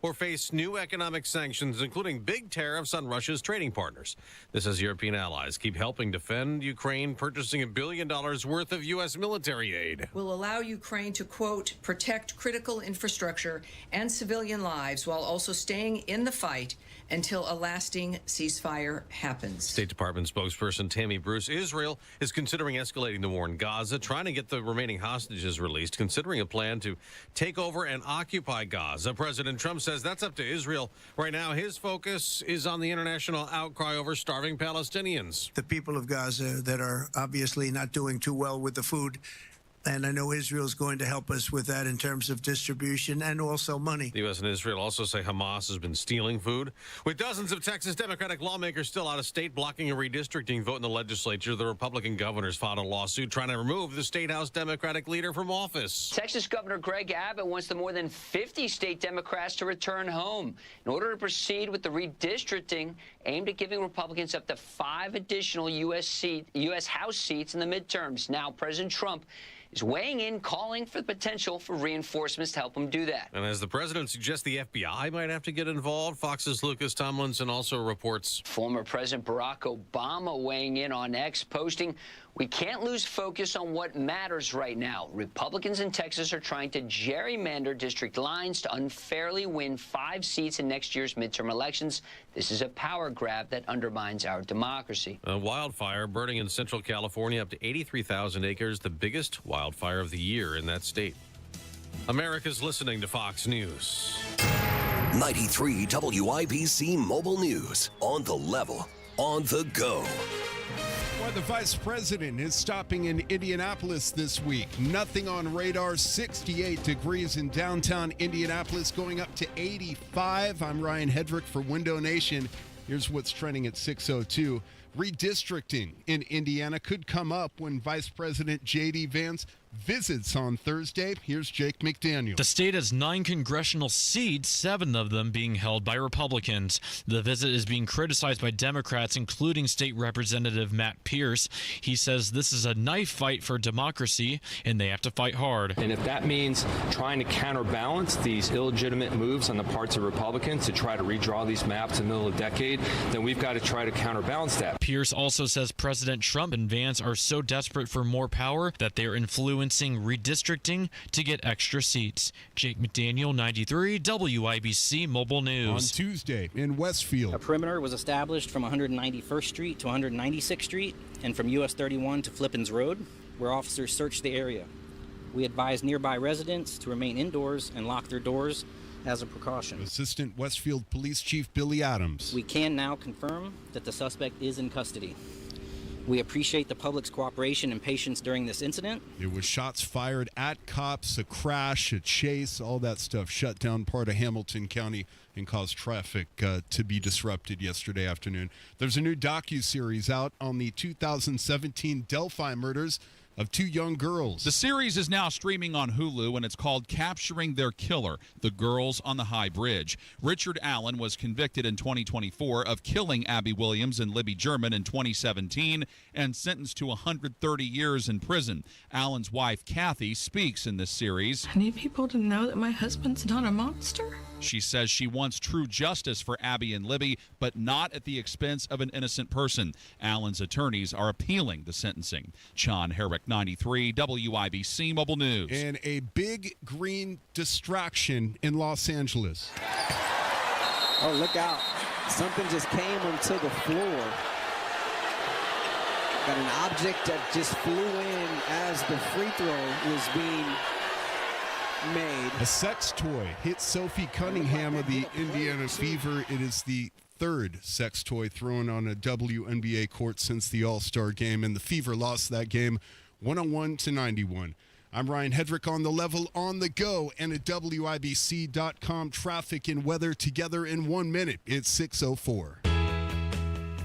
or face new economic sanctions, including big tariffs on Russia's trading partners. This as European allies keep helping defend Ukraine, purchasing $1 billion worth of U.S. military aid. Will allow Ukraine to, quote, protect critical infrastructure and civilian lives while also staying in the fight until a lasting ceasefire happens. State Department spokesperson Tammy Bruce, Israel is considering escalating the war in Gaza, trying to get the remaining hostages released, considering a plan to take over and occupy Gaza. President Trump says that's up to Israel. Right now, his focus is on the international outcry over starving Palestinians. The people of Gaza that are obviously not doing too well with the food. And I know Israel's going to help us with that in terms of distribution and also money. The U.S. and Israel also say Hamas has been stealing food. With dozens of Texas Democratic lawmakers still out of state blocking a redistricting vote in the legislature, the Republican governors filed a lawsuit trying to remove the State House Democratic leader from office. Texas Governor Greg Abbott wants the more than 50 state Democrats to return home in order to proceed with the redistricting aimed at giving Republicans up to 5 additional U.S. House seats in the midterms. Now, President Trump is weighing in, calling for the potential for reinforcements to help him do that. And as the president suggests the FBI might have to get involved, Fox's Lucas Tomlinson also reports. Former President Barack Obama weighing in on X, posting, "We can't lose focus on what matters right now. Republicans in Texas are trying to gerrymander district lines to unfairly win 5 seats in next year's midterm elections. This is a power grab that undermines our democracy." A wildfire burning in central California, up to 83,000 acres, the biggest wildfire of the year in that state. America's listening to Fox News. 93 WIBC Mobile News. On the level, on the go. Well, the vice president is stopping in Indianapolis this week. Nothing on radar. 68 degrees in downtown Indianapolis, going up to 85. I'm Ryan Hedrick for Window Nation. Here's what's trending at 6:02. Redistricting in Indiana could come up when Vice President J.D. Vance visits on Thursday. Here's Jake McDaniel. The state has 9 congressional seats, 7 of them being held by Republicans. The visit is being criticized by Democrats, including State Representative Matt Pierce. He says this is a knife fight for democracy, and they have to fight hard. And if that means trying to counterbalance these illegitimate moves on the parts of Republicans to try to redraw these maps in the middle of the decade, then we've got to try to counterbalance that. Pierce also says President Trump and Vance are so desperate for more power that they're influencing redistricting to get extra seats. Jake McDaniel, 93 WIBC Mobile News. On Tuesday in Westfield, a perimeter was established from 191st Street to 196th Street and from US 31 to Flippins Road, where officers searched the area. We advise nearby residents to remain indoors and lock their doors as a precaution. Assistant Westfield Police Chief Billy Adams. We can now confirm that the suspect is in custody. We appreciate the public's cooperation and patience during this incident. It was shots fired at cops, a crash, a chase, all that stuff shut down part of Hamilton County and caused traffic to be disrupted yesterday afternoon. There's a new docuseries out on the 2017 Delphi murders of 2 young girls. The series is now streaming on Hulu, and it's called Capturing Their Killer, The Girls on the High Bridge. Richard Allen was convicted in 2024 of killing Abby Williams and Libby German in 2017 and sentenced to 130 years in prison. Allen's wife, Kathy, speaks in this series. I need people to know that my husband's not a monster. She says she wants true justice for Abby and Libby, but not at the expense of an innocent person. Allen's attorneys are appealing the sentencing. Sean Herrick, 93 WIBC Mobile News. And a big green distraction in Los Angeles. Oh, look out. Something just came onto the floor. Got an object that just flew in as the free throw was being made. A sex toy hit Sophie Cunningham of the Indiana Fever. It is the 3rd sex toy thrown on a WNBA court since the All-Star game, and the Fever lost that game 101 to 91. I'm Ryan Hedrick on the level, on the go, and at WIBC.com. Traffic and weather together in 1 minute. It's 6:04.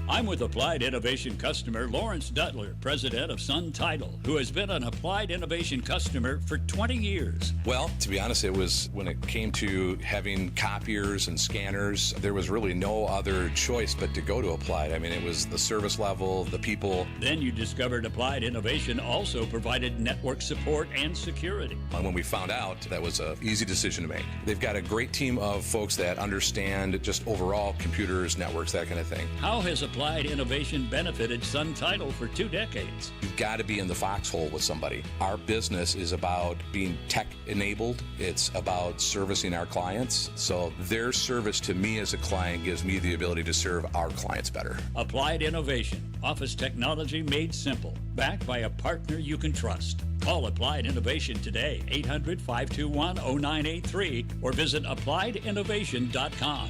I'm with Applied Innovation customer Lawrence Duttler, president of Sun Title, who has been an Applied Innovation customer for 20 years. Well, to be honest, it was when it came to having copiers and scanners, there was really no other choice but to go to Applied. I mean, it was the service level, the people. Then you discovered Applied Innovation also provided network support and security. And when we found out, that was an easy decision to make. They've got a great team of folks that understand just overall computers, networks, that kind of thing. How has Applied Innovation benefited Sun Title for 2 decades? You've got to be in the foxhole with somebody. Our business is about being tech-enabled. It's about servicing our clients. So their service to me as a client gives me the ability to serve our clients better. Applied Innovation, office technology made simple, backed by a partner you can trust. Call Applied Innovation today, 800-521-0983, or visit appliedinnovation.com.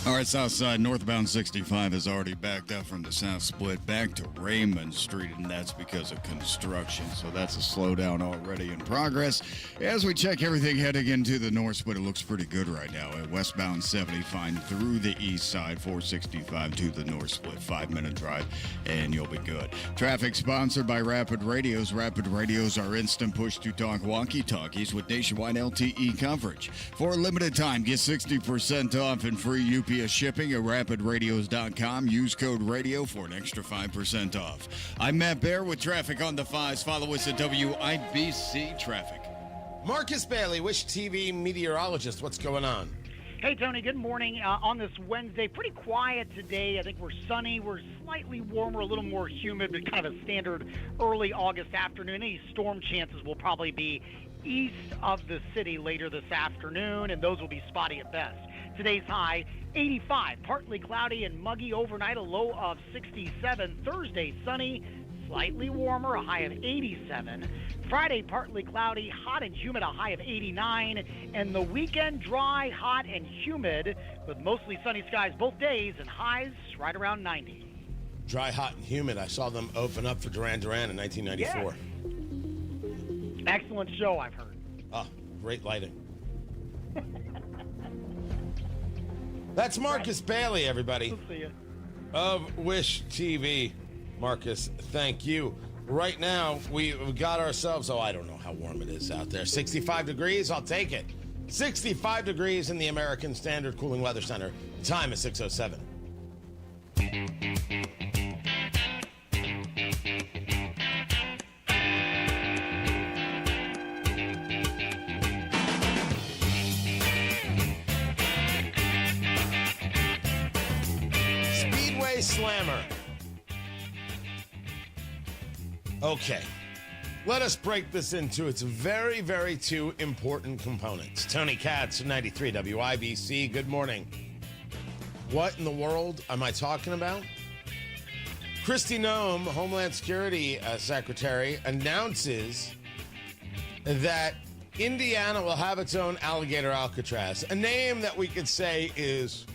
All right, Southside northbound 65 is already backed up from the South Split back to Raymond Street, and that's because of construction. So that's a slowdown already in progress. As we check everything heading into the North Split, it looks pretty good right now. At westbound 75 through the east side, 465 to the North Split, 5-minute drive, and you'll be good. Traffic sponsored by Rapid Radios. Rapid Radios are instant push-to-talk walkie-talkies with nationwide LTE coverage. For a limited time, get 60% off and free UPS shipping at rapidradios.com. Use code radio for an extra 5% off. I'm Matt Bear with traffic on the 5s. Follow us at WIBC Traffic. Marcus Bailey, Wish TV meteorologist. What's going on? Hey, Tony. Good morning. On this Wednesday, pretty quiet today. I think we're sunny. We're slightly warmer, a little more humid, but kind of a standard early August afternoon. Any storm chances will probably be east of the city later this afternoon, and those will be spotty at best. Today's high, 85, partly cloudy and muggy overnight, a low of 67. Thursday, sunny, slightly warmer, a high of 87. Friday, partly cloudy, hot and humid, a high of 89. And the weekend, dry, hot, and humid with mostly sunny skies both days and highs right around 90. Dry, hot, and humid. I saw them open up for Duran Duran in 1994. Yes. Excellent show, I've heard. Oh, great lighting. That's Marcus Bailey, everybody. We'll see you. Of Wish TV. Marcus, thank you. Right now, we've got ourselves, I don't know how warm it is out there. 65 degrees, I'll take it. 65 degrees in the American Standard Cooling Weather Center. The time is 6:07. Speedway Slammer. Okay. Let us break this into its very, very two important components. Tony Katz, 93 WIBC. Good morning. What in the world am I talking about? Kristi Noem, Homeland Security Secretary, announces that Indiana will have its own alligator Alcatraz, a name that we could say is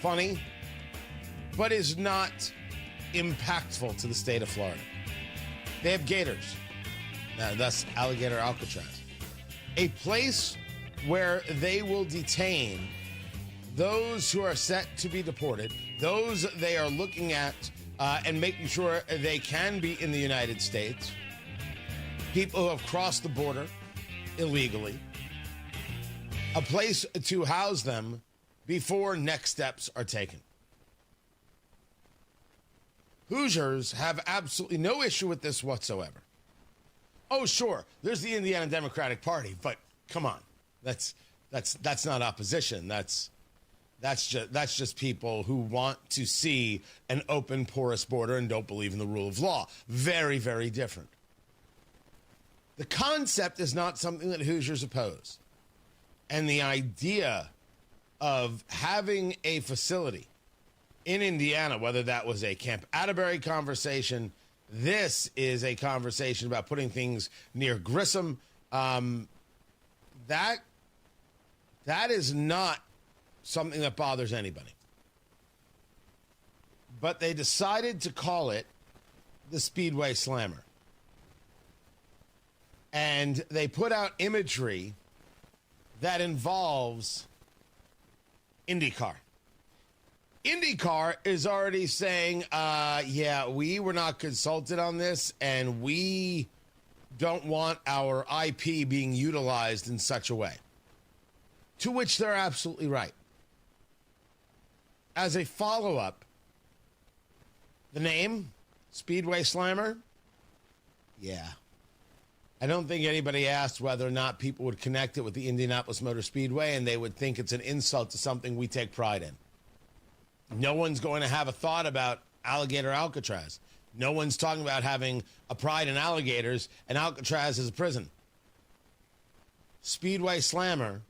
funny, but is not impactful to the state of Florida. They have gators. That's alligator Alcatraz. A place where they will detain those who are set to be deported, those they are looking at and making sure they can be in the United States, people who have crossed the border illegally, a place to house them before next steps are taken. Hoosiers have absolutely no issue with this whatsoever. Oh, sure, there's the Indiana Democratic Party, but come on, that's not opposition. That's just people who want to see an open, porous border and don't believe in the rule of law. Very, very different. The concept is not something that Hoosiers oppose, and the idea of having a facility in Indiana, whether that was a Camp Atterbury conversation, this is a conversation about putting things near Grissom. That is not something that bothers anybody. But they decided to call it the Speedway Slammer. And they put out imagery that involves IndyCar. IndyCar is already saying, yeah, we were not consulted on this, and we don't want our IP being utilized in such a way. To which they're absolutely right. As a follow-up, the name, Speedway Slammer, yeah. I don't think anybody asked whether or not people would connect it with the Indianapolis Motor Speedway, and they would think it's an insult to something we take pride in. No one's going to have a thought about Alligator Alcatraz. No one's talking about having a pride in alligators, and Alcatraz is a prison. Speedway Slammer,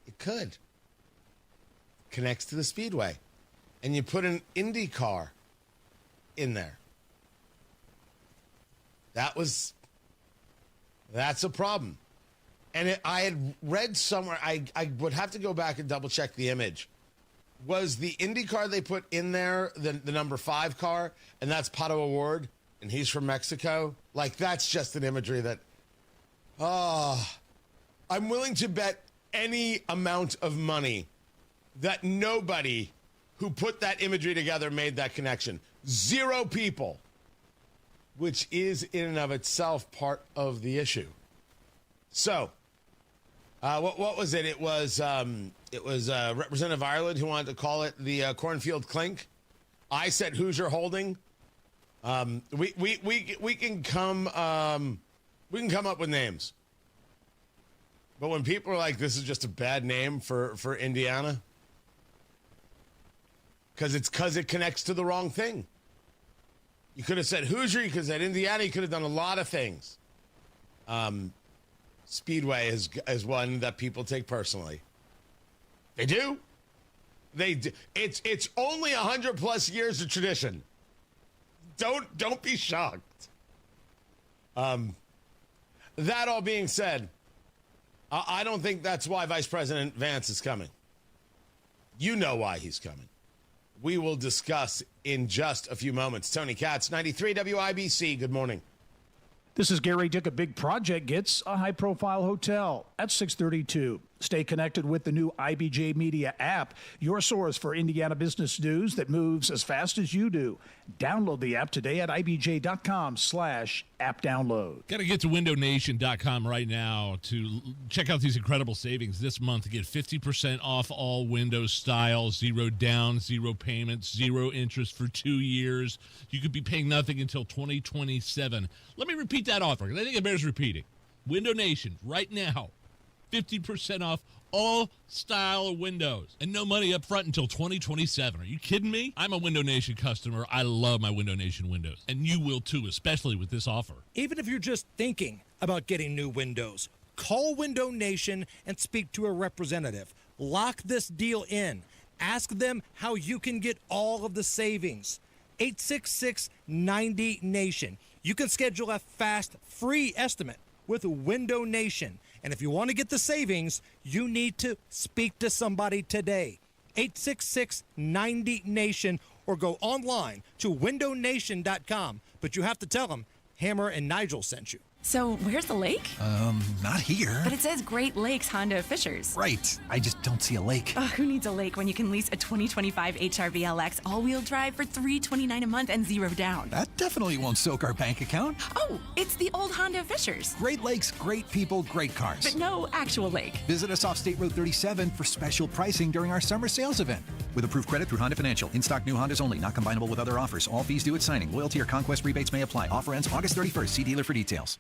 it could. Connects to the Speedway. And you put an IndyCar in there. That's a problem. And I had read somewhere, I would have to go back and double check the image. Was the IndyCar they put in there the number 5 car, and that's Pato O'Ward, and he's from Mexico? Like, that's just an imagery that, I'm willing to bet any amount of money that nobody who put that imagery together made that connection. 0 people, which is in and of itself part of the issue. So, what was it? It was Representative Ireland who wanted to call it the Cornfield Clink. I said Hoosier Holding. We can come up with names, but when people are like, "This is just a bad name for Indiana," because it connects to the wrong thing. You could have said Hoosier. You could have said Indiana. You could have done a lot of things. Speedway is one that people take personally. They do. They do. It's only 100+ years of tradition. Don't be shocked. That all being said, I don't think that's why Vice President Vance is coming. You know why he's coming. We will discuss in just a few moments. Tony Katz, 93 WIBC. Good morning. This is Gary Dick. A big project gets a high-profile hotel at 632. Stay connected with the new IBJ Media app, your source for Indiana business news that moves as fast as you do. Download the app today at ibj.com/app download. Got to get to windownation.com right now to check out these incredible savings this month. Get 50% off all Windows styles, 0 down, 0 payments, 0 interest for 2 years. You could be paying nothing until 2027. Let me repeat that offer, because I think it bears repeating. Window Nation, right now, 50% off all style of windows and no money up front until 2027. Are you kidding me? I'm a Window Nation customer. I love my Window Nation windows, and you will too, especially with this offer. Even if you're just thinking about getting new windows, call Window Nation and speak to a representative. Lock this deal in. Ask them how you can get all of the savings. 866-90-NATION. You can schedule a fast, free estimate with Window Nation. And if you want to get the savings, you need to speak to somebody today. 866-90-NATION or go online to windownation.com. But you have to tell them Hammer and Nigel sent you. So, where's the lake? Not here. But it says Great Lakes Honda of Fishers. Right. I just don't see a lake. Who needs a lake when you can lease a 2025 HRV LX all-wheel drive for $329 a month and 0 down? That definitely won't soak our bank account. Oh, it's the old Honda of Fishers. Great Lakes, great people, great cars. But no actual lake. Visit us off State Road 37 for special pricing during our summer sales event. With approved credit through Honda Financial. In-stock new Hondas only. Not combinable with other offers. All fees due at signing. Loyalty or conquest rebates may apply. Offer ends August 31st. See dealer for details.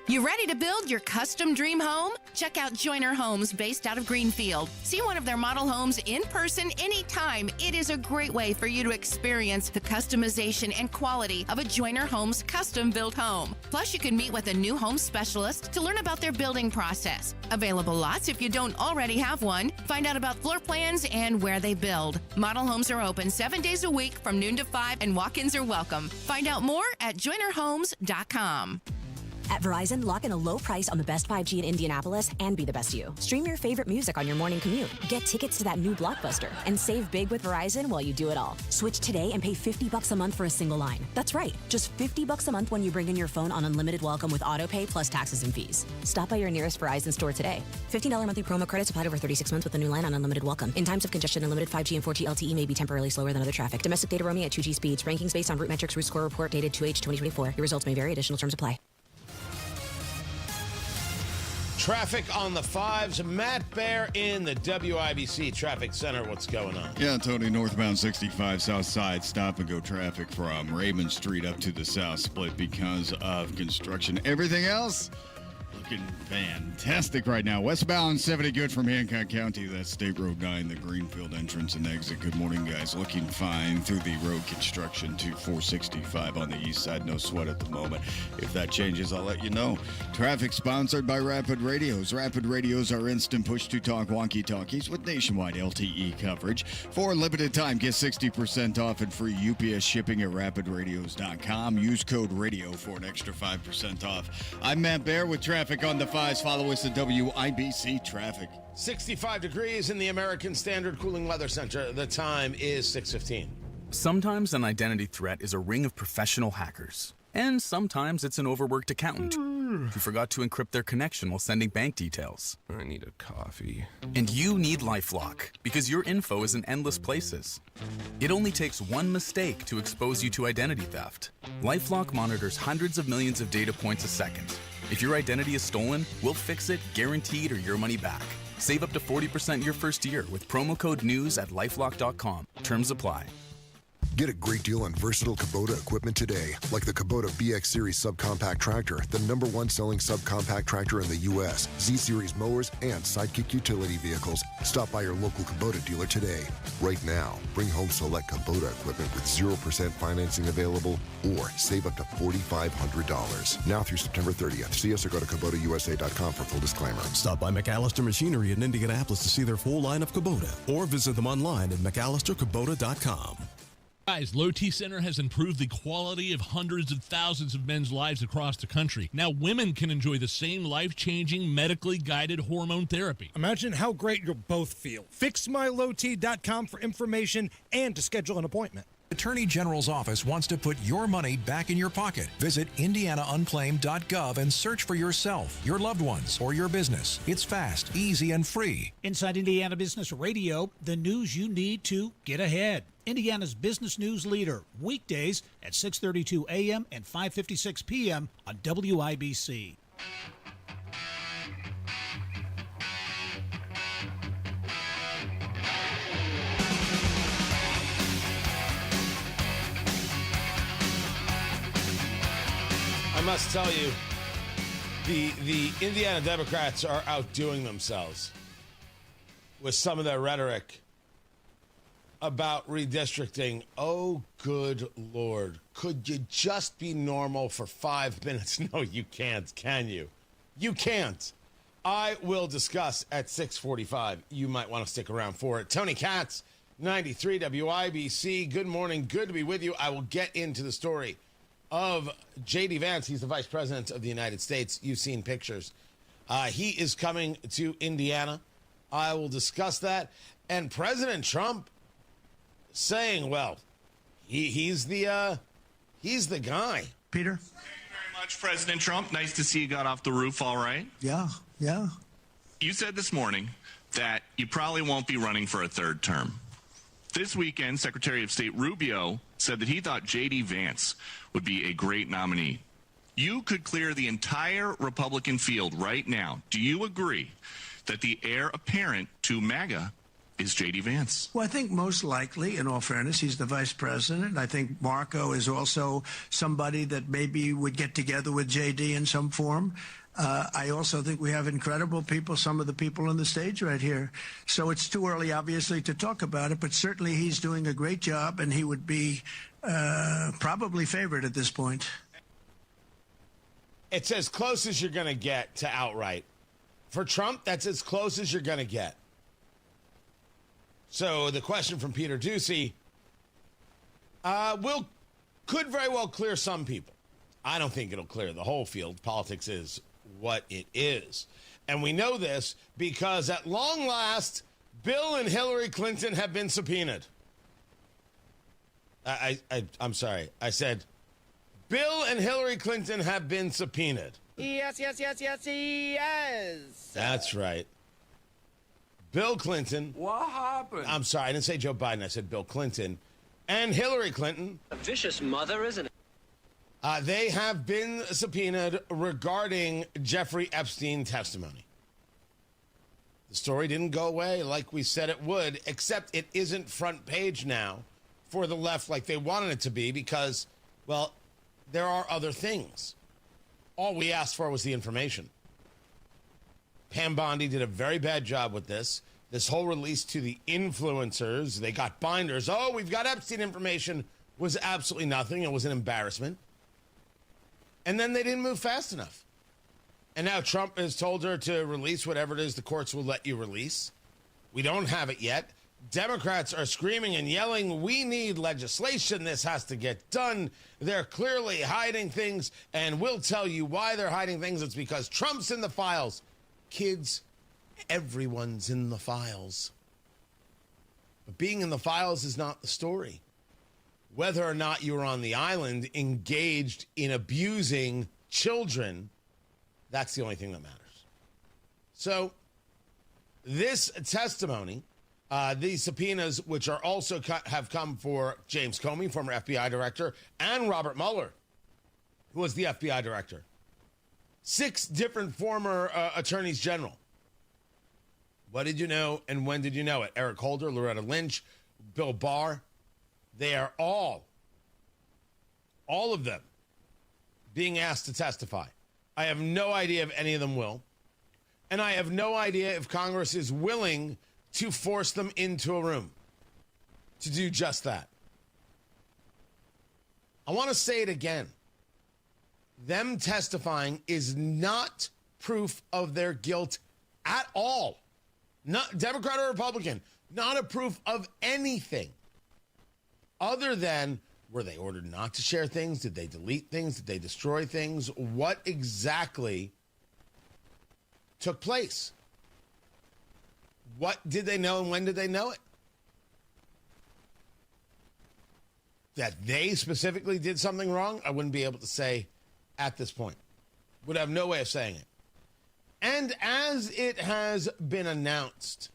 You ready to build your custom dream home? Check out Joyner Homes based out of Greenfield. See one of their model homes in person anytime. It is a great way for you to experience the customization and quality of a Joyner Homes custom built home. Plus, you can meet with a new home specialist to learn about their building process. Available lots if you don't already have one. Find out about floor plans and where they build. Model homes are open 7 days a week from noon to 5 and walk-ins are welcome. Find out more at joynerhomes.com. At Verizon, lock in a low price on the best 5G in Indianapolis and be the best you. Stream your favorite music on your morning commute. Get tickets to that new blockbuster and save big with Verizon while you do it all. Switch today and pay $50 a month for a single line. That's right, just $50 a month when you bring in your phone on unlimited welcome with autopay plus taxes and fees. Stop by your nearest Verizon store today. $15 monthly promo credits applied over 36 months with a new line on unlimited welcome. In times of congestion, unlimited 5G and 4G LTE may be temporarily slower than other traffic. Domestic data roaming at 2G speeds. Rankings based on Root Metrics Root Score report dated 2H 2024. Your results may vary. Additional terms apply. Traffic on the 5s. Matt Bear in the WIBC Traffic Center. What's going on? Yeah, Tony, northbound 65 south side, stop and go traffic from Raymond Street up to the south split because of construction. Everything else looking fantastic right now. Westbound 70 good from Hancock County. That's State Road 9, the Greenfield entrance and exit. Good morning, guys. Looking fine through the road construction to 465 on the east side. No sweat at the moment. If that changes, I'll let you know. Traffic sponsored by Rapid Radios. Rapid Radios are instant push-to-talk walkie-talkies with nationwide LTE coverage. For a limited time, get 60% off and free UPS shipping at rapidradios.com. Use code RADIO for an extra 5% off. I'm Matt Bear with Traffic on the 5s. Follow us at WIBC Traffic. 65 degrees in the American Standard Cooling Weather Center. The time is 6:15. Sometimes an identity threat is a ring of professional hackers. And sometimes it's an overworked accountant who forgot to encrypt their connection while sending bank details. I need a coffee. And you need LifeLock because your info is in endless places. It only takes one mistake to expose you to identity theft. LifeLock monitors hundreds of millions of data points a second. If your identity is stolen, we'll fix it, guaranteed, or your money back. Save up to 40% your first year with promo code NEWS at lifelock.com. Terms apply. Get a great deal on versatile Kubota equipment today, like the Kubota BX Series subcompact tractor, the #1 selling subcompact tractor in the U.S., Z-Series mowers, and Sidekick utility vehicles. Stop by your local Kubota dealer today. Right now, bring home select Kubota equipment with 0% financing available or save up to $4,500. Now through September 30th. See us or go to KubotaUSA.com for full disclaimer. Stop by McAllister Machinery in Indianapolis to see their full line of Kubota or visit them online at McAllisterKubota.com. Guys, Low T Center has improved the quality of hundreds of thousands of men's lives across the country. Now women can enjoy the same life-changing, medically guided hormone therapy. Imagine how great you'll both feel. FixMyLowT.com for information and to schedule an appointment. Attorney General's office wants to put your money back in your pocket. Visit indianaunclaimed.gov and search for yourself, your loved ones, or your business. It's fast, easy, and free. Inside Indiana Business Radio, the news you need to get ahead. Indiana's business news leader, weekdays at 6:32 a.m. and 5:56 p.m. on WIBC. I must tell you, the Indiana Democrats are outdoing themselves with some of their rhetoric about redistricting. Oh, good Lord. Could you just be normal for 5 minutes? No, you can't, can you? You can't. I will discuss at 6:45. You might want to stick around for it. Tony Katz, 93 WIBC. Good morning. Good to be with you. I will get into the story of J.D. Vance. He's the Vice President of the United States. You've seen pictures. He is coming to Indiana. I will discuss that. And President Trump saying, well, he's the guy. Peter? Thank you very much, President Trump. Nice to see you got off the roof all right. Yeah. You said this morning that you probably won't be running for a third term. This weekend, Secretary of State Rubio said that he thought J.D. Vance would be a great nominee. You could clear the entire Republican field right now. Do you agree that the heir apparent to MAGA is J.D. Vance? Well, I think most likely, in all fairness, he's the vice president. I think Marco is also somebody that maybe would get together with J.D. in some form. I also think we have incredible people, some of the people on the stage right here. So it's too early, obviously, to talk about it, but certainly he's doing a great job, and he would be probably favored at this point. It's as close as you're going to get to outright. For Trump, that's as close as you're going to get. So the question from Peter Ducey could very well clear some people. I don't think it'll clear the whole field. Politics is what it is. And we know this because at long last, Bill and Hillary Clinton have been subpoenaed. I'm sorry. I said Bill and Hillary Clinton have been subpoenaed. Yes. That's right. Bill Clinton. What happened? I'm sorry. I didn't say Joe Biden. I said Bill Clinton and Hillary Clinton. A vicious mother, isn't it? They have been subpoenaed regarding Jeffrey Epstein testimony. The story didn't go away like we said it would, except it isn't front page now for the left like they wanted it to be because, well, there are other things. All we asked for was the information. Pam Bondi did a very bad job with this. This whole release to the influencers, they got binders. Oh, we've got Epstein information, was absolutely nothing. It was an embarrassment. And then they didn't move fast enough. And now Trump has told her to release whatever it is the courts will let you release. We don't have it yet. Democrats are screaming and yelling, we need legislation. This has to get done. They're clearly hiding things, and we'll tell you why they're hiding things. It's because Trump's in the files. Kids, everyone's in the files. But being in the files is not the story. Whether or not you're on the island engaged in abusing children, that's the only thing that matters. So this testimony, these subpoenas, which are also have come for James Comey, former FBI director, and Robert Mueller, who was the FBI director. 6 different former attorneys general. What did you know and when did you know it? Eric Holder, Loretta Lynch, Bill Barr. They are all of them, being asked to testify. I have no idea if any of them will. And I have no idea if Congress is willing to force them into a room to do just that. I want to say it again. Them testifying is not proof of their guilt at all. Not Democrat or Republican. Not a proof of anything. Other than, were they ordered not to share things? Did they delete things? Did they destroy things? What exactly took place? What did they know and when did they know it? That they specifically did something wrong, I wouldn't be able to say at this point. Would have no way of saying it. And as it has been announced,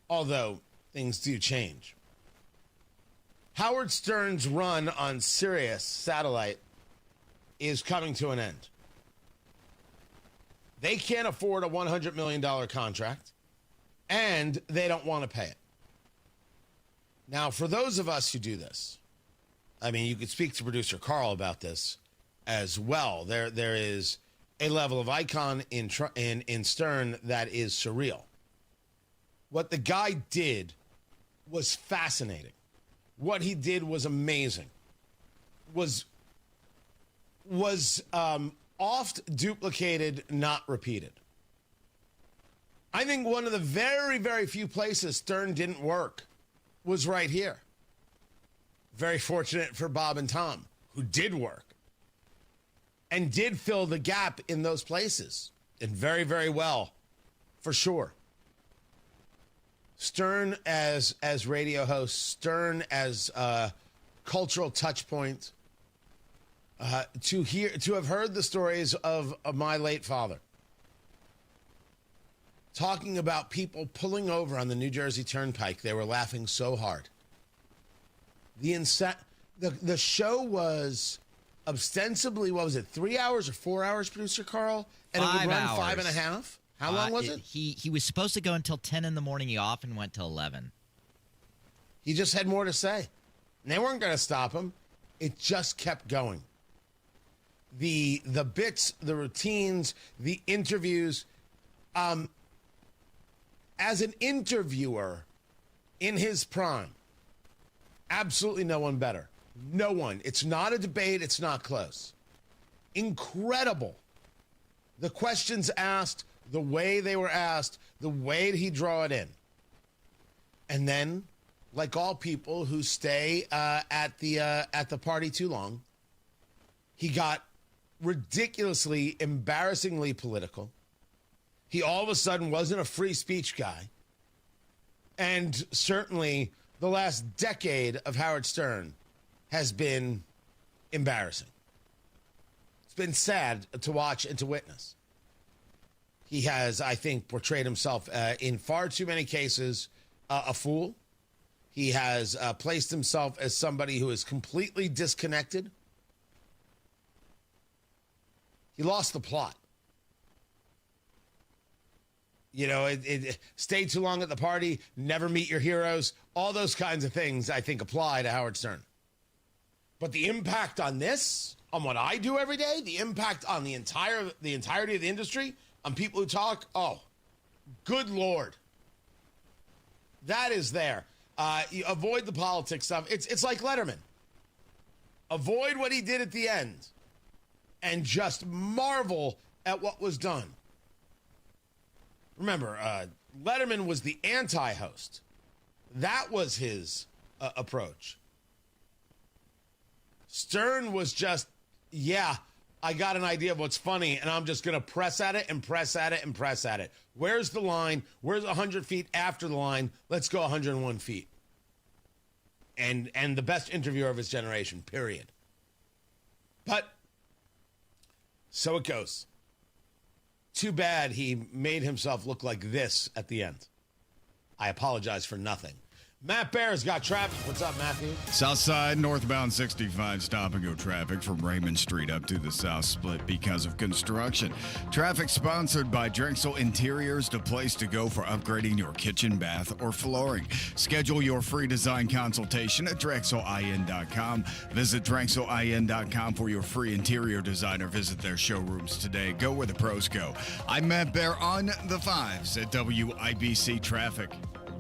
although things do change, Howard Stern's run on Sirius satellite is coming to an end. They can't afford a $100 million contract, and they don't want to pay it. Now, for those of us who do this, I mean, you could speak to producer Carl about this as well. There is a level of icon in Stern that is surreal. What the guy did was fascinating. What he did was amazing. Was oft duplicated, not repeated. I think one of the very, very few places Stern didn't work was right here. Very fortunate for Bob and Tom, who did work and did fill the gap in those places, and very, very well, for sure. Stern as radio host, Stern as cultural touch point. To have heard the stories of my late father talking about people pulling over on the New Jersey Turnpike, they were laughing so hard. The show was ostensibly, what was it, 3 hours or 4 hours, producer Carl? And it would run 5.5? How long was it? He was supposed to go until 10 in the morning. He often went till 11. He just had more to say. And they weren't going to stop him. It just kept going. The bits, the routines, the interviews. As an interviewer in his prime, absolutely no one better. No one. It's not a debate. It's not close. Incredible. The questions asked, the way they were asked, the way he draw it in. And then, like all people who stay at the party too long, He got ridiculously, embarrassingly political. He all of a sudden wasn't a free speech guy. And certainly the last decade of Howard Stern has been embarrassing. It's been sad to watch and to witness. He has, I think, portrayed himself in far too many cases a fool. He has placed himself as somebody who is completely disconnected. He lost the plot. You know, stay too long at the party, never meet your heroes. All those kinds of things, I think, apply to Howard Stern. But the impact on this, on what I do every day, the impact on the entirety of the industry, on people who talk, oh, good Lord. That is there. You avoid the politics stuff. It's like Letterman. Avoid what he did at the end and just marvel at what was done. Remember, Letterman was the anti-host. That was his approach. Stern was just, yeah, I got an idea of what's funny, and I'm just going to press at it and press at it and press at it. Where's the line? Where's 100 feet after the line? Let's go 101 feet. And the best interviewer of his generation, period. But so it goes. Too bad he made himself look like this at the end. I apologize for nothing. Matt Bear's got traffic. What's up, Matthew? South side, northbound 65, stop-and-go traffic from Raymond Street up to the South Split because of construction. Traffic sponsored by Drexel Interiors, the place to go for upgrading your kitchen, bath, or flooring. Schedule your free design consultation at DrexelIN.com. Visit DrexelIN.com for your free interior designer. Visit their showrooms today. Go where the pros go. I'm Matt Bear on the 5s at WIBC Traffic.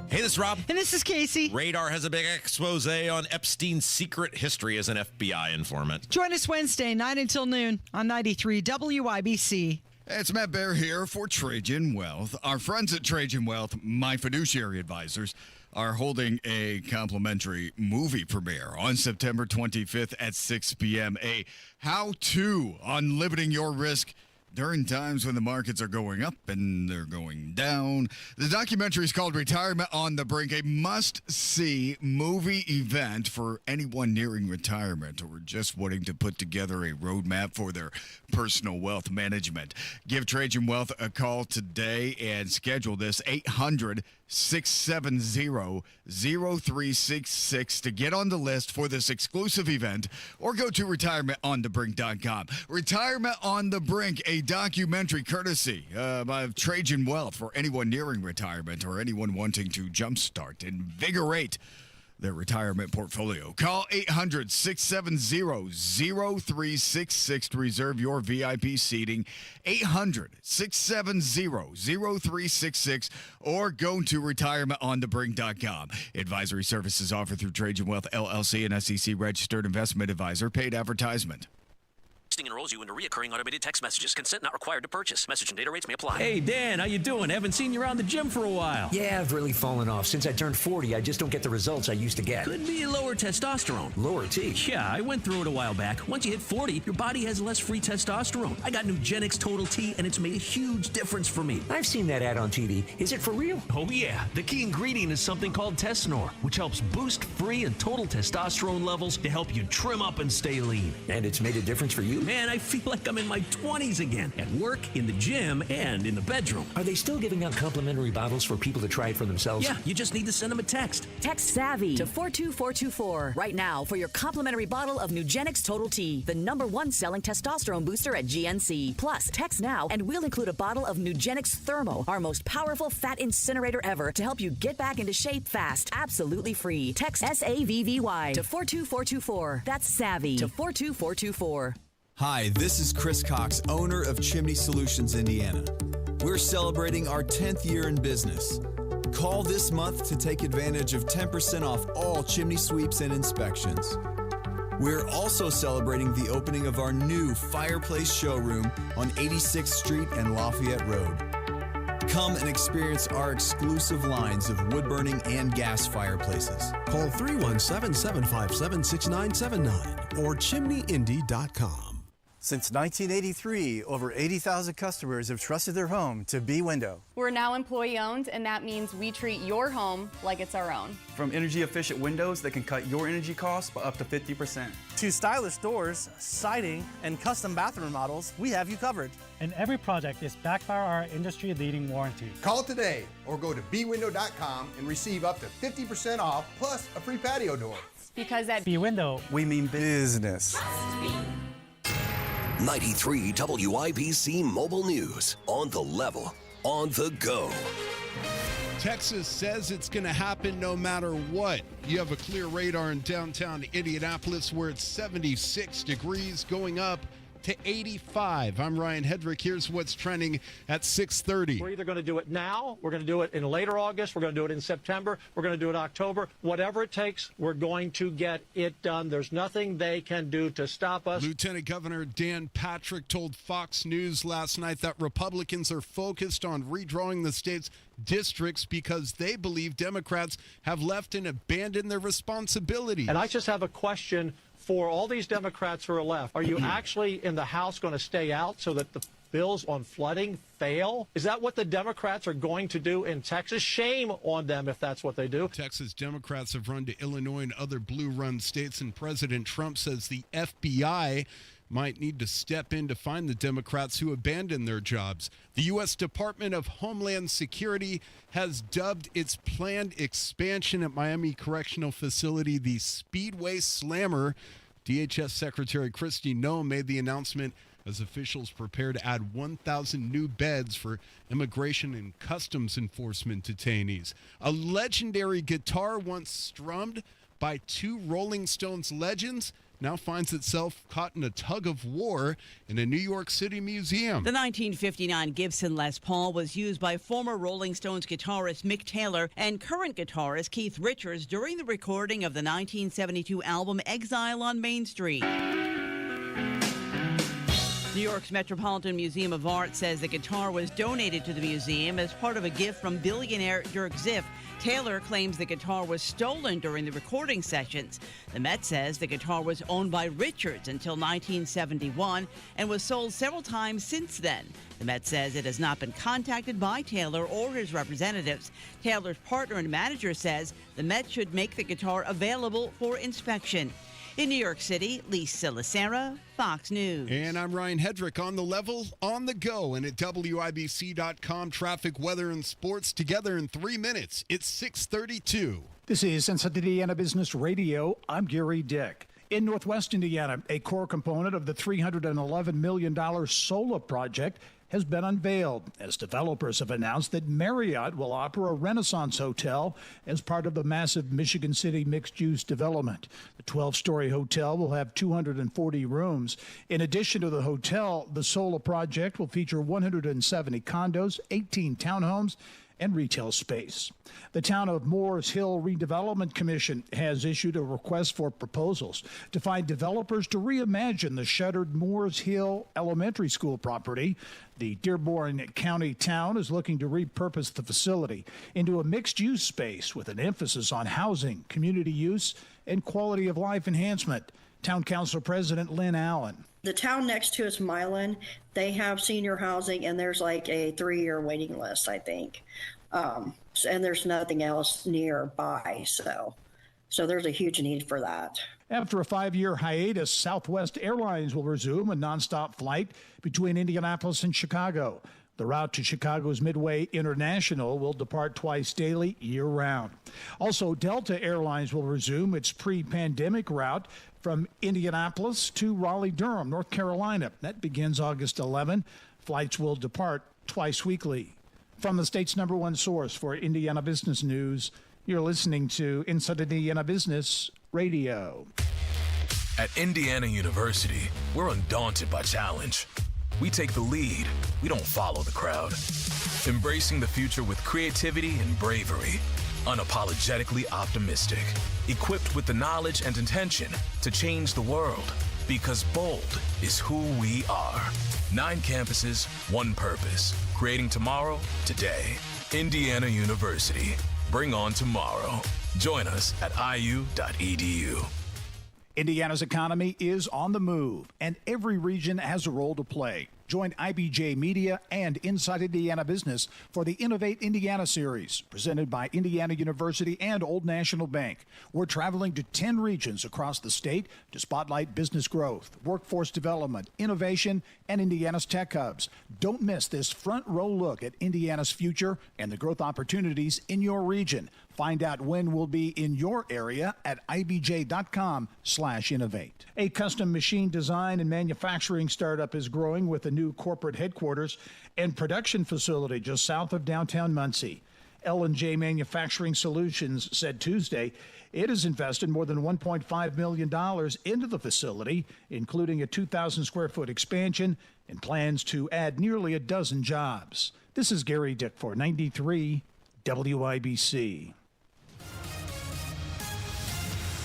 Hey, this is Rob. And this is Casey. Radar has a big expose on Epstein's secret history as an FBI informant. Join us Wednesday, 9 until noon on 93 WIBC. It's Matt Bear here for Trajan Wealth. Our friends at Trajan Wealth, my fiduciary advisors, are holding a complimentary movie premiere on September 25th at 6 p.m. A how-to on limiting your risk during times when the markets are going up and they're going down. The documentary is called Retirement on the Brink, a must-see movie event for anyone nearing retirement or just wanting to put together a roadmap for their personal wealth management. Give Trajan Wealth a call today and schedule this 800-670-0366 to get on the list for this exclusive event, or go to retirementonthebrink.com. Retirement on the Brink, a documentary courtesy of Trajan Wealth for anyone nearing retirement or anyone wanting to jumpstart, invigorate their retirement portfolio. Call 800-670-0366 to reserve your VIP seating. 800-670-0366 or go to retirementonthebrink.com. Advisory services offered through Trajan Wealth LLC, an SEC registered investment advisor. Paid advertisement. Enrolls you into reoccurring automated text messages. Consent not required to purchase. Message and data rates may apply. Hey, Dan, how you doing? Haven't seen you around the gym for a while. Yeah, I've really fallen off. Since I turned 40, I just don't get the results I used to get. Could be lower testosterone. Lower T? Yeah, I went through it a while back. Once you hit 40, your body has less free testosterone. I got Nugenix Total T, and it's made a huge difference for me. I've seen that ad on TV. Is it for real? Oh, yeah. The key ingredient is something called Tesnor, which helps boost free and total testosterone levels to help you trim up and stay lean. And it's made a difference for you? Man, I feel like I'm in my 20s again, at work, in the gym, and in the bedroom. Are they still giving out complimentary bottles for people to try it for themselves? Yeah, you just need to send them a text. Text SAVVY to 42424 right now for your complimentary bottle of Nugenix Total T, the #1 selling testosterone booster at GNC. Plus, text now and we'll include a bottle of Nugenix Thermo, our most powerful fat incinerator ever, to help you get back into shape fast. Absolutely free. Text SAVVY to 42424. That's SAVVY to 42424. Hi, this is Chris Cox, owner of Chimney Solutions Indiana. We're celebrating our 10th year in business. Call this month to take advantage of 10% off all chimney sweeps and inspections. We're also celebrating the opening of our new fireplace showroom on 86th Street and Lafayette Road. Come and experience our exclusive lines of wood-burning and gas fireplaces. Call 317-757-6979 or chimneyindy.com. Since 1983, over 80,000 customers have trusted their home to B Window. We're now employee-owned, and that means we treat your home like it's our own. From energy-efficient windows that can cut your energy costs by up to 50%. To stylish doors, siding, and custom bathroom models, we have you covered. And every project is backed by our industry-leading warranty. Call today or go to bwindow.com and receive up to 50% off plus a free patio door. Because at B Window, we mean business. 93 WIBC Mobile News. On the level, on the go. Texas says it's going to happen no matter what. You have a clear radar in downtown Indianapolis where it's 76 degrees going up to 85. I'm Ryan Hedrick. Here's what's trending at 6:30. We're either going to do it now, we're going to do it in later August, we're going to do it in September, we're going to do it in October. Whatever it takes, we're going to get it done. There's nothing they can do to stop us. Lieutenant Governor Dan Patrick told Fox News last night that Republicans are focused on redrawing the state's districts because they believe Democrats have left and abandoned their responsibilities. And I just have a question for all these Democrats who are left. Are you actually in the House going to stay out so that the bills on flooding fail? Is that what the Democrats are going to do in Texas? Shame on them if that's what they do. Texas Democrats have run to Illinois and other blue-run states, and President Trump says the FBI might need to step in to find the Democrats who abandoned their jobs. The U.S. Department of Homeland Security has dubbed its planned expansion at Miami Correctional Facility the Speedway Slammer. DHS Secretary Kristi Noem made the announcement as officials prepare to add 1,000 new beds for immigration and customs enforcement detainees. A legendary guitar once strummed by two Rolling Stones legends now finds itself caught in a tug of war in a New York City museum. The 1959 Gibson Les Paul was used by former Rolling Stones guitarist Mick Taylor and current guitarist Keith Richards during the recording of the 1972 album Exile on Main Street. New York's Metropolitan Museum of Art says the guitar was donated to the museum as part of a gift from billionaire Dirk Ziff. Taylor claims the guitar was stolen during the recording sessions. The Met says the guitar was owned by Richards until 1971 and was sold several times since then. The Met says it has not been contacted by Taylor or his representatives. Taylor's partner and manager says the Met should make the guitar available for inspection. In New York City, Lisa Lacera, Fox News. And I'm Ryan Hedrick on the level, on the go, and at WIBC.com. Traffic, weather, and sports together in 3 minutes. It's 6:32. This is Inside Indiana Business Radio. I'm Gary Dick. In Northwest Indiana, a core component of the $311 million solar project has been unveiled as developers have announced that Marriott will offer a Renaissance hotel as part of the massive Michigan City mixed-use development. The 12-story hotel will have 240 rooms. In addition to the hotel, the solar project will feature 170 condos, 18 townhomes, and retail space. The Town of Moores Hill Redevelopment Commission has issued a request for proposals to find developers to reimagine the shuttered Moores Hill Elementary School property. The Dearborn County town is looking to repurpose the facility into a mixed-use space with an emphasis on housing, community use, and quality of life enhancement. Town Council President Lynn Allen. The town next to us, Milan, they have senior housing, and there's like a 3-year waiting list, I think. And there's nothing else nearby, so there's a huge need for that. After a 5-year hiatus, Southwest Airlines will resume a nonstop flight between Indianapolis and Chicago. The route to Chicago's Midway International will depart twice daily, year-round. Also, Delta Airlines will resume its pre-pandemic route from Indianapolis to Raleigh-Durham, North Carolina. That begins August 11. Flights will depart twice weekly. From the state's #1 source for Indiana business news, you're listening to Inside Indiana Business Radio. At Indiana University, we're undaunted by challenge. We take the lead. We don't follow the crowd. Embracing the future with creativity and bravery. Unapologetically optimistic. Equipped with the knowledge and intention to change the world. Because bold is who we are. 9 campuses, 1 purpose. Creating tomorrow, today. Indiana University. Bring on tomorrow. Join us at iu.edu. Indiana's economy is on the move, and every region has a role to play. Join IBJ Media and Inside Indiana Business for the Innovate Indiana series, presented by Indiana University and Old National Bank. We're traveling to 10 regions across the state to spotlight business growth, workforce development, innovation, and Indiana's tech hubs. Don't miss this front row look at Indiana's future and the growth opportunities in your region. Find out when we'll be in your area at ibj.com/innovate. A custom machine design and manufacturing startup is growing with a new corporate headquarters and production facility just south of downtown Muncie. L&J Manufacturing Solutions said Tuesday it has invested more than $1.5 million into the facility, including a 2,000 square foot expansion and plans to add nearly a dozen jobs. This is Gary Dick for 93 WIBC.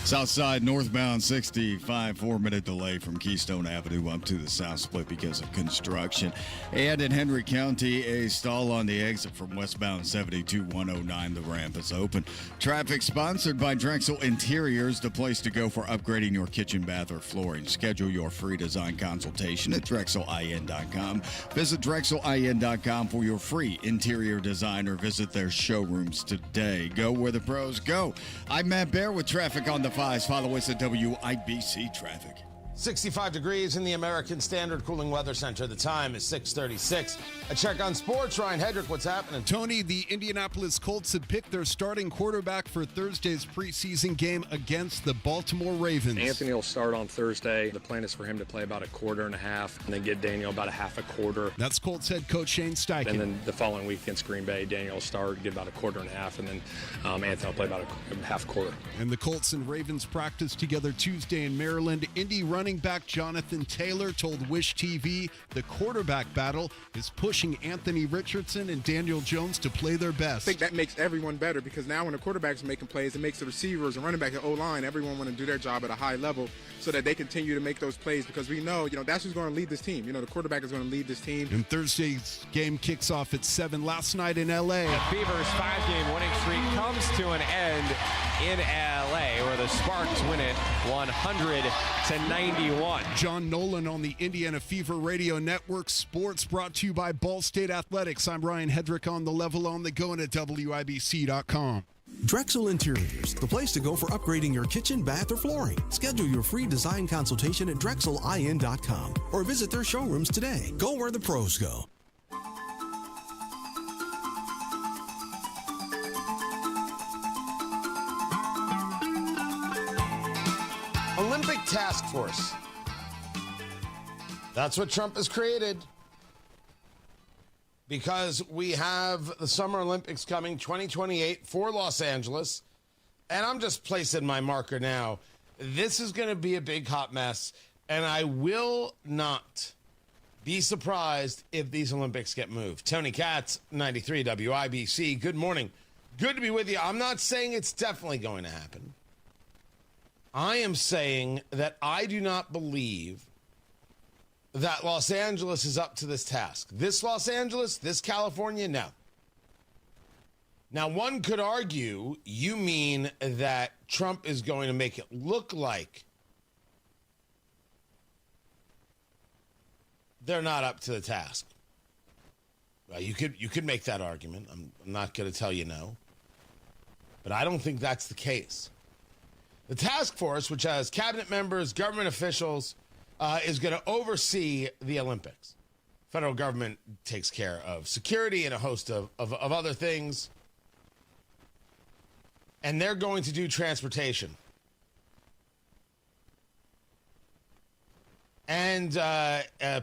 Southside northbound 65, 4-minute delay from Keystone Avenue up to the South Split because of construction. And in Henry County, a stall on the exit from westbound 72-109. The ramp is open. Traffic sponsored by Drexel Interiors, the place to go for upgrading your kitchen, bath, or flooring. Schedule your free design consultation at DrexelIN.com. Visit DrexelIN.com for your free interior design or visit their showrooms today. Go where the pros go. I'm Matt Bear with traffic on the 5s. Follow us at WIBC Traffic. 65 degrees in the American Standard Cooling Weather Center. The time is 6:36. A check on sports. Ryan Hedrick, what's happening? Tony, the Indianapolis Colts have picked their starting quarterback for Thursday's preseason game against the Baltimore Ravens. Anthony will start on Thursday. The plan is for him to play about a quarter and a half, and then get Daniel about a half a quarter. That's Colts head coach Shane Steichen. And then the following week against Green Bay, Daniel will start, get about a quarter and a half, and then Anthony will play about a half quarter. And the Colts and Ravens practice together Tuesday in Maryland. Indy running back Jonathan Taylor told Wish TV the quarterback battle is pushing Anthony Richardson and Daniel Jones to play their best. I think that makes everyone better because now when the quarterback's making plays, it makes the receivers and running back and O-line, everyone want to do their job at a high level so that they continue to make those plays because we know, that's who's going to lead this team. The quarterback is going to lead this team. And Thursday's game kicks off at 7 last night in L.A. The Fever's 5-game winning streak comes to an end in L.A. where the Sparks win it 100-91. John Nolan on the Indiana Fever Radio Network. Sports brought to you by Ball State Athletics. I'm Ryan Hedrick on the level on the go and at WIBC.com. Drexel Interiors, the place to go for upgrading your kitchen, bath, or flooring. Schedule your free design consultation at DrexelIN.com or visit their showrooms today. Go where the pros go. Olympic Task Force. That's what Trump has created. Because we have the Summer Olympics coming 2028 for Los Angeles. And I'm just placing my marker now. This is going to be a big hot mess. And I will not be surprised if these Olympics get moved. Tony Katz, 93 WIBC. Good morning. Good to be with you. I'm not saying it's definitely going to happen. I am saying that I do not believe that Los Angeles is up to this task. This Los Angeles, this California, no. Now, one could argue you mean that Trump is going to make it look like they're not up to the task. Well, you could make that argument. I'm not going to tell you no. But I don't think that's the case. The task force, which has cabinet members, government officials, is going to oversee the Olympics. Federal government takes care of security and a host of other things. And they're going to do transportation. And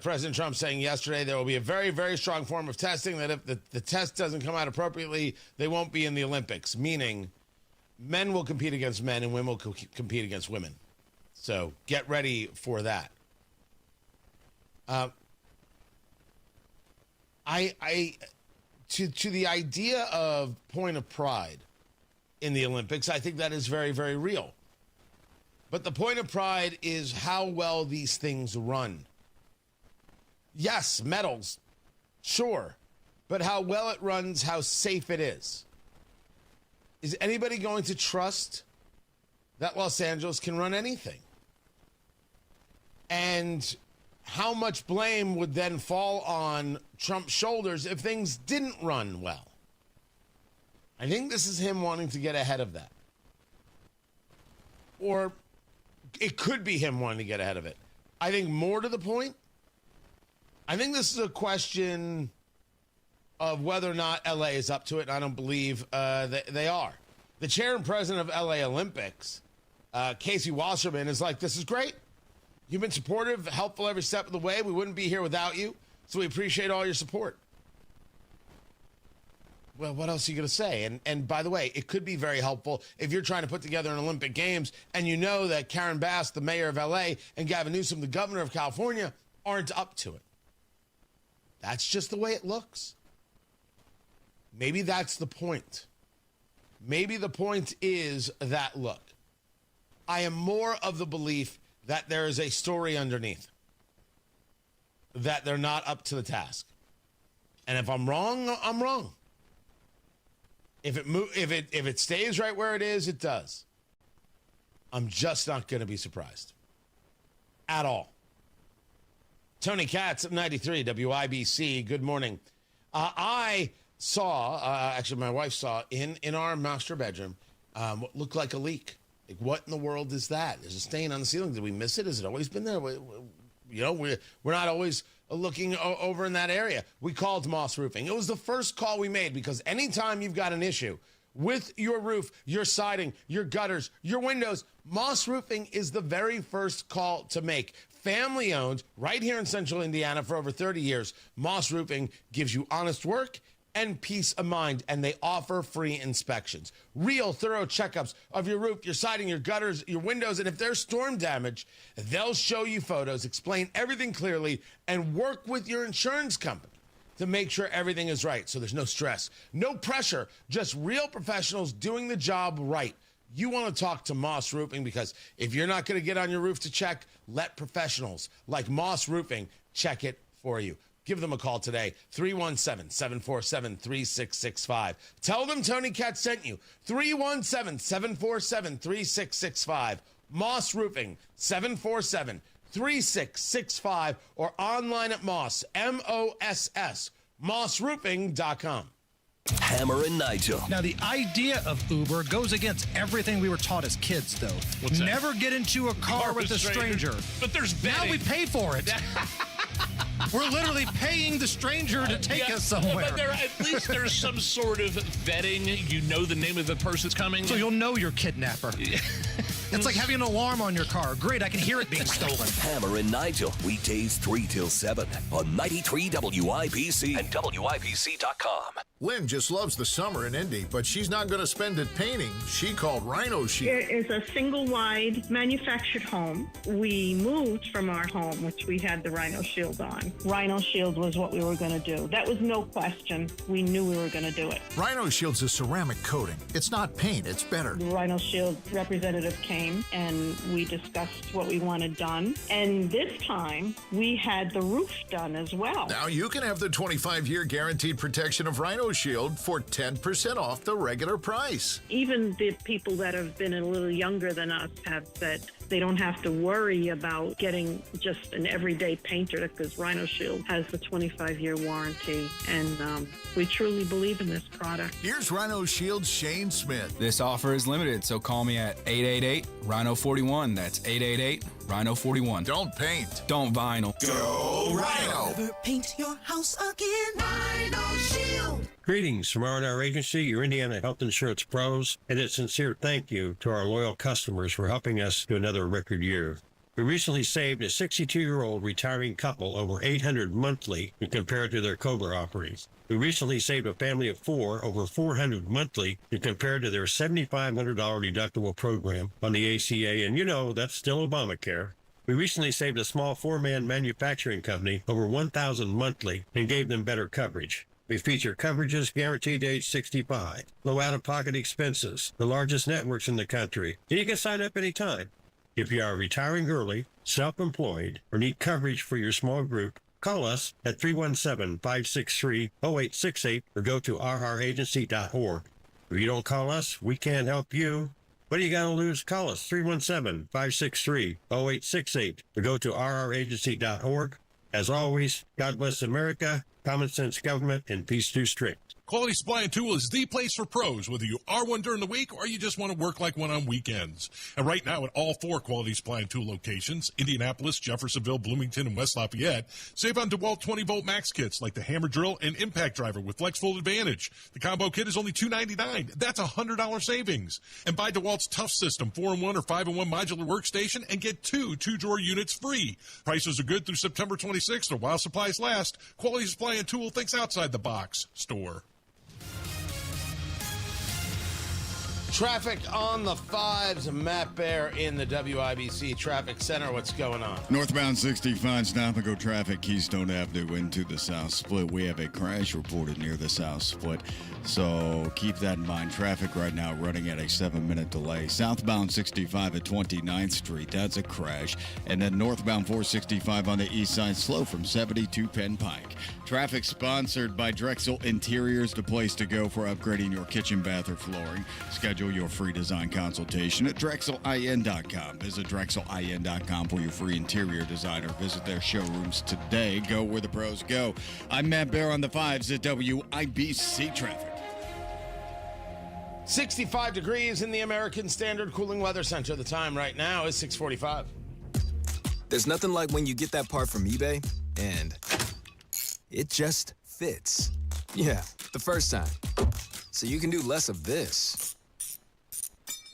President Trump saying yesterday there will be a very, very strong form of testing that if the test doesn't come out appropriately, they won't be in the Olympics, meaning men will compete against men and women will compete against women. So get ready for that. To the idea of point of pride in the Olympics, I think that is very, very real. But the point of pride is how well these things run. Yes, medals, sure. But how well it runs, how safe it is. Is anybody going to trust that Los Angeles can run anything? And how much blame would then fall on Trump's shoulders if things didn't run well? I think this is him wanting to get ahead of that. Or it could be him wanting to get ahead of it. I think more to the point, I think this is a question of whether or not LA is up to it. I don't believe they are. The chair and president of LA Olympics, Casey Wasserman, is like, this is great. You've been supportive, helpful every step of the way. We wouldn't be here without you, so we appreciate all your support. Well, what else are you going to say? And by the way, it could be very helpful if you're trying to put together an Olympic Games and you know that Karen Bass, the mayor of LA, and Gavin Newsom, the governor of California, aren't up to it. That's just the way it looks. Maybe that's the point. Maybe the point is that, look, I am more of the belief that there is a story underneath, that they're not up to the task. And if I'm wrong, I'm wrong. If it stays right where it is, it does. I'm just not going to be surprised at all. Tony Katz at 93 WIBC. Good morning. I saw, actually my wife saw in our master bedroom what looked like a leak. Like, what in the world is that? There's a stain on the ceiling. Did we miss it? Has it always been there? We're not always looking over in that area. We called Moss Roofing. It was the first call we made because anytime you've got an issue with your roof, your siding, your gutters, your windows, Moss Roofing is the very first call to make. Family owned, right here in central Indiana for over 30 years. Moss Roofing gives you honest work and peace of mind, and they offer free inspections. Real thorough checkups of your roof, your siding, your gutters, your windows, and if there's storm damage, they'll show you photos, explain everything clearly, and work with your insurance company to make sure everything is right. So there's no stress, no pressure, just real professionals doing the job right. You want to talk to Moss Roofing because if you're not going to get on your roof to check, let professionals like Moss Roofing check it for you. Give them a call today, 317-747-3665. Tell them Tony Katz sent you, 317-747-3665. Moss Roofing, 747-3665, or online at Moss, M-O-S-S, mossroofing.com. Hammer and Nigel. Now, the idea of Uber goes against everything we were taught as kids, though. What's that? Never get into a car with a stranger. But there's betting. Now we pay for it. We're literally paying the stranger to take us somewhere. But at least there's some sort of vetting. You know the name of the person that's coming. So you'll know your kidnapper. It's like having an alarm on your car. Great, I can hear it being stolen. Hammer and Nigel, weekdays 3 till 7 on 93 WIBC and WIBC.com. Lynn just loves the summer in Indy, but she's not going to spend it painting. She called Rhino Shield. It is a single-wide manufactured home. We moved from our home, which we had the Rhino Shield on. Rhino Shield was what we were going to do. That was no question. We knew we were going to do it. Rhino Shield's a ceramic coating. It's not paint, it's better. The Rhino Shield representative came, and we discussed what we wanted done. And this time, we had the roof done as well. Now you can have the 25-year guaranteed protection of Rhino Shield for 10% off the regular price. Even the people that have been a little younger than us have said they don't have to worry about getting just an everyday painter because Rhino Shield has the 25-year warranty, and we truly believe in this product. Here's Rhino Shield's Shane Smith. This offer is limited, so call me at 888-RHINO-41. That's 888-RHINO-41. Don't paint. Don't vinyl. Go Rhino! Never paint your house again. Rhino Shield. Greetings from R&R Agency, your Indiana health insurance pros, and a sincere thank you to our loyal customers for helping us to another record year. We recently saved a 62-year-old retiring couple over $800 monthly when compared to their COBRA offerings. We recently saved a family of 4 over $400 monthly when compared to their $7,500 deductible program on the ACA, and you know that's still Obamacare. We recently saved a small 4-man manufacturing company over $1,000 monthly and gave them better coverage. We feature coverages guaranteed to age 65, low out-of-pocket expenses, the largest networks in the country, and you can sign up anytime. If you are retiring early, self-employed, or need coverage for your small group, call us at 317-563-0868 or go to rragency.org. If you don't call us, we can't help you. What do you got to lose? Call us 317-563-0868 or go to rragency.org. As always, God bless America, common sense government, and peace through strict. Quality Supply and Tool is the place for pros, whether you are one during the week or you just want to work like one on weekends. And right now at all 4 Quality Supply and Tool locations, Indianapolis, Jeffersonville, Bloomington, and West Lafayette, save on DeWalt 20-volt max kits like the hammer drill and impact driver with Flex Fold Advantage. The combo kit is only $299. That's $100 savings. And buy DeWalt's Tough System 4-in-1 or 5-in-1 modular workstation and get 2 2-drawer units free. Prices are good through September 26th or while supplies last. Quality Supply and Tool thinks outside the box. Store. Traffic on the 5s. Matt Bear in the WIBC Traffic Center. What's going on? Northbound 65, stop and go traffic, Keystone Avenue into the South Split. We have a crash reported near the South Split, so keep that in mind. Traffic right now running at a 7-minute delay. Southbound 65 at 29th Street, that's a crash. And then northbound 465 on the east side, slow from 70 to Penn Pike. Traffic sponsored by Drexel Interiors, the place to go for upgrading your kitchen, bath, or flooring. Schedule your free design consultation at DrexelIN.com. Visit DrexelIN.com for your free interior designer. Visit their showrooms today. Go where the pros go. I'm Matt Bear on the 5s at WIBC Traffic. 65 degrees in the American Standard Cooling Weather Center. The time right now is 6:45. There's nothing like when you get that part from eBay and it just fits. Yeah, the first time. So you can do less of this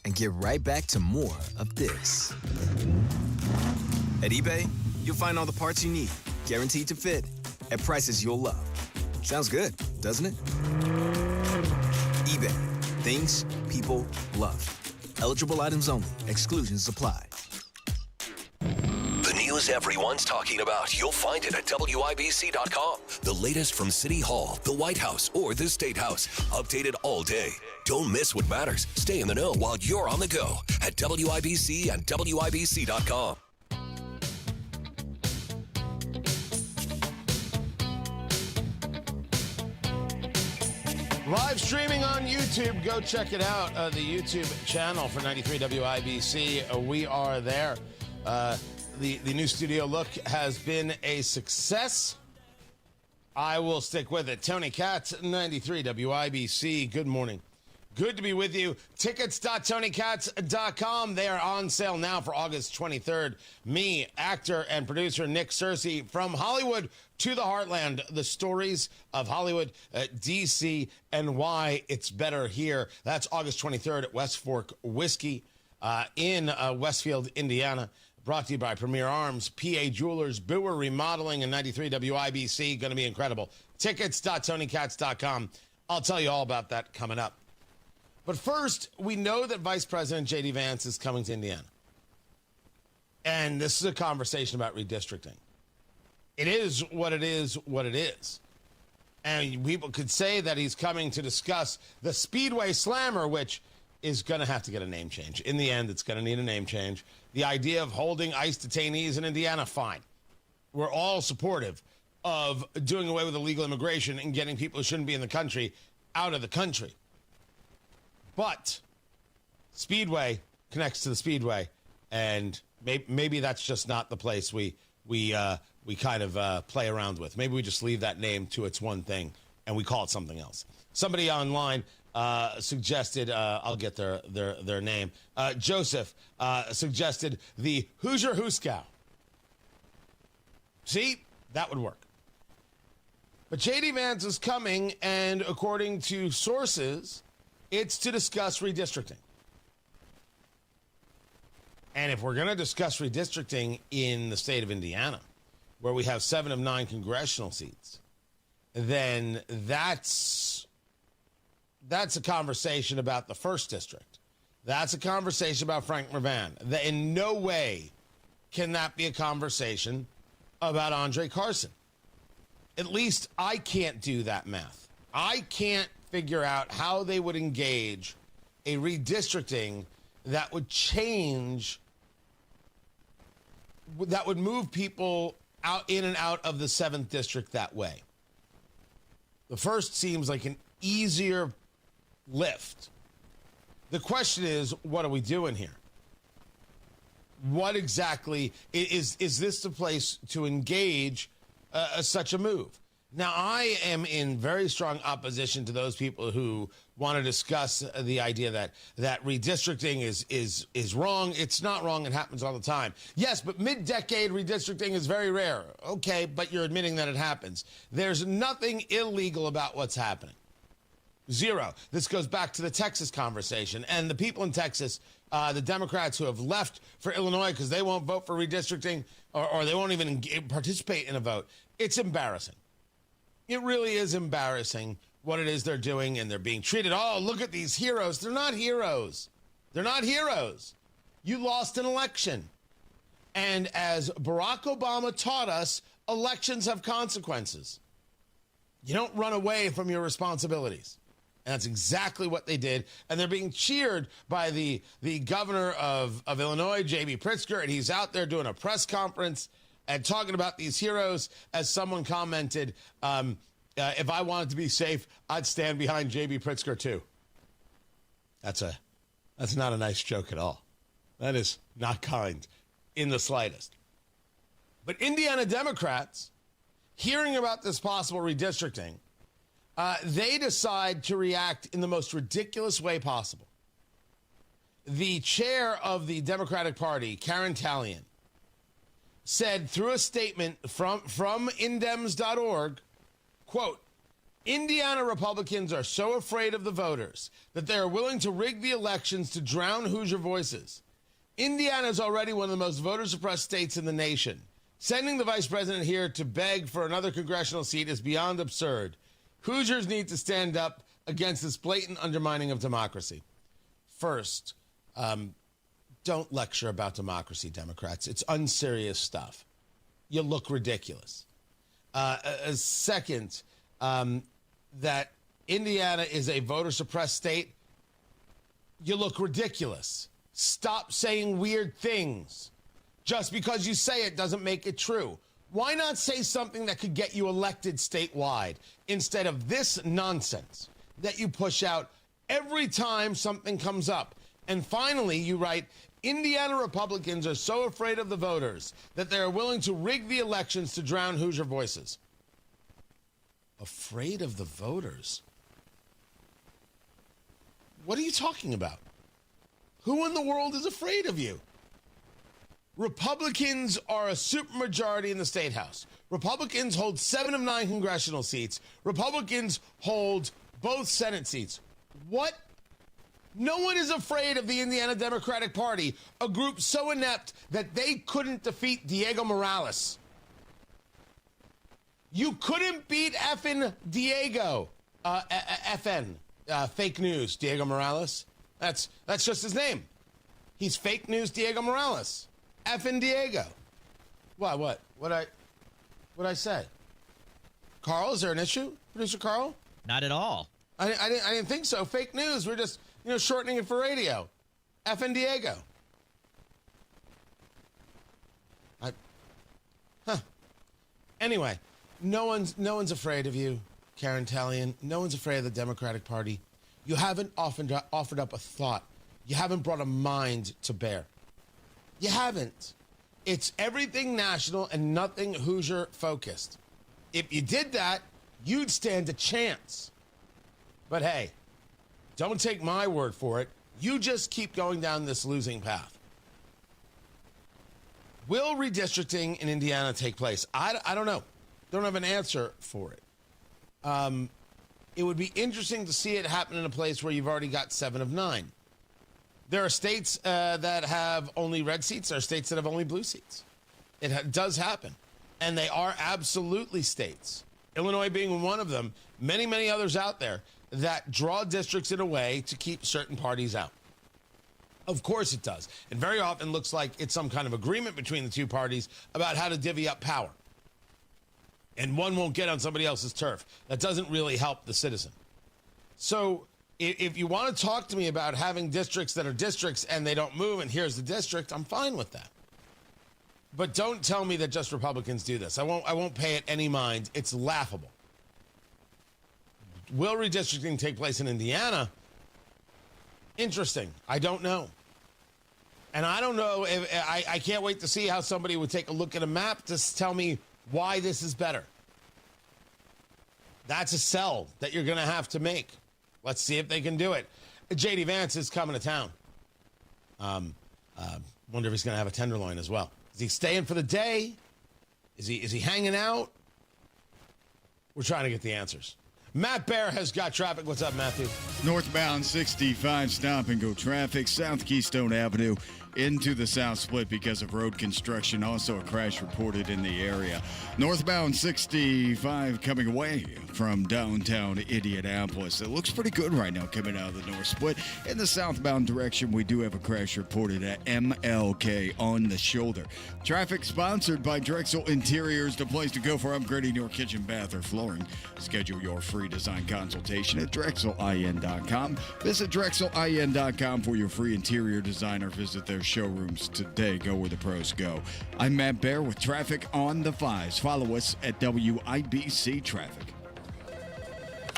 and get right back to more of this. At eBay, you'll find all the parts you need, guaranteed to fit, at prices you'll love. Sounds good, doesn't it? eBay, things people love. Eligible items only. Exclusions apply. The news everyone's talking about. You'll find it at WIBC.com. The latest from City Hall, the White House, or the State House. Updated all day. Don't miss what matters. Stay in the know while you're on the go at WIBC and WIBC.com. Live streaming on YouTube. Go check it out. The YouTube channel for 93 WIBC. We are there. The new studio look has been a success. I will stick with it. Tony Katz, 93 WIBC. Good morning. Good to be with you. Tickets.tonykatz.com. They are on sale now for August 23rd. Me, actor and producer Nick Searcy, from Hollywood to the Heartland. The stories of Hollywood, D.C., and why it's better here. That's August 23rd at West Fork Whiskey in Westfield, Indiana. Brought to you by Premier Arms, PA Jewelers, Boer Remodeling, and 93 WIBC. Going to be incredible. Tickets.tonykatz.com. I'll tell you all about that coming up. But first, we know that Vice President J.D. Vance is coming to Indiana. And this is a conversation about redistricting. It is what it is, what it is. And people could say that he's coming to discuss the Speedway Slammer, which is going to have to get a name change. In the end, it's going to need a name change. The idea of holding ICE detainees in Indiana, fine. We're all supportive of doing away with illegal immigration and getting people who shouldn't be in the country out of the country. But Speedway connects to the Speedway, and maybe that's just not the place we kind of play around with. Maybe we just leave that name to its one thing, and we call it something else. Somebody online suggested, I'll get their name, Joseph suggested the Hoosier Hooskow. See, that would work. But J.D. Vance is coming, and according to sources, it's to discuss redistricting. And if we're going to discuss redistricting in the state of Indiana, where we have 7 of 9 congressional seats, then that's a conversation about the 1st district. That's a conversation about Frank Mervan. In no way can that be a conversation about Andre Carson. At least I can't do that math. I can't figure out how they would engage a redistricting that would change, that would move people out in and out of the 7th district that way. The 1st seems like an easier lift. The question is, what are we doing here? What exactly is this the place to engage such a move? Now, I am in very strong opposition to those people who want to discuss the idea that redistricting is wrong. It's not wrong. It happens all the time. Yes, but mid-decade redistricting is very rare. Okay, but you're admitting that it happens. There's nothing illegal about what's happening. Zero. This goes back to the Texas conversation. And the people in Texas, the Democrats who have left for Illinois because they won't vote for redistricting or they won't even participate in a vote, it's embarrassing. It really is embarrassing what it is they're doing, and they're being treated. Oh, look at these heroes. They're not heroes. They're not heroes. You lost an election. And as Barack Obama taught us, elections have consequences. You don't run away from your responsibilities. And that's exactly what they did. And they're being cheered by the governor of Illinois, J.B. Pritzker, and he's out there doing a press conference and talking about these heroes. As someone commented, if I wanted to be safe, I'd stand behind J.B. Pritzker too. That's not a nice joke at all. That is not kind in the slightest. But Indiana Democrats, hearing about this possible redistricting, they decide to react in the most ridiculous way possible. The chair of the Democratic Party, Karen Tallien, said through a statement from indems.org, quote, Indiana Republicans are so afraid of the voters that they are willing to rig the elections to drown Hoosier voices. Indiana is already one of the most voter-suppressed states in the nation. Sending the vice president here to beg for another congressional seat is beyond absurd. Hoosiers need to stand up against this blatant undermining of democracy. First, don't lecture about democracy, Democrats. It's unserious stuff. You look ridiculous. Second, that Indiana is a voter-suppressed state. You look ridiculous. Stop saying weird things. Just because you say it doesn't make it true. Why not say something that could get you elected statewide instead of this nonsense that you push out every time something comes up? And finally, you write, Indiana Republicans are so afraid of the voters that they are willing to rig the elections to drown Hoosier voices. Afraid of the voters? What are you talking about? Who in the world is afraid of you? Republicans are a supermajority in the state house. Republicans hold 7 of 9 congressional seats. Republicans hold both Senate seats. What? No one is afraid of the Indiana Democratic Party, a group so inept that they couldn't defeat Diego Morales. You couldn't beat effing Diego. Fake news, Diego Morales. That's just his name. He's fake news Diego Morales. Effing Diego. What? What'd I say? Carl, is there an issue? Producer Carl? Not at all. I didn't think so. Fake news. We're just, shortening it for radio. Effing Diego. Anyway, no one's afraid of you, Karen Tallien. No one's afraid of the Democratic Party. You haven't offered up a thought. You haven't brought a mind to bear. You haven't. It's everything national and nothing Hoosier focused. If you did that, you'd stand a chance. But hey, don't take my word for it. You just keep going down this losing path. Will redistricting in Indiana take place? I don't know. Don't have an answer for it. It would be interesting to see it happen in a place where you've already got 7 of 9. There are states that have only red seats. There are states that have only blue seats. It does happen. And they are absolutely states, Illinois being one of them, many, many others out there, that draw districts in a way to keep certain parties out. Of course it does. And very often looks like it's some kind of agreement between the two parties about how to divvy up power. And one won't get on somebody else's turf. That doesn't really help the citizen. So if you want to talk to me about having districts that are districts and they don't move and here's the district, I'm fine with that. But don't tell me that just Republicans do this. I won't pay it any mind. It's laughable. Will redistricting take place in Indiana? Interesting. I don't know. And I don't know if I can't wait to see how somebody would take a look at a map to tell me why this is better. That's a sell that you're going to have to make. Let's see if they can do it. JD Vance is coming to town. Wonder if he's going to have a tenderloin as well. Is he staying for the day? Is he hanging out? We're trying to get the answers. Matt Bear has got traffic. What's up, Matthew? Northbound 65 stop and go traffic, South Keystone Avenue into the South Split because of road construction. Also a crash reported in the area. Northbound 65 coming away from downtown Indianapolis. It looks pretty good right now coming out of the North Split. In the southbound direction, we do have a crash reported at MLK on the shoulder. Traffic sponsored by Drexel Interiors, the place to go for upgrading your kitchen, bath, or flooring. Schedule your free design consultation at DrexelIN.com. Visit DrexelIN.com for your free interior design or visit their showrooms today. Go where the pros go. I'm Matt Bear with traffic on the 5s. Follow us at WIBC Traffic.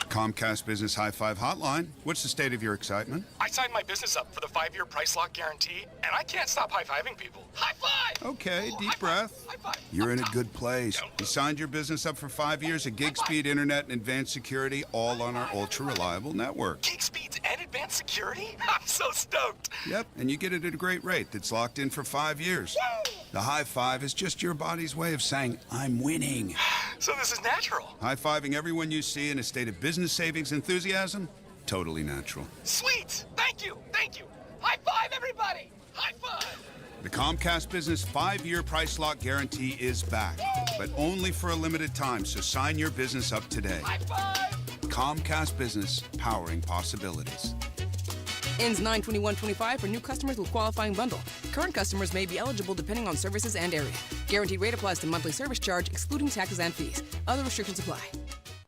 Comcast Business High Five Hotline. What's the state of your excitement? I signed my business up for the 5-year price lock guarantee, and I can't stop high-fiving people. High five! Okay, deep breath. You're in a good place. You signed your business up for 5 years of gig speed internet and advanced security, all on our ultra-reliable network. Gig speeds and advanced security? I'm so stoked. Yep, and you get it at a great rate that's locked in for 5 years. Woo! The high five is just your body's way of saying, I'm winning. So this is natural. High-fiving everyone you see in a state of business savings enthusiasm? Totally natural. Sweet! Thank you! Thank you! High five, everybody! High five! The Comcast Business 5-year price lock guarantee is back, but only for a limited time, so sign your business up today. High five! Comcast Business, powering possibilities. Ends 9/21/25 for new customers with qualifying bundle. Current customers may be eligible depending on services and area. Guaranteed rate applies to monthly service charge, excluding taxes and fees. Other restrictions apply.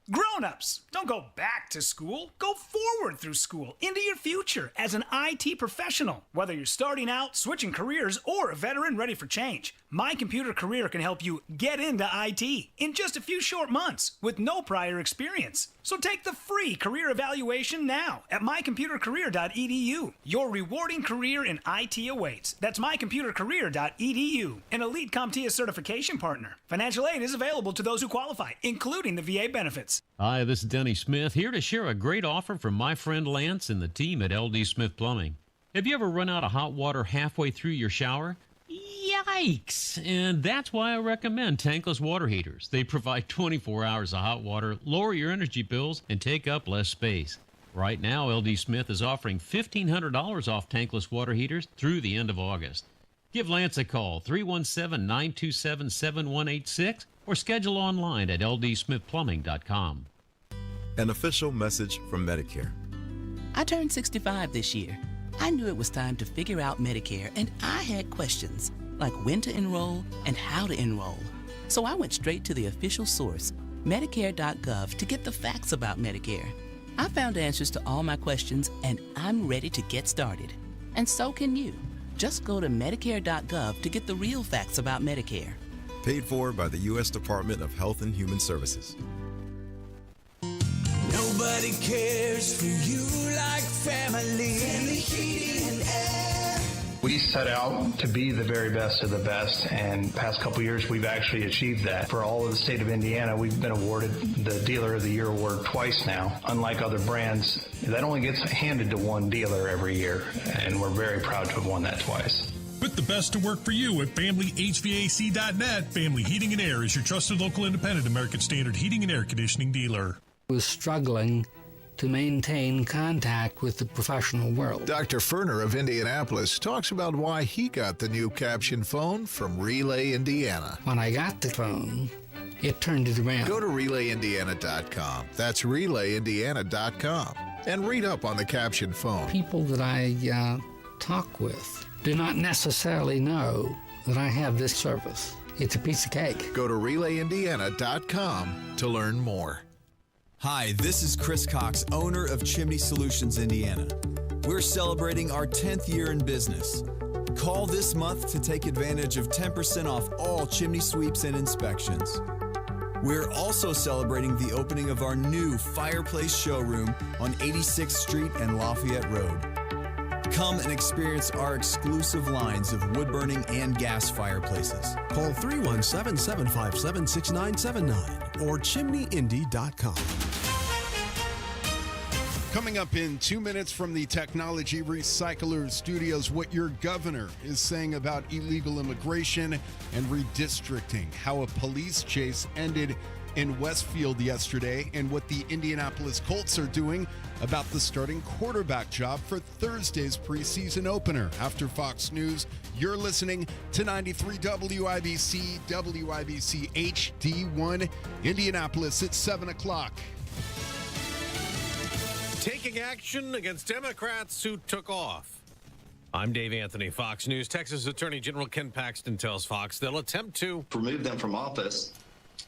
Grown-ups, don't go back to school. Go forward through school into your future as an IT professional. Whether you're starting out, switching careers, or a veteran ready for change, My Computer Career can help you get into IT in just a few short months with no prior experience. So take the free career evaluation now at mycomputercareer.edu. Your rewarding career in IT awaits. That's mycomputercareer.edu, an elite CompTIA certification partner. Financial aid is available to those who qualify, including the VA benefits. Hi, this is Denny Smith, here to share a great offer from my friend Lance and the team at LD Smith Plumbing. Have you ever run out of hot water halfway through your shower? Yikes! And that's why I recommend tankless water heaters. They provide 24 hours of hot water, lower your energy bills, and take up less space. Right now, LD Smith is offering $1,500 off tankless water heaters through the end of August. Give Lance a call, 317-927-7186, or schedule online at ldsmithplumbing.com. An official message from Medicare. I turned 65 this year. I knew it was time to figure out Medicare, and I had questions, like when to enroll and how to enroll. So I went straight to the official source, Medicare.gov, to get the facts about Medicare. I found answers to all my questions, and I'm ready to get started. And so can you. Just go to Medicare.gov to get the real facts about Medicare. Paid for by the U.S. Department of Health and Human Services. Nobody cares for you like family. Family Heating and Air. We set out to be the very best of the best, and past couple years we've actually achieved that. For all of the state of Indiana, we've been awarded the Dealer of the Year award twice now. Unlike other brands, that only gets handed to one dealer every year, and we're very proud to have won that twice. Put the best to work for you at FamilyHVAC.net. Family Heating and Air is your trusted local independent American Standard heating and air conditioning dealer. Was struggling to maintain contact with the professional world. Dr. Ferner of Indianapolis talks about why he got the new caption phone from Relay Indiana. When I got the phone, it turned it around. Go to RelayIndiana.com. That's RelayIndiana.com. And read up on the caption phone. People that I talk with do not necessarily know that I have this service. It's a piece of cake. Go to RelayIndiana.com to learn more. Hi, this is Chris Cox, owner of Chimney Solutions Indiana. We're celebrating our 10th year in business. Call this month to take advantage of 10% off all chimney sweeps and inspections. We're also celebrating the opening of our new fireplace showroom on 86th Street and Lafayette Road. Come and experience our exclusive lines of wood-burning and gas fireplaces. Call 317-757-6979 or chimneyindy.com. Coming up in 2 minutes from the Technology Recycler Studios, what your governor is saying about illegal immigration and redistricting, how a police chase ended in Westfield yesterday, and what the Indianapolis Colts are doing about the starting quarterback job for Thursday's preseason opener. After Fox News, you're listening to 93 WIBC, WIBC HD1, Indianapolis at 7 o'clock. Taking action against Democrats who took off. I'm Dave Anthony, Fox News. Texas Attorney General Ken Paxton tells Fox they'll attempt to remove them from office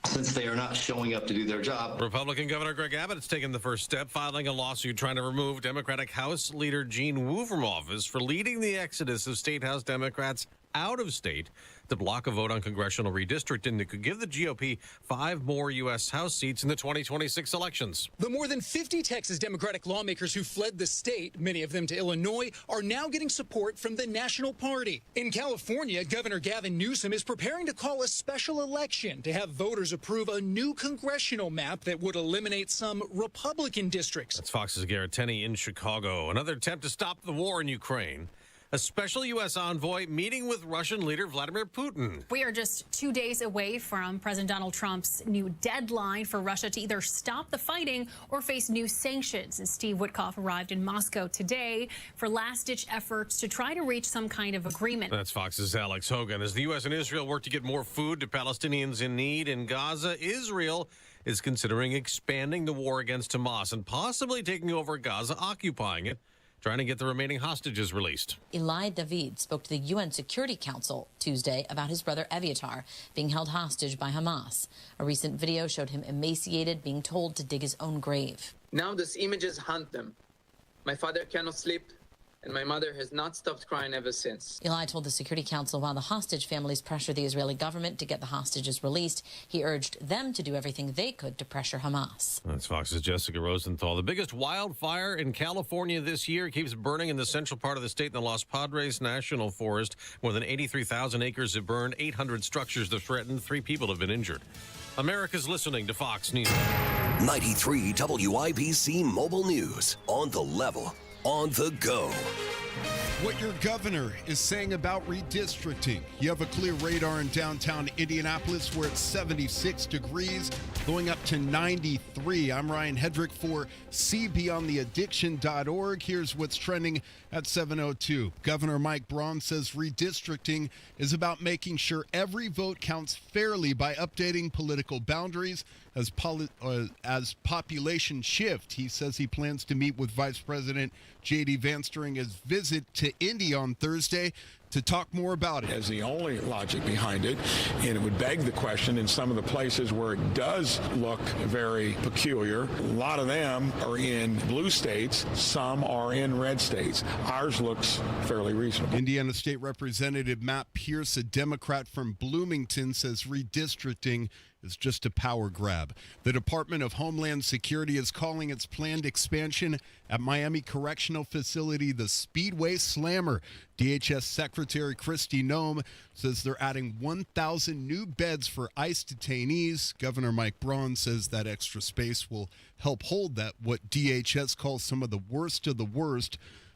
since they are not showing up to do their job. Republican Governor Greg Abbott has taken the first step, filing a lawsuit trying to remove Democratic House Leader Gene Wu from office for leading the exodus of State House Democrats out of state to block a vote on congressional redistricting that could give the GOP 5 more U.S. House seats in the 2026 elections. The more than 50 Texas Democratic lawmakers who fled the state, many of them to Illinois, are now getting support from the National Party. In California, Governor Gavin Newsom is preparing to call a special election to have voters approve a new congressional map that would eliminate some Republican districts. That's Fox's Garrett Tenney in Chicago. Another attempt to stop the war in Ukraine. A special U.S. envoy meeting with Russian leader Vladimir Putin. We are just 2 days away from President Donald Trump's new deadline for Russia to either stop the fighting or face new sanctions. And Steve Witkoff arrived in Moscow today for last-ditch efforts to try to reach some kind of agreement. That's Fox's Alex Hogan. As the U.S. and Israel work to get more food to Palestinians in need in Gaza, Israel is considering expanding the war against Hamas and possibly taking over Gaza, occupying it, trying to get the remaining hostages released. Eli David spoke to the UN Security Council Tuesday about his brother Eviatar being held hostage by Hamas. A recent video showed him emaciated, being told to dig his own grave. Now these images haunt them. My father cannot sleep, and my mother has not stopped crying ever since. Eli told the Security Council while the hostage families pressure the Israeli government to get the hostages released, he urged them to do everything they could to pressure Hamas. That's Fox's Jessica Rosenthal. The biggest wildfire in California this year keeps burning in the central part of the state in the Los Padres National Forest. More than 83,000 acres have burned, 800 structures are threatened, 3 people have been injured. America's listening to Fox News. 93 WIBC Mobile News. On the level. On the go. What your governor is saying about redistricting. You have a clear radar in downtown Indianapolis where it's 76 degrees, going up to 93. I'm Ryan Hedrick for cbeyondtheaddiction.org. Here's what's trending at 7:02. Governor Mike Braun says redistricting is about making sure every vote counts fairly by updating political boundaries as population shift. He says he plans to meet with Vice President J.D. Vance during his visit to Indy on Thursday to talk more about it. As the only logic behind it, and it would beg the question in some of the places where it does look very peculiar, a lot of them are in blue states, some are in red states. Ours looks fairly reasonable. Indiana State Representative Matt Pierce, a Democrat from Bloomington, says redistricting is just a power grab. The Department of Homeland Security is calling its planned expansion at Miami Correctional Facility the Speedway Slammer. DHS Secretary Kristi Noem says they're adding 1,000 new beds for ICE detainees. Governor Mike Braun says that extra space will help hold that what DHS calls some of the worst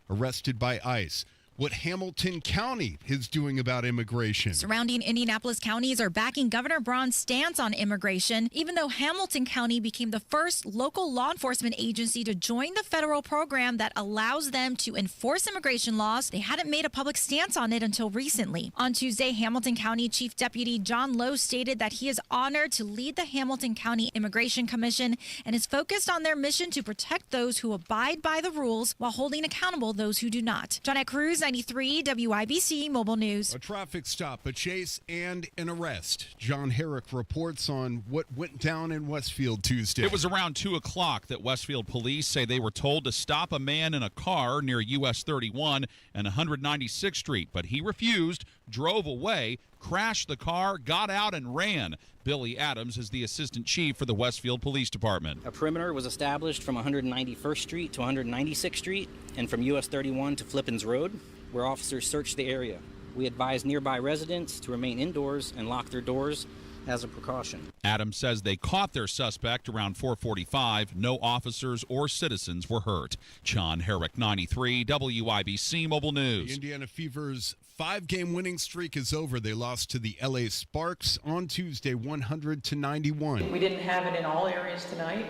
arrested by ICE. What Hamilton County is doing about immigration. Surrounding Indianapolis counties are backing Governor Braun's stance on immigration, even though Hamilton County became the first local law enforcement agency to join the federal program that allows them to enforce immigration laws. They hadn't made a public stance on it until recently. On Tuesday, Hamilton County Chief Deputy John Lowe stated that he is honored to lead the Hamilton County Immigration Commission and is focused on their mission to protect those who abide by the rules while holding accountable those who do not. Johnette Cruz, 93 WIBC Mobile News. A traffic stop, a chase, and an arrest. John Herrick reports on what went down in Westfield Tuesday. It was around 2 o'clock that Westfield police say they were told to stop a man in a car near US 31 and 196th Street, but he refused, drove away, crashed the car, got out, and ran. Billy Adams is the assistant chief for the Westfield Police Department. A perimeter was established from 191st Street to 196th Street and from US 31 to Flippins Road, where officers searched the area. We advised nearby residents to remain indoors and lock their doors as a precaution. Adams says they caught their suspect around 4:45. No officers or citizens were hurt. John Herrick, 93, WIBC Mobile News. The Indiana Fever's 5-game winning streak is over. They lost to the LA Sparks on Tuesday, 100-91. We didn't have it in all areas tonight,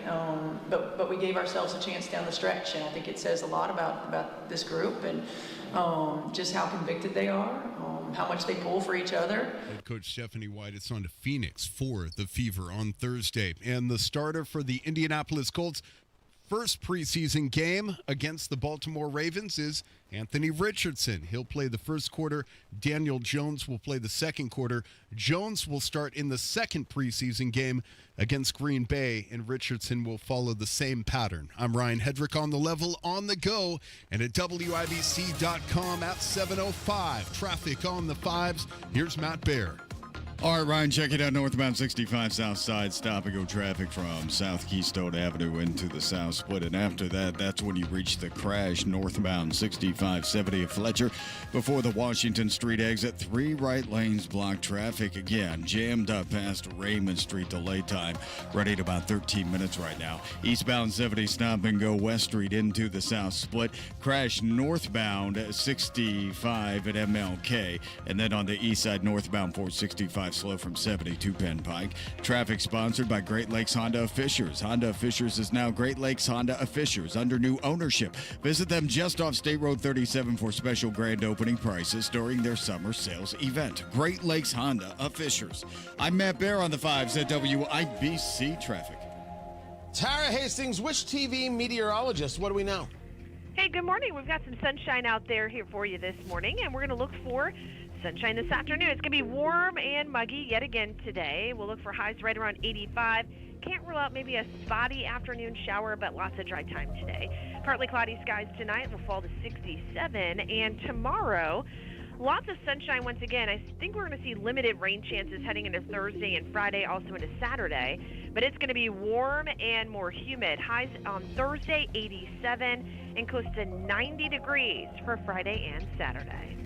but we gave ourselves a chance down the stretch, and I think it says a lot about this group and just how convicted they are, how much they pull for each other. Head coach Stephanie White is on to Phoenix for the Fever on Thursday. And the starter for the Indianapolis Colts' first preseason game against the Baltimore Ravens is Anthony Richardson. He'll play the first quarter. Daniel Jones will play the second quarter. Jones will start in the second preseason game against Green Bay, and Richardson will follow the same pattern. I'm Ryan Hedrick on the level, on the go, and at WIBC.com at 7:05. Traffic on the 5s. Here's Matt Baer. All right, Ryan, check it out. Northbound 65 South Side, stop-and-go traffic from South Keystone Avenue into the South Split. And after that, that's when you reach the crash northbound 6570 of Fletcher before the Washington Street exit. 3 right lanes block traffic again, jammed up past Raymond Street. Delay time running about 13 minutes right now. Eastbound 70 stop-and-go West Street into the South Split. Crash northbound 65 at MLK. And then on the east side, northbound 465 slow from 72 Penn Pike. Traffic sponsored by Great Lakes Honda of Fishers. Honda of Fishers is now Great Lakes Honda of Fishers under new ownership. Visit them just off State Road 37 for special grand opening prices during their summer sales event. Great Lakes Honda of Fishers. I'm Matt Baer on the 5s at WIBC Traffic. Tara Hastings, Wish TV meteorologist. What do we know? Hey, good morning. We've got some sunshine out there here for you this morning, and we're going to look for sunshine this afternoon. It's going to be warm and muggy yet again today. We'll look for highs right around 85. Can't rule out maybe a spotty afternoon shower, but lots of dry time today. Partly cloudy skies tonight will fall to 67. And tomorrow, lots of sunshine once again. I think we're going to see limited rain chances heading into Thursday and Friday, also into Saturday. But it's going to be warm and more humid. Highs on Thursday, 87, and close to 90 degrees for Friday and Saturday.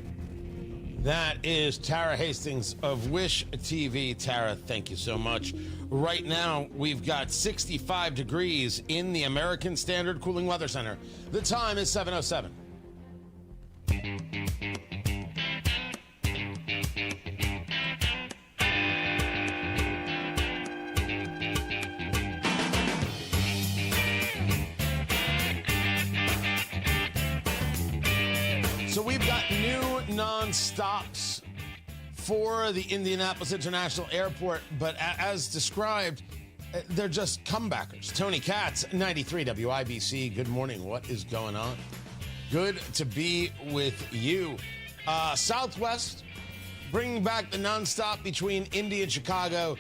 That is Tara Hastings of Wish TV. Tara, thank you so much. Right now, we've got 65 degrees in the American Standard Cooling Weather Center. The time is 7:07. So we've got new non-stops for the Indianapolis International Airport, but as described, they're just comebackers. Tony Katz, 93 WIBC. Good morning. What is going on? Good to be with you. Southwest, bringing back the nonstop between Indy and Chicago,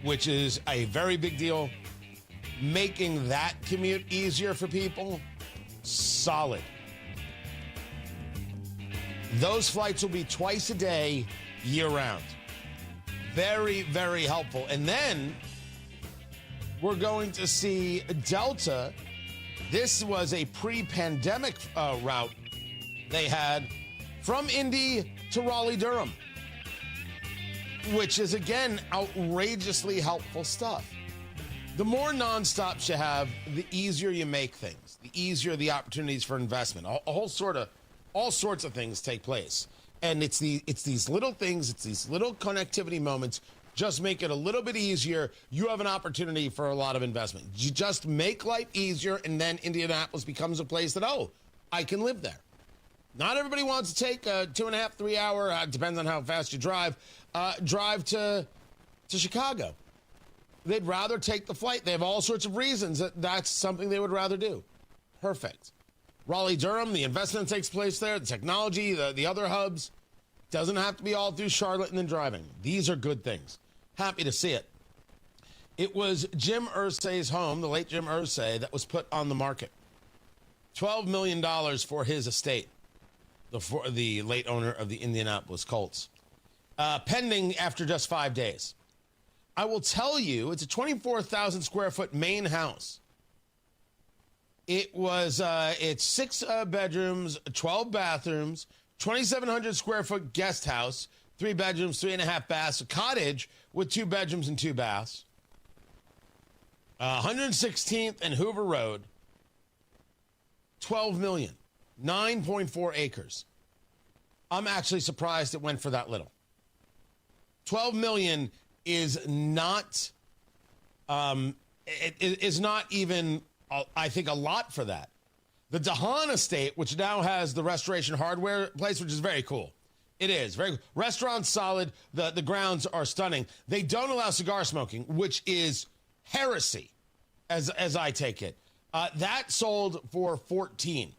which is a very big deal. Making that commute easier for people, solid. Those flights will be twice a day, year-round. Very, very helpful. And then we're going to see Delta. This was a pre-pandemic route they had from Indy to Raleigh-Durham, which is, again, outrageously helpful stuff. The more nonstops you have, the easier you make things, the easier the opportunities for investment. All sorts of things take place. And it's these little things, it's these little connectivity moments, just make it a little bit easier. You have an opportunity for a lot of investment. You just make life easier, and then Indianapolis becomes a place that, I can live there. Not everybody wants to take a 2.5, 3 hour, depends on how fast you drive to Chicago. They'd rather take the flight. They have all sorts of reasons that's something they would rather do. Perfect. Raleigh-Durham, the investment takes place there, the technology, the other hubs. Doesn't have to be all through Charlotte and then driving. These are good things. Happy to see it. It was Jim Irsay's home, the late Jim Irsay, that was put on the market. $12 million for his estate, the late owner of the Indianapolis Colts. pending after just 5 days. I will tell you, it's a 24,000 square foot main house. It's 6 bedrooms, 12 bathrooms, 2,700 square foot guest house, 3 bedrooms, 3.5 baths, a cottage with 2 bedrooms and 2 baths. 116th and Hoover Road, 12 million, 9.4 acres. I'm actually surprised it went for that little. 12 million is not, it is not even, I think, a lot for that. The Dahan estate, which now has the Restoration Hardware place, which is very cool. It is very cool. Restaurant's solid. The grounds are stunning. They don't allow cigar smoking, which is heresy, as I take it. That sold for 14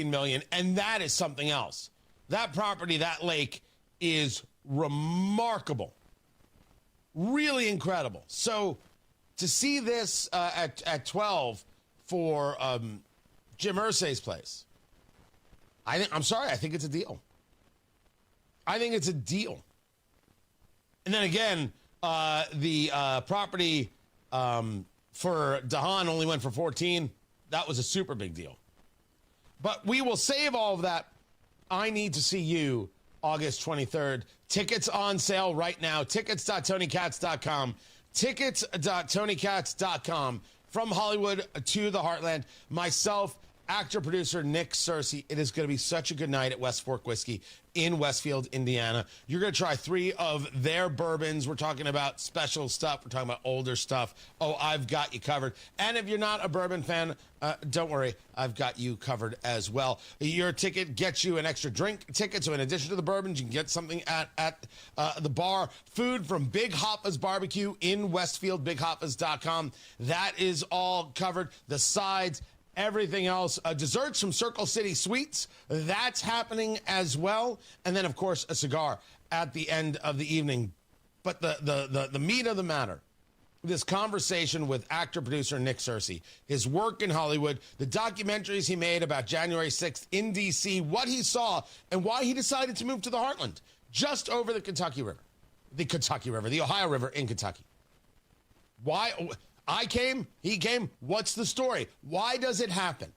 million, and that is something else. That property, that lake, is remarkable, really incredible. So to see this at 12 for Jim Irsay's place, I think it's a deal. I think it's a deal. And then again, the property for Dahan only went for 14. That was a super big deal. But we will save all of that. I need to see you August 23rd. Tickets on sale right now. Tickets.TonyKatz.com. Tickets.TonyKatz.com. From Hollywood to the Heartland. Myself, actor, producer Nick Searcy. It is going to be such a good night at West Fork Whiskey in Westfield, Indiana. You're going to try 3 of their bourbons. We're talking about special stuff. We're talking about older stuff. Oh, I've got you covered. And if you're not a bourbon fan, don't worry. I've got you covered as well. Your ticket gets you an extra drink ticket. So in addition to the bourbons, you can get something at the bar. Food from Big Hoppa's Barbecue in Westfield, BigHoppas.com. That is all covered. The sides, everything else. Desserts from Circle City Sweets. That's happening as well. And then, of course, a cigar at the end of the evening. But the meat of the matter, this conversation with actor-producer Nick Searcy, his work in Hollywood, the documentaries he made about January 6th in D.C., what he saw, and why he decided to move to the Heartland, just over the Kentucky River. The Ohio River in Kentucky. Why? I came, he came. What's the story? Why does it happen?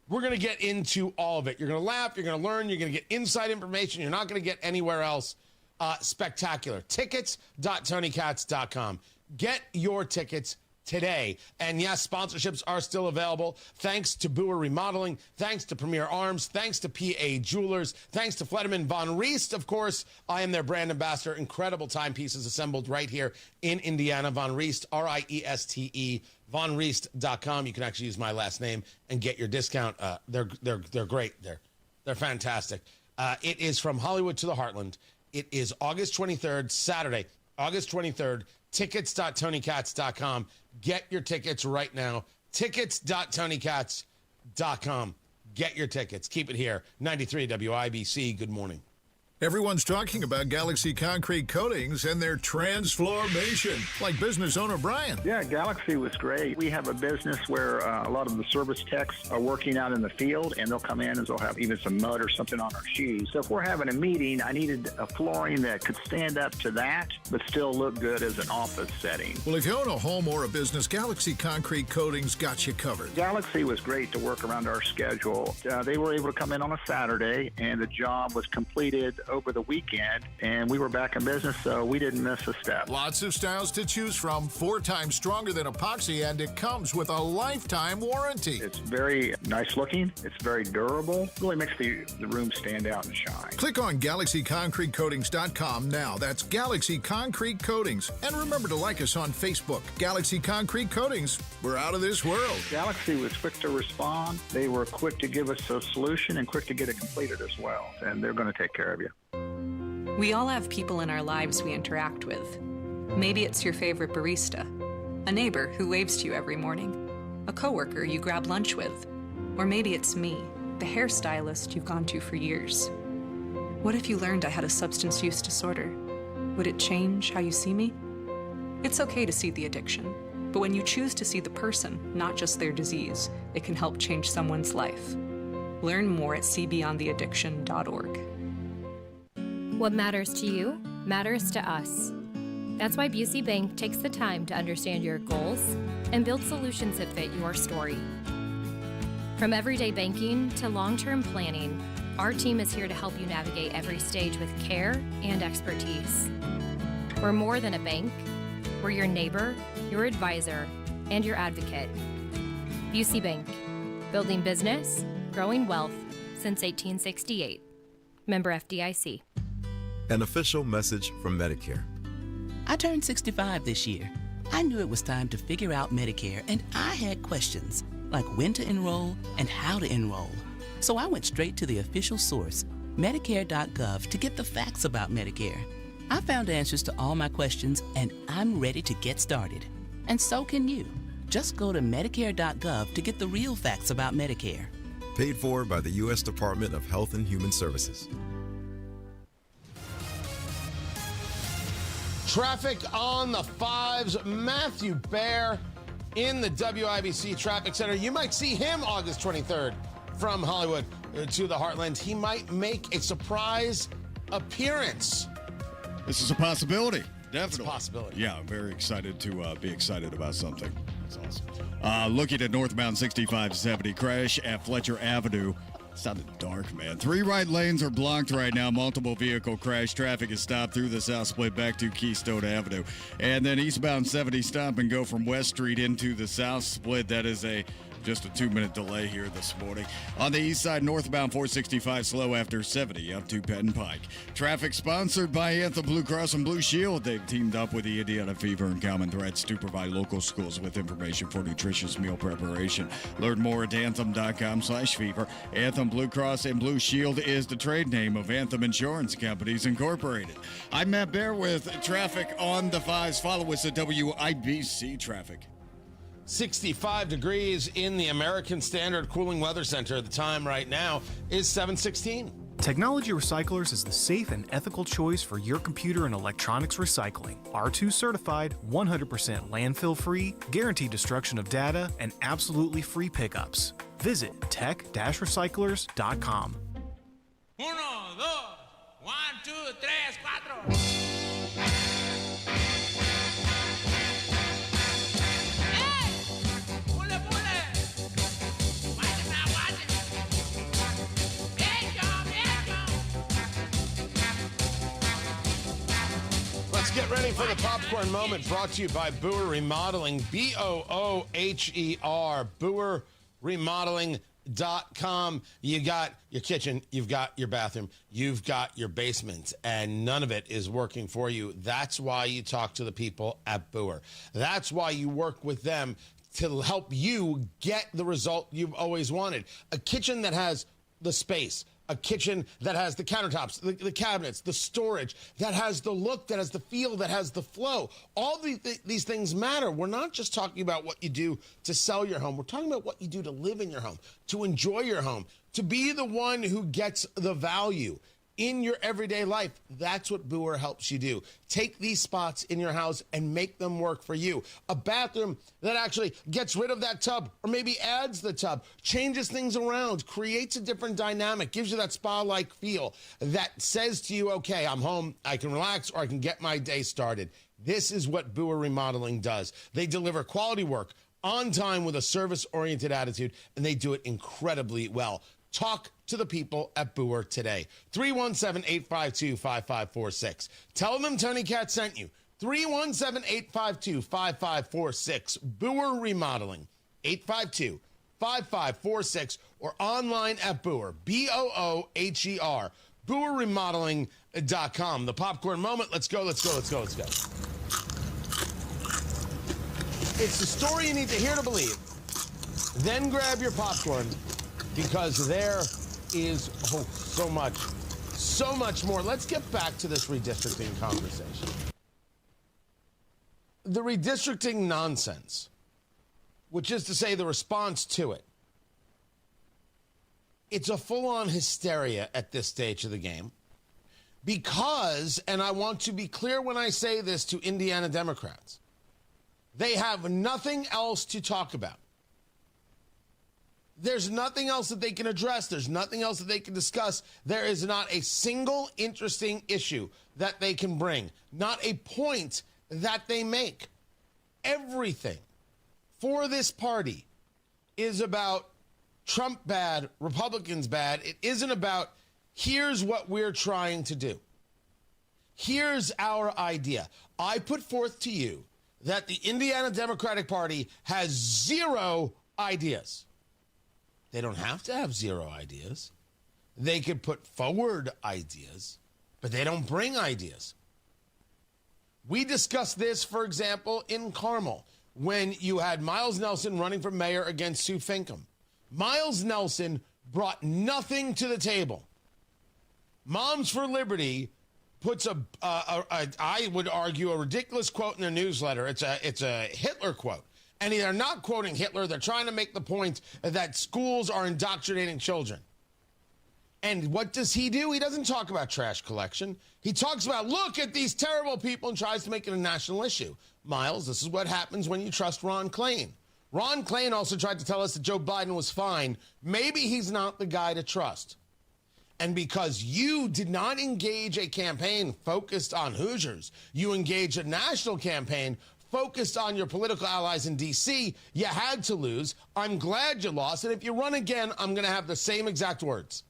We're going to get into all of it. You're going to laugh. You're going to learn. You're going to get inside information you're not going to get anywhere else. Spectacular. Tickets.TonyKatz.com. Get your tickets today. And yes, sponsorships are still available. Thanks to Boer Remodeling. Thanks to Premier Arms. Thanks to PA Jewelers. Thanks to Flederman Von Riest, of course. I am their brand ambassador. Incredible timepieces assembled right here in Indiana. Von Riest, R-I-E-S-T-E, vonriest.com. You can actually use my last name and get your discount. They're great. They're fantastic. It is from Hollywood to the Heartland. It is August 23rd, Saturday, August 23rd. Tickets.TonyKatz.com. Get your tickets right now. Tickets.TonyKatz.com. Get your tickets. Keep it here. 93 WIBC. Good morning. Everyone's talking about Galaxy Concrete Coatings and their transformation, like business owner Brian. Yeah, Galaxy was great. We have a business where a lot of the service techs are working out in the field, and they'll come in and they'll have even some mud or something on our shoes. So if we're having a meeting, I needed a flooring that could stand up to that, but still look good as an office setting. Well, if you own a home or a business, Galaxy Concrete Coatings got you covered. Galaxy was great to work around our schedule. They were able to come in on a Saturday, and the job was completed over the weekend, and we were back in business, so we didn't miss a step. Lots of styles to choose from, 4 times stronger than epoxy, and it comes with a lifetime warranty. It's very nice looking. It's very durable. Really makes the room stand out and shine. Click on GalaxyConcreteCoatings.com now. That's Galaxy Concrete Coatings. And remember to like us on Facebook. Galaxy Concrete Coatings. We're out of this world. Galaxy was quick to respond. They were quick to give us a solution and quick to get it completed as well. And they're going to take care of you. We all have people in our lives we interact with. Maybe it's your favorite barista, a neighbor who waves to you every morning, a coworker you grab lunch with, or maybe it's me, the hairstylist you've gone to for years. What if you learned I had a substance use disorder? Would it change how you see me? It's okay to see the addiction, but when you choose to see the person, not just their disease, it can help change someone's life. Learn more at cbeyondtheaddiction.org. What matters to you matters to us. That's why Busey Bank takes the time to understand your goals and build solutions that fit your story. From everyday banking to long-term planning, our team is here to help you navigate every stage with care and expertise. We're more than a bank. We're your neighbor, your advisor, and your advocate. Busey Bank, building business, growing wealth since 1868. Member FDIC. An official message from Medicare. I turned 65 this year. I knew it was time to figure out Medicare, and I had questions, like when to enroll and how to enroll. So I went straight to the official source, Medicare.gov, to get the facts about Medicare. I found answers to all my questions, and I'm ready to get started. And so can you. Just go to Medicare.gov to get the real facts about Medicare. Paid for by the U.S. Department of Health and Human Services. Traffic on the 5s. Matthew Baer in the WIBC Traffic Center. You might see him August 23rd from Hollywood to the Heartland. He might make a surprise appearance. This is a possibility. Definitely. It's a possibility. Yeah, I'm very excited to be excited about something. That's awesome. Looking at northbound 6570 crash at Fletcher Avenue. It sounded dark, man. 3 right lanes are blocked right now. Multiple vehicle crash. Traffic is stopped through the South Split back to Keystone Avenue. And then eastbound 70 stop and go from West Street into the South Split. That is just a 2-minute delay here this morning. On the east side, northbound 465 slow after 70 up to Penn Pike. Traffic sponsored by Anthem Blue Cross and Blue Shield. They've teamed up with the Indiana Fever and Common Threats to provide local schools with information for nutritious meal preparation. Learn more at anthem.com/fever. Anthem Blue Cross and Blue Shield is the trade name of Anthem Insurance Companies Incorporated. I'm Matt Baer with traffic on the 5s. Follow us at WIBC Traffic. 65 degrees in the American Standard Cooling Weather Center. The time right now is 7:16. Technology Recyclers is the safe and ethical choice for your computer and electronics recycling. R2 certified, 100% landfill free, guaranteed destruction of data, and absolutely free pickups. Visit tech-recyclers.com. 1, 2, 1, 2, 3, 4. Let's get ready for the popcorn moment, brought to you by Boer Remodeling, BOOHER, BoerRemodeling.com. You got your kitchen, you've got your bathroom, you've got your basement, and none of it is working for you. That's why you talk to the people at Boer. That's why you work with them to help you get the result you've always wanted. A kitchen that has the space, a kitchen that has the countertops, the cabinets, the storage, that has the look, that has the feel, that has the flow. All these things matter. We're not just talking about what you do to sell your home. We're talking about what you do to live in your home, to enjoy your home, to be the one who gets the value in your everyday life. That's what Boer helps you do. Take these spots in your house and make them work for you. A bathroom that actually gets rid of that tub, or maybe adds the tub, changes things around, creates a different dynamic, gives you that spa-like feel that says to you, okay, I'm home, I can relax, or I can get my day started. This is what Boer Remodeling does. They deliver quality work on time with a service-oriented attitude, and they do it incredibly well. Talk to the people at Boer today. 317-852-5546. Tell them Tony Cat sent you. 317-852-5546. Boer Remodeling. 852-5546. Or online at Boer. BOOHER. BoerRemodeling.com. The popcorn moment. Let's go. It's the story you need to hear to believe. Then grab your popcorn, because there is so much more. Let's get back to this redistricting conversation. The redistricting nonsense, which is to say the response to it. It's a full-on hysteria at this stage of the game because, and I want to be clear when I say this to Indiana Democrats, they have nothing else to talk about. There's nothing else that they can address. There's nothing else that they can discuss. There is not a single interesting issue that they can bring, not a point that they make. Everything for this party is about Trump bad, Republicans bad. It isn't about here's what we're trying to do. Here's our idea. I put forth to you that the Indiana Democratic Party has zero ideas. They don't have to have zero ideas. They could put forward ideas, but they don't bring ideas. We discussed this, for example, in Carmel, when you had Miles Nelson running for mayor against Sue Finkham. Miles Nelson brought nothing to the table. Moms for Liberty puts I would argue, a ridiculous quote in their newsletter. It's a Hitler quote. And they're not quoting Hitler. They're trying to make the point that schools are indoctrinating children. And what does he do? He doesn't talk about trash collection. He talks about, look at these terrible people, and tries to make it a national issue. Miles, this is what happens when you trust Ron Klain. Ron Klain also tried to tell us that Joe Biden was fine. Maybe he's not the guy to trust. And because you did not engage a campaign focused on Hoosiers, you engaged a national campaign focused on your political allies in D.C., you had to lose. I'm glad you lost. And if you run again, I'm going to have the same exact words.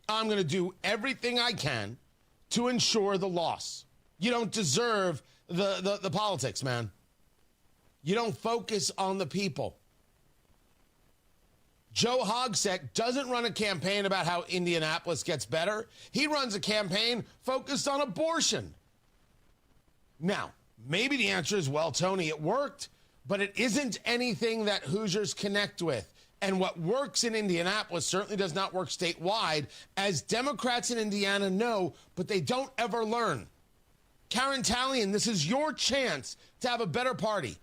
I'm going to do everything I can to ensure the loss. You don't deserve the politics, man. You don't focus on the people. Joe Hogsett doesn't run a campaign about how Indianapolis gets better. He runs a campaign focused on abortion. Now, maybe the answer is, well, Tony, it worked, but it isn't anything that Hoosiers connect with. And what works in Indianapolis certainly does not work statewide, as Democrats in Indiana know, but they don't ever learn. Karen Talion, this is your chance to have a better party.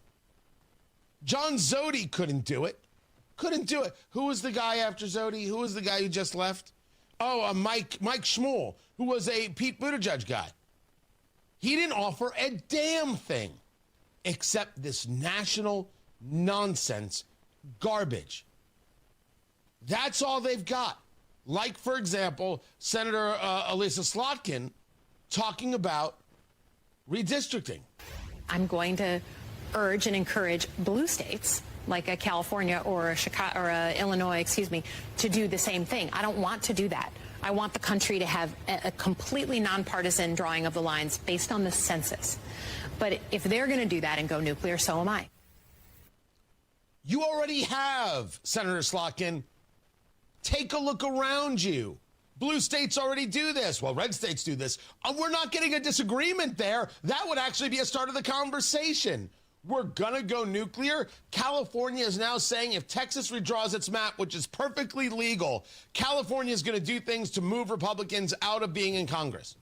John Zodi couldn't do it. Couldn't do it. Who was the guy after Zodi? Who was the guy who just left? Oh, Mike Schmuel, who was a Pete Buttigieg guy. He didn't offer a damn thing except this national nonsense garbage. That's all they've got. Like, for example, Senator Elissa Slotkin talking about redistricting. I'm going to urge and encourage blue states like a California or a Chicago or a Illinois, to do the same thing. I don't want to do that. I want the country to have a completely nonpartisan drawing of the lines based on the census. But if they're going to do that and go nuclear, so am I. You already have, Senator Slotkin. Take a look around you. Blue states already do this. Well, red states do this. We're not getting a disagreement there. That would actually be a start of the conversation. We're going to go nuclear. California is now saying if Texas redraws its map, which is perfectly legal, California is going to do things to move Republicans out of being in Congress.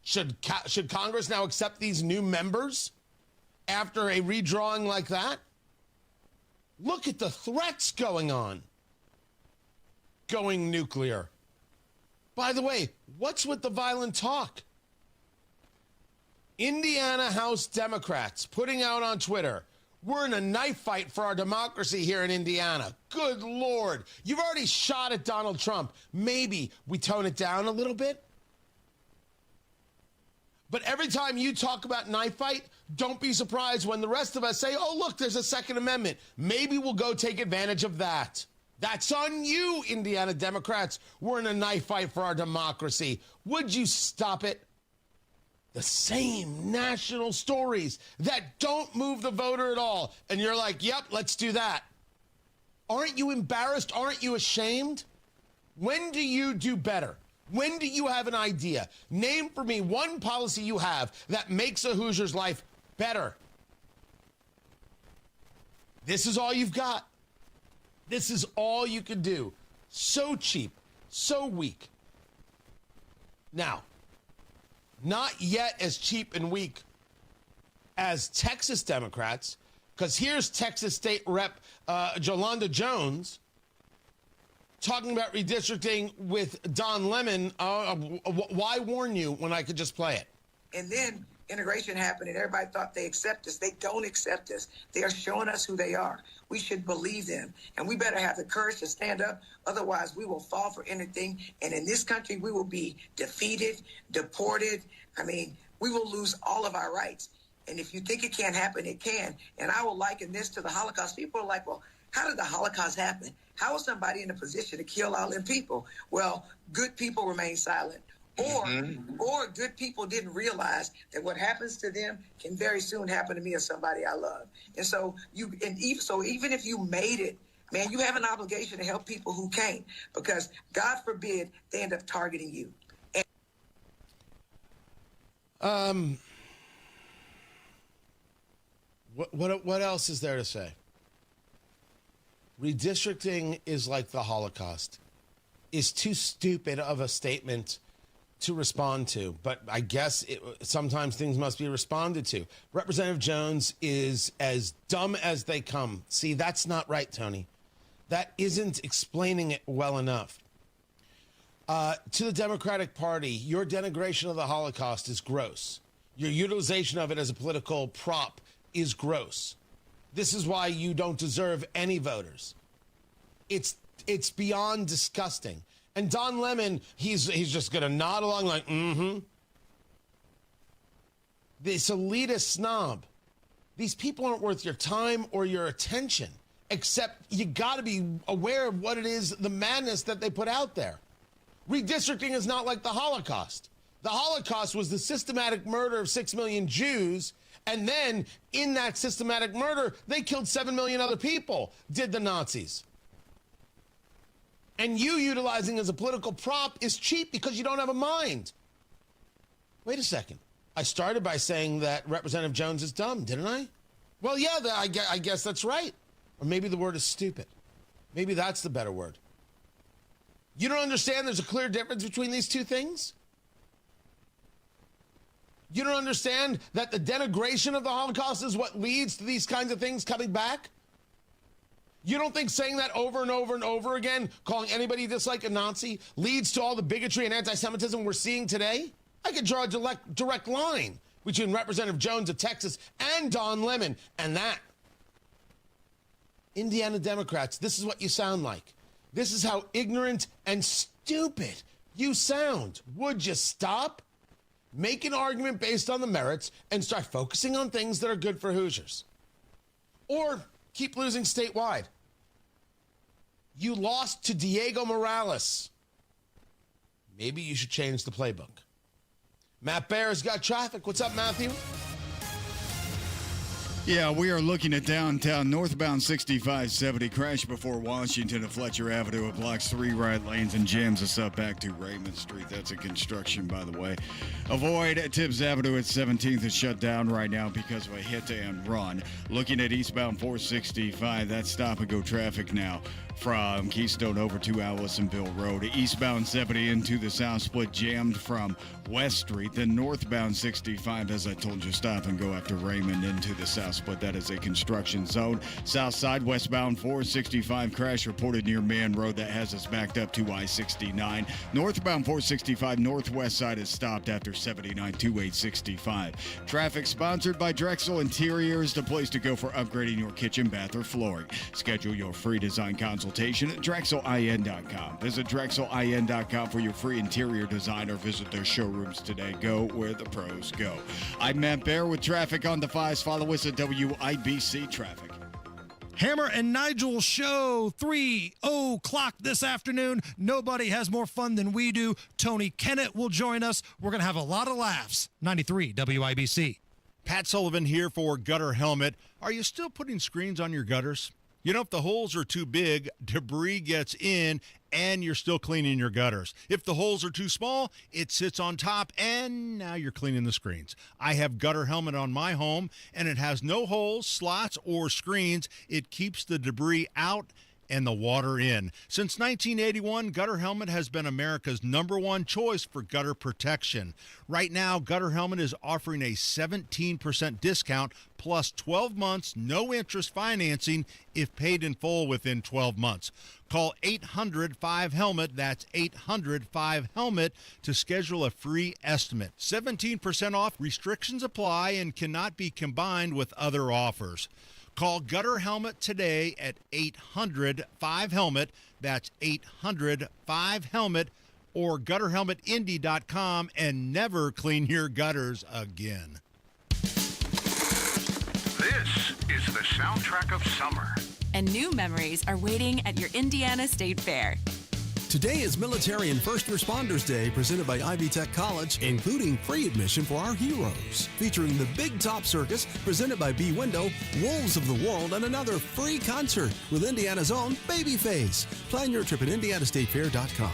Should Congress now accept these new members after a redrawing like that? Look at the threats going on. Going nuclear. By the way, what's with the violent talk? Indiana House Democrats putting out on Twitter, we're in a knife fight for our democracy here in Indiana. Good Lord. You've already shot at Donald Trump. Maybe we tone it down a little bit. But every time you talk about knife fight, don't be surprised when the rest of us say, oh, look, there's a Second Amendment. Maybe we'll go take advantage of that. That's on you, Indiana Democrats. We're in a knife fight for our democracy. Would you stop it? The same national stories that don't move the voter at all. And you're like, yep, let's do that. Aren't you embarrassed? Aren't you ashamed? When do you do better? When do you have an idea? Name for me one policy you have that makes a Hoosier's life better. This is all you've got. This is all you can do. So cheap, so weak. Now, not yet as cheap and weak as Texas Democrats, because here's Texas State Rep Jolanda Jones talking about redistricting with Don Lemon. Why warn you when I could just play it? And then integration happened and everybody thought they accept us. They don't accept us. They are showing us who they are. We should believe them. And we better have the courage to stand up. Otherwise, we will fall for anything. And in this country, we will be defeated, deported. I mean, we will lose all of our rights. And if you think it can't happen, it can. And I will liken this to the Holocaust. People are like, well, how did the Holocaust happen? How was somebody in a position to kill all them people? Well, good people remain silent. Or good people didn't realize that what happens to them can very soon happen to me or somebody I love. And so even if you made it, man, you have an obligation to help people who can't, because God forbid they end up targeting you. What else is there to say? Redistricting is like the Holocaust. Is too stupid of a statement to respond to, but I guess sometimes things must be responded to. Representative Jones is as dumb as they come. See, that's not right, Tony. That isn't explaining it well enough. To the Democratic Party, your denigration of the Holocaust is gross. Your utilization of it as a political prop is gross. This is why you don't deserve any voters. It's beyond disgusting. And Don Lemon, he's just going to nod along like, This elitist snob. These people aren't worth your time or your attention, except you got to be aware of what it is, the madness that they put out there. Redistricting is not like the Holocaust. The Holocaust was the systematic murder of 6 million Jews, and then in that systematic murder, they killed 7 million other people, did the Nazis. And you utilizing as a political prop is cheap because you don't have a mind. Wait a second. I started by saying that Representative Jones is dumb, didn't I? Well, yeah, I guess that's right. Or maybe the word is stupid. Maybe that's the better word. You don't understand there's a clear difference between these two things? You don't understand that the denigration of the Holocaust is what leads to these kinds of things coming back? You don't think saying that over and over and over again, calling anybody just like a Nazi, leads to all the bigotry and anti-Semitism we're seeing today? I could draw a direct line between Representative Jones of Texas and Don Lemon, and that. Indiana Democrats, this is what you sound like. This is how ignorant and stupid you sound. Would you stop? Make an argument based on the merits and start focusing on things that are good for Hoosiers. Or keep losing statewide. You lost to Diego Morales. Maybe you should change the playbook. Matt Bear's got traffic. What's up, Matthew? Yeah, we are looking at downtown northbound 6570 crash before Washington and Fletcher Avenue. It blocks 3 right lanes and jams us up back to Raymond Street. That's a construction, by the way. Avoid Tibbs Avenue at 17th is shut down right now because of a hit and run. Looking at eastbound 465, that's stop and go traffic now from Keystone over to Allisonville Road. Eastbound 70 into the South Split jammed from West Street. Then northbound 65, as I told you, stop and go after Raymond into the South Split. That is a construction zone. South side, westbound 465 crash reported near Man Road. That has us backed up to I-69. Northbound 465 northwest side is stopped after 79 to 865. Traffic sponsored by Drexel Interiors, the place to go for upgrading your kitchen, bath, or flooring. Schedule your free design consultation at DrexelIN.com. Visit DrexelIN.com for your free interior design or visit their showrooms today. Go where the pros go. I'm Matt Bear with traffic on the 5s. Follow us at WIBC Traffic. Hammer and Nigel show 3:00 this afternoon. Nobody has more fun than we do. Tony Kennett will join us. We're going to have a lot of laughs. 93 WIBC. Pat Sullivan here for Gutter Helmet. Are you still putting screens on your gutters? You know, if the holes are too big, debris gets in and you're still cleaning your gutters. If the holes are too small, it sits on top and now you're cleaning the screens. I have Gutter Helmet on my home and it has no holes, slots, or screens. It keeps the debris out and the water in. Since 1981, Gutter Helmet has been America's #1 choice for gutter protection. Right now, Gutter Helmet is offering a 17% discount plus 12 months, no interest financing if paid in full within 12 months. Call 800-5HELMET, that's 800-5HELMET, to schedule a free estimate. 17% off, restrictions apply, and cannot be combined with other offers. Call Gutter Helmet today at 800-5HELMET, that's 800-5HELMET, or gutterhelmetindy.com, and never clean your gutters again. This is the soundtrack of summer. And new memories are waiting at your Indiana State Fair. Today is Military and First Responders Day, presented by Ivy Tech College, including free admission for our heroes. Featuring the Big Top Circus, presented by B Window, Wolves of the World, and another free concert with Indiana's own Babyface. Plan your trip at indianastatefair.com.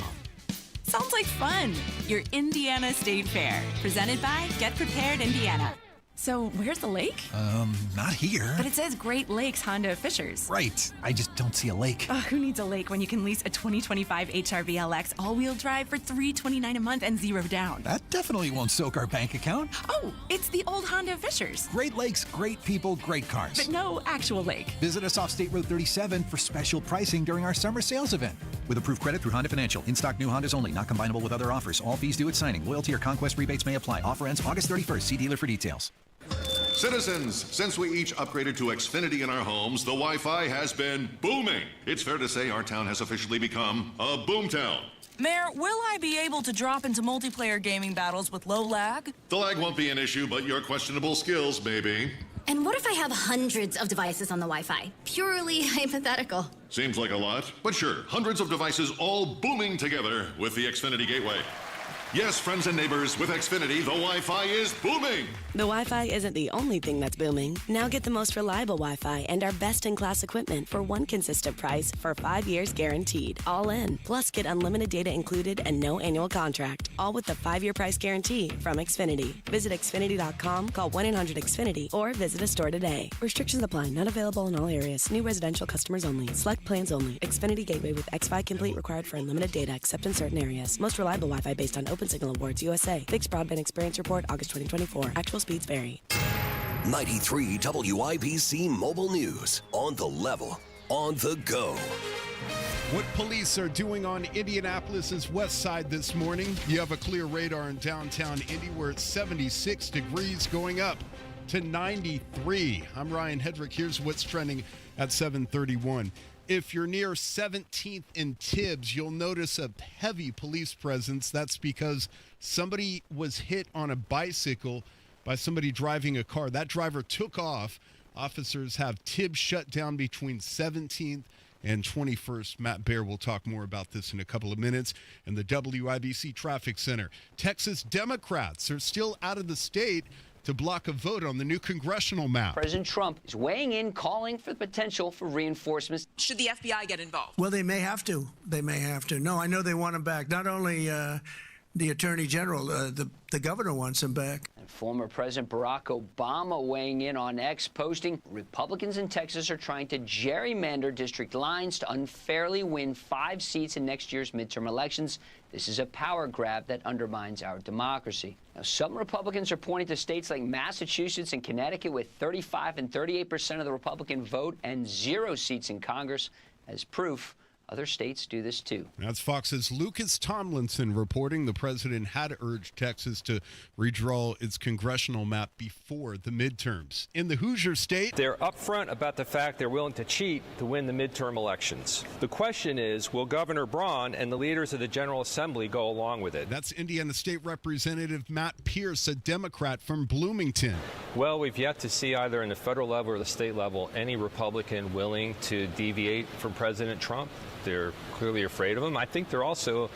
Sounds like fun. Your Indiana State Fair, presented by Get Prepared Indiana. So, where's the lake? Not here. But it says Great Lakes Honda of Fishers. Right. I just don't see a lake. Who needs a lake when you can lease a 2025 HRV LX all-wheel drive for $329 a month and 0 down? That definitely won't soak our bank account. Oh, it's the old Honda of Fishers. Great lakes, great people, great cars. But no actual lake. Visit us off State Road 37 for special pricing during our summer sales event. With approved credit through Honda Financial. In-stock new Hondas only, not combinable with other offers. All fees due at signing. Loyalty or conquest rebates may apply. Offer ends August 31st. See dealer for details. Citizens, since we each upgraded to Xfinity in our homes, the Wi-Fi has been booming. It's fair to say our town has officially become a boomtown. Mayor, will I be able to drop into multiplayer gaming battles with low lag? The lag won't be an issue, but your questionable skills may be. And what if I have hundreds of devices on the Wi-Fi? Purely hypothetical. Seems like a lot, but sure, hundreds of devices all booming together with the Xfinity Gateway. Yes, friends and neighbors, with Xfinity, the Wi-Fi is booming. The Wi-Fi isn't the only thing that's booming. Now get the most reliable Wi-Fi and our best-in-class equipment for one consistent price for 5 years guaranteed. All in. Plus, get unlimited data included and no annual contract. All with the 5-year price guarantee from Xfinity. Visit Xfinity.com, call 1-800-XFINITY, or visit a store today. Restrictions apply. Not available in all areas. New residential customers only. Select plans only. Xfinity Gateway with XFi Complete required for unlimited data except in certain areas. Most reliable Wi-Fi based on Open Signal Awards USA. Fixed Broadband Experience Report, August 2024. Actual speeds vary. 93 WIBC Mobile News. On the level, on the go. What police are doing on Indianapolis's west side this morning. You have a clear radar in downtown Indy where it's 76 degrees going up to 93. I'm Ryan Hedrick. Here's what's trending at 7:31. If you're near 17th and Tibbs, you'll notice a heavy police presence. That's because somebody was hit on a bicycle by somebody driving a car. That driver took off. Officers have Tibbs shut down between 17th and 21st. Matt Baer will talk more about this in a couple of minutes. And the WIBC Traffic Center. Texas Democrats are still out of the state to block a vote on the new congressional map. President Trump is weighing in, calling for the potential for reinforcements. Should the FBI get involved? Well, they may have to. They may have to. No, I know they want him back. Not only the Attorney General, the governor wants him back. And former President Barack Obama weighing in on X, posting, Republicans in Texas are trying to gerrymander district lines to unfairly win 5 seats in next year's midterm elections. This is a power grab that undermines our democracy. Now, some Republicans are pointing to states like Massachusetts and Connecticut with 35 and 38% of the Republican vote and 0 seats in Congress as proof. Other states do this too. That's Fox's Lucas Tomlinson reporting the president had urged Texas to redraw its congressional map before the midterms. In the Hoosier state, they're upfront about the fact they're willing to cheat to win the midterm elections. The question is, will Governor Braun and the leaders of the General Assembly go along with it? That's Indiana State Representative Matt Pierce, a Democrat from Bloomington. Well, we've yet to see either in the federal level or the state level any Republican willing to deviate from President Trump. They're clearly afraid of him. I think they're also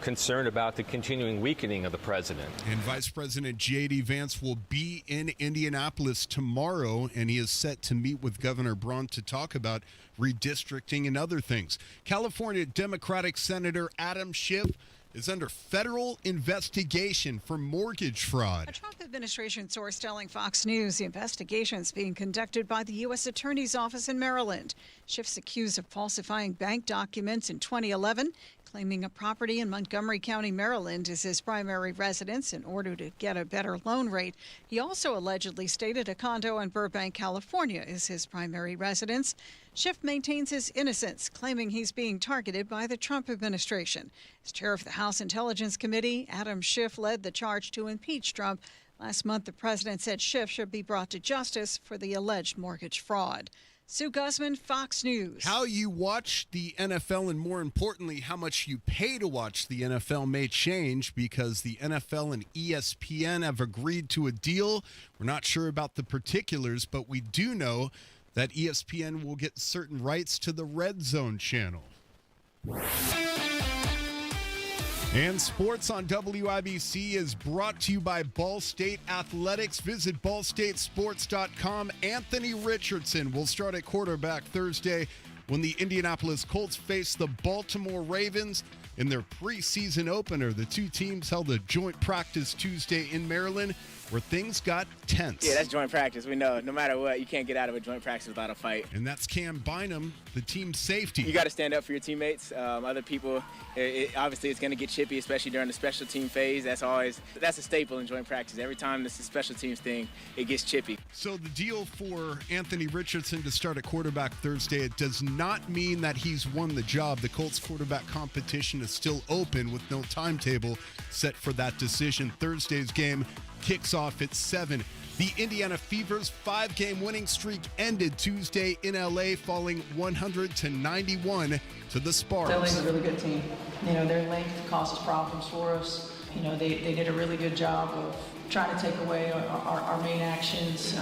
concerned about the continuing weakening of the president. And Vice President J.D. Vance will be in Indianapolis tomorrow, and he is set to meet with Governor Braun to talk about redistricting and other things. California Democratic Senator Adam Schiff is under federal investigation for mortgage fraud. A Trump administration source telling Fox News the investigation is being conducted by the U.S. Attorney's Office in Maryland. Schiff's accused of falsifying bank documents in 2011, claiming a property in Montgomery County, Maryland is his primary residence in order to get a better loan rate. He also allegedly stated a condo in Burbank, California is his primary residence. Schiff maintains his innocence, claiming he's being targeted by the Trump administration. As chair of the House Intelligence Committee, Adam Schiff led the charge to impeach Trump. Last month, the president said Schiff should be brought to justice for the alleged mortgage fraud. Sue Guzman, Fox News. How you watch the NFL and, more importantly, how much you pay to watch the NFL may change because the NFL and ESPN have agreed to a deal. We're not sure about the particulars, but we do know that ESPN will get certain rights to the Red Zone channel. And sports on WIBC is brought to you by Ball State Athletics. Visit ballstatesports.com. Anthony Richardson will start at quarterback Thursday when the Indianapolis Colts face the Baltimore Ravens in their preseason opener. The two teams held a joint practice Tuesday in Maryland where things got tense. Yeah, that's joint practice. We know no matter what, you can't get out of a joint practice without a fight. And that's Cam Bynum, the team safety. You got to stand up for your teammates. Other people, obviously it's going to get chippy, especially during the special team phase. That's a staple in joint practice. Every time this is a special teams thing, it gets chippy. So the deal for Anthony Richardson to start at quarterback Thursday, it does not mean that he's won the job. The Colts quarterback competition is still open with no timetable set for that decision. Thursday's game kicks off at 7. The Indiana Fever's 5-game winning streak ended Tuesday in LA, falling 100-91 to the Sparks. LA's a really good team. You know, their length causes problems for us. You know, they did a really good job of trying to take away our main actions.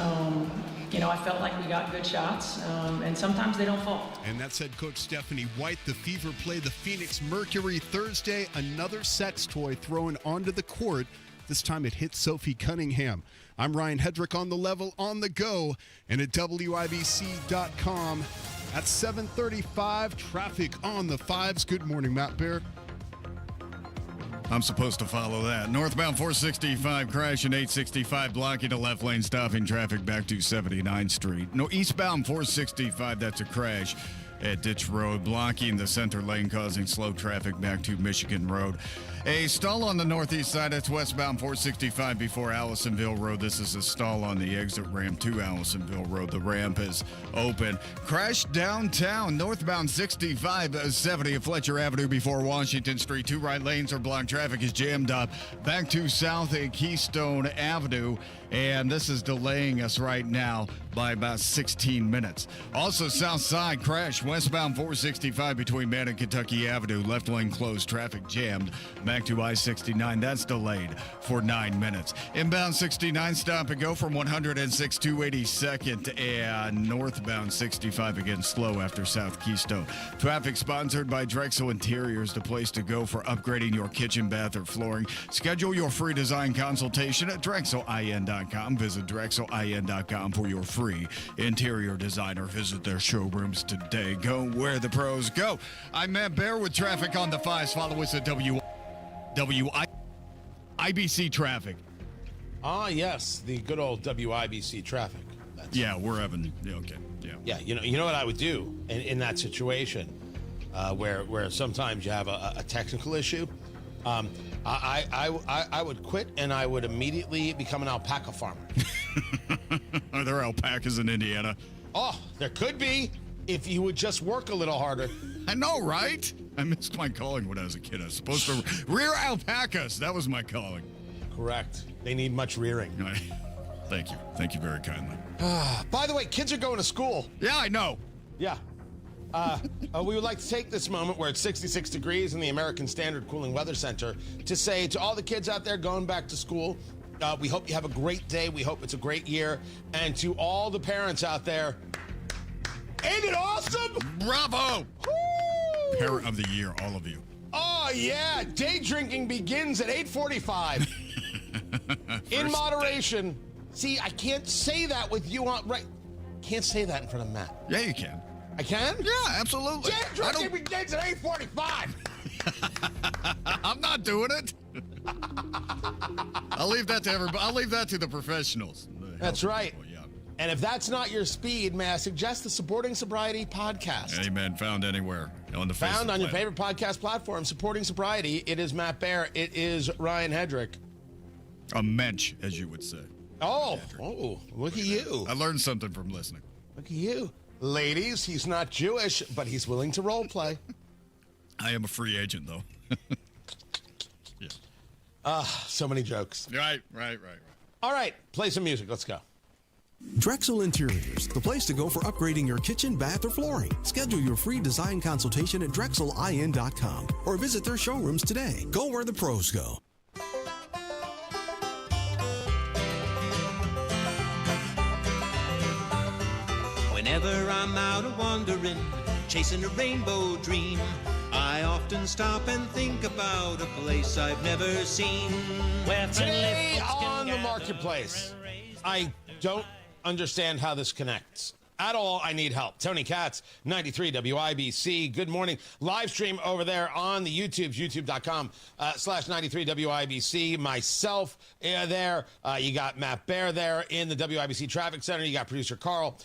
You know, I felt like we got good shots, and sometimes they don't fall. And that's head coach Stephanie White. The Fever play the Phoenix Mercury Thursday. Another sex toy thrown onto the court. This time it hit Sophie Cunningham. I'm Ryan Hedrick on the level, on the go, and at WIBC.com. At 7:35, traffic on the 5s. Good morning, Matt Bear. I'm supposed to follow that. Northbound 465 crash and 865 blocking the left lane, stopping traffic back to 79th Street. No, eastbound 465, that's a crash at Ditch Road, blocking the center lane, causing slow traffic back to Michigan Road. A stall on the northeast side, that's westbound 465 before Allisonville Road. This is a stall on the exit ramp to Allisonville Road. The ramp is open. Crash downtown, northbound 6570 at Fletcher Avenue before Washington Street. Two right lanes are blocked. Traffic is jammed up. Back to South at Keystone Avenue. And this is delaying us right now by about 16 minutes. Also, south side crash, westbound 465 between Man and Kentucky Avenue. Left lane closed, traffic jammed. Back to I-69, that's delayed for 9 minutes. Inbound 69, stop and go from 106 to 82nd. And northbound 65 again slow after South Keystone. Traffic sponsored by Drexel Interiors, the place to go for upgrading your kitchen, bath, or flooring. Schedule your free design consultation at DrexelIN.com. Visit DrexelIN.com for your free interior designer. Visit their showrooms today. Go where the pros go. I'm Matt Bear with traffic on the 5s. Follow us at WIBC traffic. Ah, yes, the good old WIBC traffic. Yeah, we're having. Okay. Yeah. Yeah. You know what I would do in that situation, where sometimes you have a technical issue. I would quit and I would immediately become an alpaca farmer. Are there alpacas in Indiana? Oh, there could be if you would just work a little harder. I know, right? I missed my calling when I was a kid. I was supposed to rear alpacas. That was my calling. Correct. They need much rearing. Thank you. Thank you very kindly. By the way, kids are going to school. Yeah, I know. Yeah. We would like to take this moment where it's 66 degrees in the American Standard Cooling Weather Center to say to all the kids out there going back to school, we hope you have a great day. We hope it's a great year. And to all the parents out there, ain't it awesome? Bravo! Woo! Parent of the year, all of you. Oh, yeah. Day drinking begins at 8:45. In moderation. See, I can't say that with you on, right? Can't say that in front of Matt. Yeah, you can. I can? Yeah, absolutely. Day drinking begins at 8:45. I'm not doing it. I'll leave that to everybody. I'll leave that to the professionals. That's right. And if that's not your speed, may I suggest the Supporting Sobriety podcast? Amen. Found anywhere on the Found on your favorite podcast platform, Supporting Sobriety. It is Matt Baer. It is Ryan Hedrick. A mensch, as you would say. Oh, look at you. I learned something from listening. Look at you. Ladies, he's not Jewish, but he's willing to role play. I am a free agent, though. So many jokes. Right. All right, play some music. Let's go. Drexel Interiors, the place to go for upgrading your kitchen, bath, or flooring. Schedule your free design consultation at drexelin.com or visit their showrooms today. Go where the pros go. Whenever I'm out a wandering, chasing a rainbow dream, I often stop and think about a place I've never seen. Today on the marketplace, I don't understand how this connects at all. I need help. Tony Katz, 93 WIBC. Good morning. Live stream over there on the YouTube, youtube.com/93 WIBC. Myself there. You got Matt Baer there in the WIBC Traffic Center. You got producer Carl.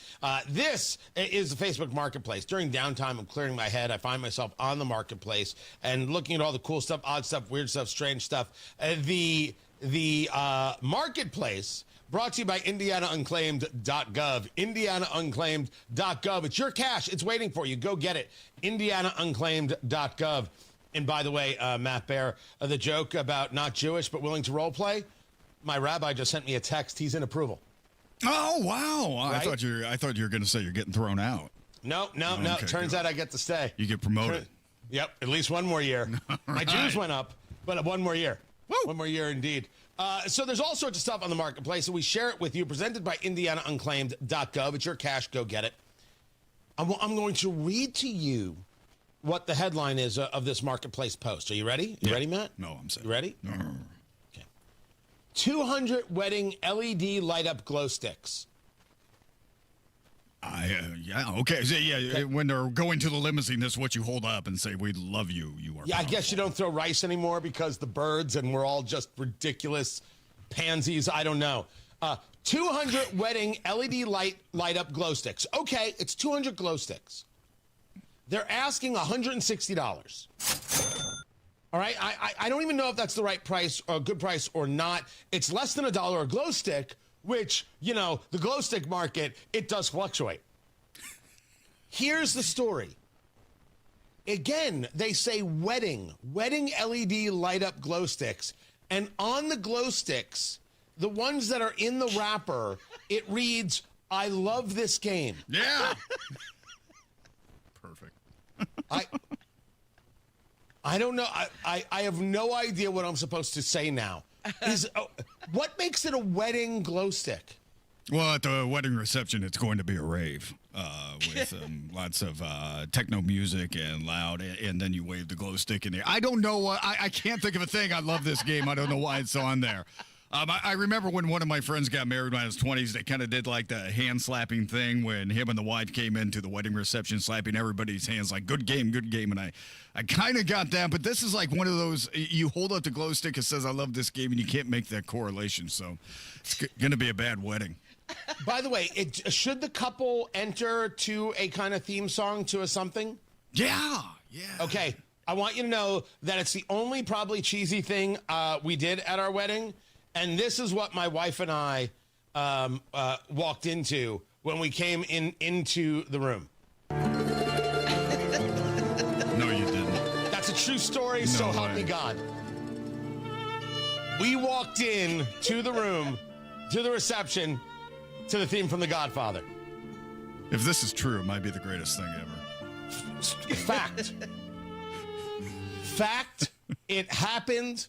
This is the Facebook Marketplace. During downtime, I'm clearing my head. I find myself on the marketplace and looking at all the cool stuff, odd stuff, weird stuff, strange stuff. The marketplace brought to you by IndianaUnclaimed.gov. IndianaUnclaimed.gov. It's your cash. It's waiting for you. Go get it. IndianaUnclaimed.gov. And by the way, Matt Baer, the joke about not Jewish but willing to role play, my rabbi just sent me a text. He's in approval. Oh, wow. Right? I thought you were going to say you're getting thrown out. No. Okay, Turns out I get to stay. You get promoted. Yep, at least one more year. My Right. dues went up, but one more year. Woo. One more year indeed. So there's all sorts of stuff on the marketplace, and we share it with you, presented by IndianaUnclaimed.gov. It's your cash. Go get it. I'm going to read to you what the headline is of this marketplace post. Are you ready? You ready, Matt? No, I'm set. You ready? No. Okay. 200 wedding LED light-up glow sticks. Okay. So, when they're going to the limousine, that's what you hold up and say, "We love you. You are." Yeah, I guess you don't throw rice anymore because the birds and we're all just ridiculous pansies. I don't know. 200 wedding LED light up glow sticks. Okay, it's 200 glow sticks. They're asking $160. All right, I don't even know if that's the right price or a good price or not. It's less than $1 a glow stick, which, the glow stick market, it does fluctuate. Here's the story. Again, they say wedding LED light up glow sticks. And on the glow sticks, the ones that are in the wrapper, it reads, "I love this game." Yeah. Perfect. I don't know. I have no idea what I'm supposed to say now. What makes it a wedding glow stick? Well, at the wedding reception, it's going to be a rave with lots of techno music and loud, and then you wave the glow stick in there. I don't know what, I can't think of a thing. I love this game. I don't know why it's on there. I remember when one of my friends got married when I was 20s, they kind of did like the hand slapping thing when him and the wife came into the wedding reception, slapping everybody's hands like, good game. And I kind of got that, but this is like one of those, you hold up the glow stick, it says, "I love this game," and you can't make that correlation. So it's going to be a bad wedding. By the way, should the couple enter to a kind of theme song to a something? Yeah. Okay. I want you to know that it's the only probably cheesy thing we did at our wedding. And this is what my wife and I walked into when we came into the room. No, you didn't. That's a true story, so help me God. We walked in to the room, to the reception, to the theme from The Godfather. If this is true, it might be the greatest thing ever. Fact. It happened.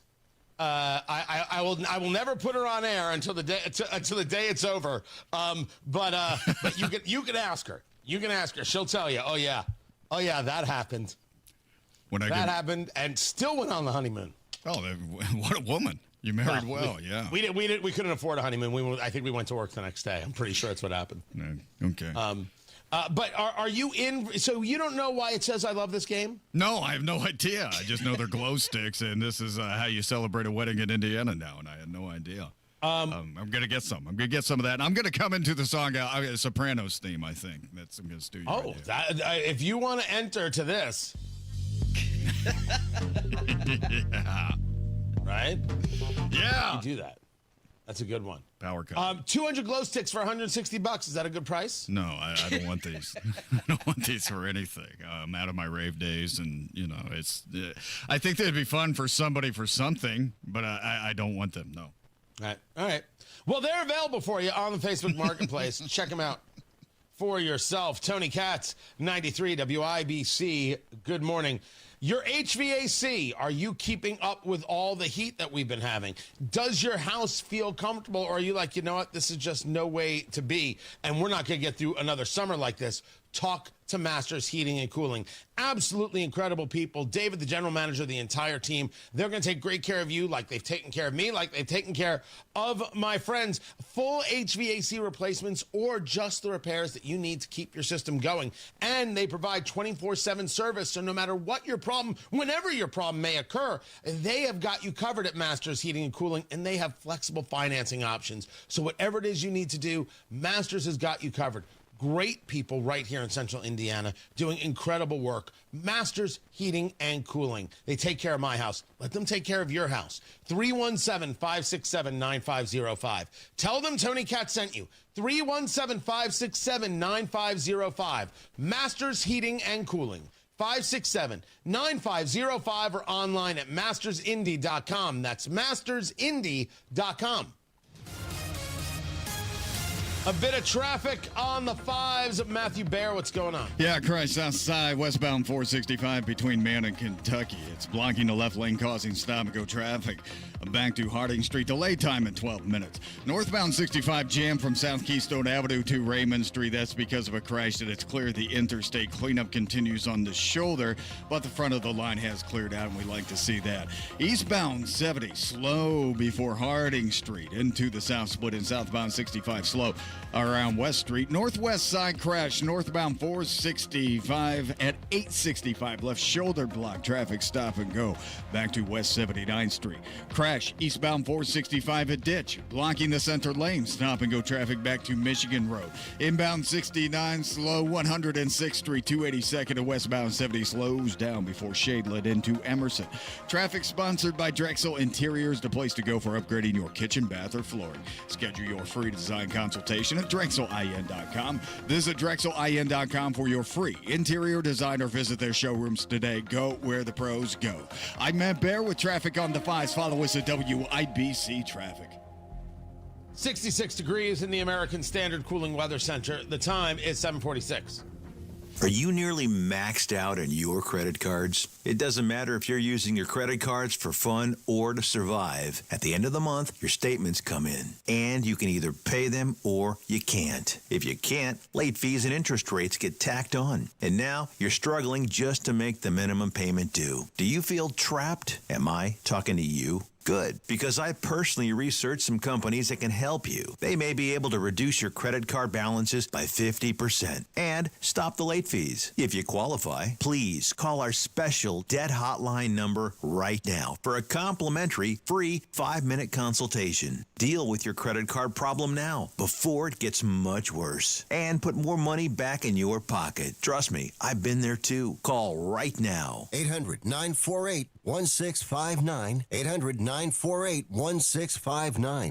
I will never put her on air until the day it's over. But you can ask her. You can ask her. She'll tell you. Oh yeah, that happened. Happened, and still went on the honeymoon. Oh, what a woman! You married well, yeah. We couldn't afford a honeymoon. I think we went to work the next day. I'm pretty sure that's what happened. Okay. But are you in? So you don't know why it says I love this game? No, I have no idea. I just know they're glow sticks, and this is how you celebrate a wedding in Indiana now, and I had no idea. I'm going to get some. I'm going to get some of that. And I'm going to come into the song, Sopranos theme, I think. I'm going to do. Oh, if you want to enter to this. Yeah. Right? Yeah. You do that. That's a good one. Power cut. 200 glow sticks for $160. Is that a good price? No, I don't want these. I don't want these for anything. I'm out of my rave days, and it's. I think they'd be fun for somebody for something, but I don't want them. No. All right. Well, they're available for you on the Facebook Marketplace. Check them out for yourself. Tony Katz, 93 WIBC. Good morning. Your HVAC, are you keeping up with all the heat that we've been having? Does your house feel comfortable, or are you like, you know what, this is just no way to be, and we're not going to get through another summer like this? Talk to Masters Heating and Cooling. Absolutely incredible people. David, the general manager, the entire team, they're going to take great care of you like they've taken care of me, like they've taken care of my friends. Full HVAC replacements or just the repairs that you need to keep your system going. And they provide 24/7 service, so no matter what your problem, whenever your problem may occur, they have got you covered at Masters Heating and Cooling, and they have flexible financing options. So whatever it is you need to do, Masters has got you covered. Great people right here in central Indiana doing incredible work. Masters Heating and Cooling. They take care of my house. Let them take care of your house. 317-567-9505. Tell them Tony Katz sent you. 317-567-9505. Masters Heating and Cooling. 567-9505 or online at mastersindy.com. That's mastersindy.com. A bit of traffic on the fives. Matthew Bear, what's going on? Yeah, crash south side, westbound 465 between Man and Kentucky. It's blocking the left lane, causing stop-and-go traffic. Back to Harding Street, delay time at 12 minutes. Northbound 65 jam from South Keystone Avenue to Raymond Street. That's because of a crash that it's cleared. The interstate cleanup continues on the shoulder, but the front of the line has cleared out, and we like to see that. Eastbound 70 slow before Harding Street into the south split, and southbound 65 slow around West Street. Northwest side crash, northbound 465 at 865. Left shoulder block, traffic stop and go. Back to West 79th Street. Crash eastbound 465 at Ditch, blocking the center lane. Stop and go traffic back to Michigan Road. Inbound 69 slow, 106th Street, 282nd to westbound 70 slows down before Shadelet into Emerson. Traffic sponsored by Drexel Interiors, the place to go for upgrading your kitchen, bath, or flooring. Schedule your free design consultation at DrexelIN.com. Visit DrexelIN.com for your free interior design or visit their showrooms today. Go where the pros go. I'm Matt Bear with traffic on the fives. Follow us at WIBC Traffic. 66 degrees in the American Standard Cooling Weather Center. The time is 7:46. Are you nearly maxed out on your credit cards? It doesn't matter if you're using your credit cards for fun or to survive. At the end of the month, your statements come in, and you can either pay them or you can't. If you can't, late fees and interest rates get tacked on. And now you're struggling just to make the minimum payment due. Do you feel trapped? Am I talking to you? Good, because I personally researched some companies that can help you. They may be able to reduce your credit card balances by 50% and stop the late fees. If you qualify, please call our special debt hotline number right now for a complimentary free 5-minute consultation. Deal with your credit card problem now before it gets much worse and put more money back in your pocket. Trust me, I've been there too. Call right now. 800-948-1659. 800-948-1659.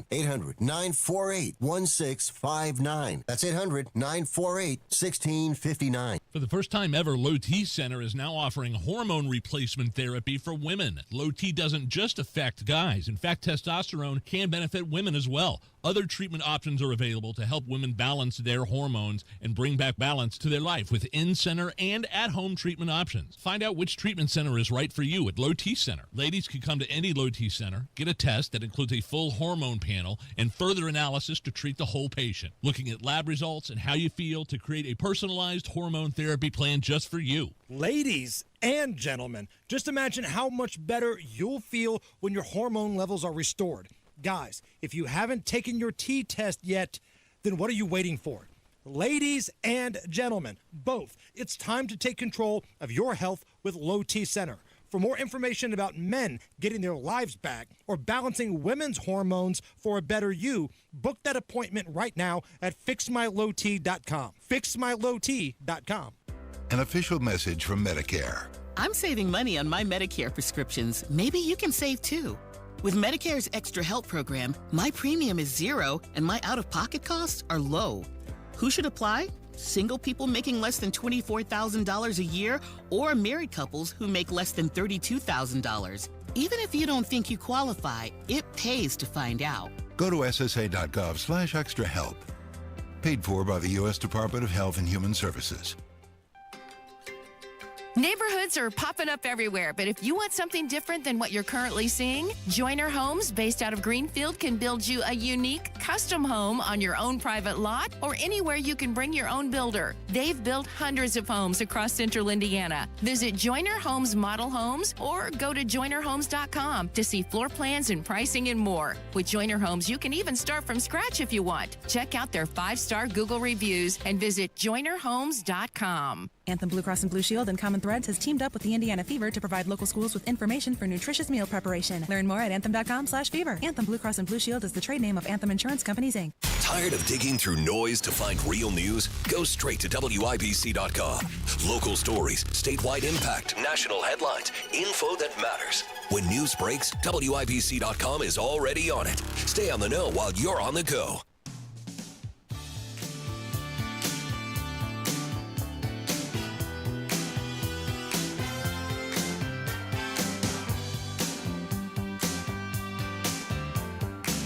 800-948-1659. That's 800-948-1659. For the first time ever, Low T Center is now offering hormone replacement therapy for women. Low T doesn't just affect guys. In fact, testosterone can benefit women as well. Other treatment options are available to help women balance their hormones and bring back balance to their life with in-center and at-home treatment options. Find out which treatment center is right for you at Low T Center. Ladies can come to any Low T Center, get a test that includes a full hormone panel and further analysis to treat the whole patient, looking at lab results and how you feel to create a personalized hormone therapy plan just for you. Ladies and gentlemen, just imagine how much better you'll feel when your hormone levels are restored. Guys, if you haven't taken your T test yet, then what are you waiting for? Ladies and gentlemen, both, it's time to take control of your health with Low T Center. For more information about men getting their lives back or balancing women's hormones for a better you, book that appointment right now at fixmylowt.com. Fixmylowt.com. An official message from Medicare. I'm saving money on my Medicare prescriptions. Maybe you can save too. With Medicare's Extra Help program, my premium is zero and my out-of-pocket costs are low. Who should apply? Single people making less than $24,000 a year or married couples who make less than $32,000. Even if you don't think you qualify, it pays to find out. Go to ssa.gov/extrahelp. Paid for by the U.S. Department of Health and Human Services. Neighborhoods are popping up everywhere, but if you want something different than what you're currently seeing, Joyner Homes, based out of Greenfield, can build you a unique, custom home on your own private lot or anywhere you can bring your own builder. They've built hundreds of homes across central Indiana. Visit Joyner Homes Model Homes or go to joynerhomes.com to see floor plans and pricing and more. With Joyner Homes, you can even start from scratch if you want. Check out their 5-star Google reviews and visit joynerhomes.com. Anthem Blue Cross and Blue Shield and Common Threads has teamed up with the Indiana Fever to provide local schools with information for nutritious meal preparation. Learn more at anthem.com/fever. Anthem Blue Cross and Blue Shield is the trade name of Anthem Insurance Companies, Inc. Tired of digging through noise to find real news? Go straight to WIBC.com. Local stories, statewide impact, national headlines, info that matters. When news breaks, WIBC.com is already on it. Stay on the know while you're on the go.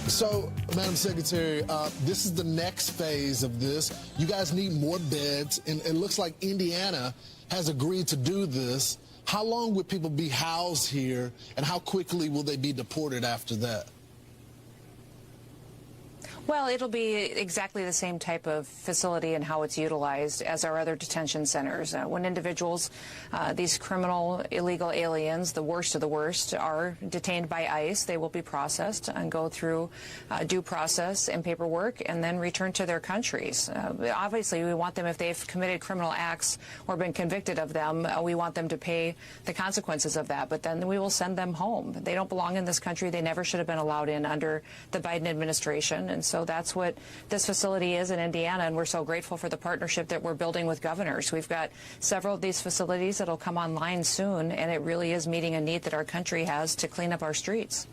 So, Madam Secretary, this is the next phase of this. You guys need more beds, and it looks like Indiana has agreed to do this. How long would people be housed here, and how quickly will they be deported after that? Well, it'll be exactly the same type of facility and how it's utilized as our other detention centers. When individuals, these criminal illegal aliens, the worst of the worst, are detained by ICE, they will be processed and go through due process and paperwork and then return to their countries. Obviously, we want them, if they've committed criminal acts or been convicted of them, we want them to pay the consequences of that, but then we will send them home. They don't belong in this country. They never should have been allowed in under the Biden administration, and so that's what this facility is in Indiana, and we're so grateful for the partnership that we're building with governors. We've got several of these facilities that'll come online soon, and it really is meeting a need that our country has to clean up our streets.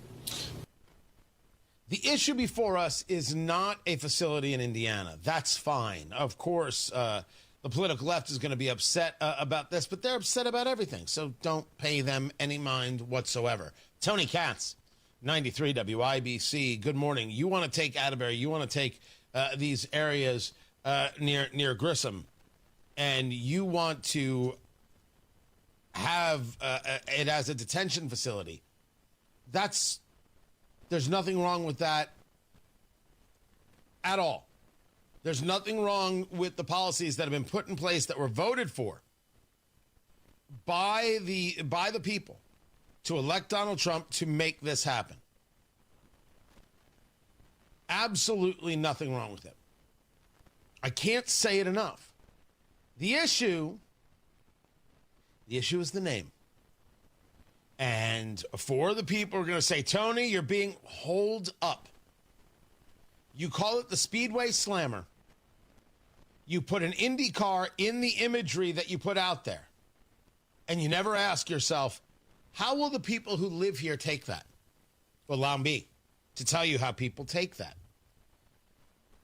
The issue before us is not a facility in Indiana. That's fine. Of course, the political left is going to be upset about this, but they're upset about everything, so don't pay them any mind whatsoever. Tony Katz, 93 WIBC. Good morning. You want to take Atterbury, you want to take these areas near Grissom, and you want to have it as a detention facility. There's nothing wrong with that at all. There's nothing wrong with the policies that have been put in place that were voted for by the people to elect Donald Trump to make this happen. Absolutely nothing wrong with it. I can't say it enough. The issue is the name. And for the people who are going to say, Tony, you're being holed up. You call it the Speedway Slammer. You put an Indy car in the imagery that you put out there. And you never ask yourself, how will the people who live here take that? Well, allow me to tell you how people take that.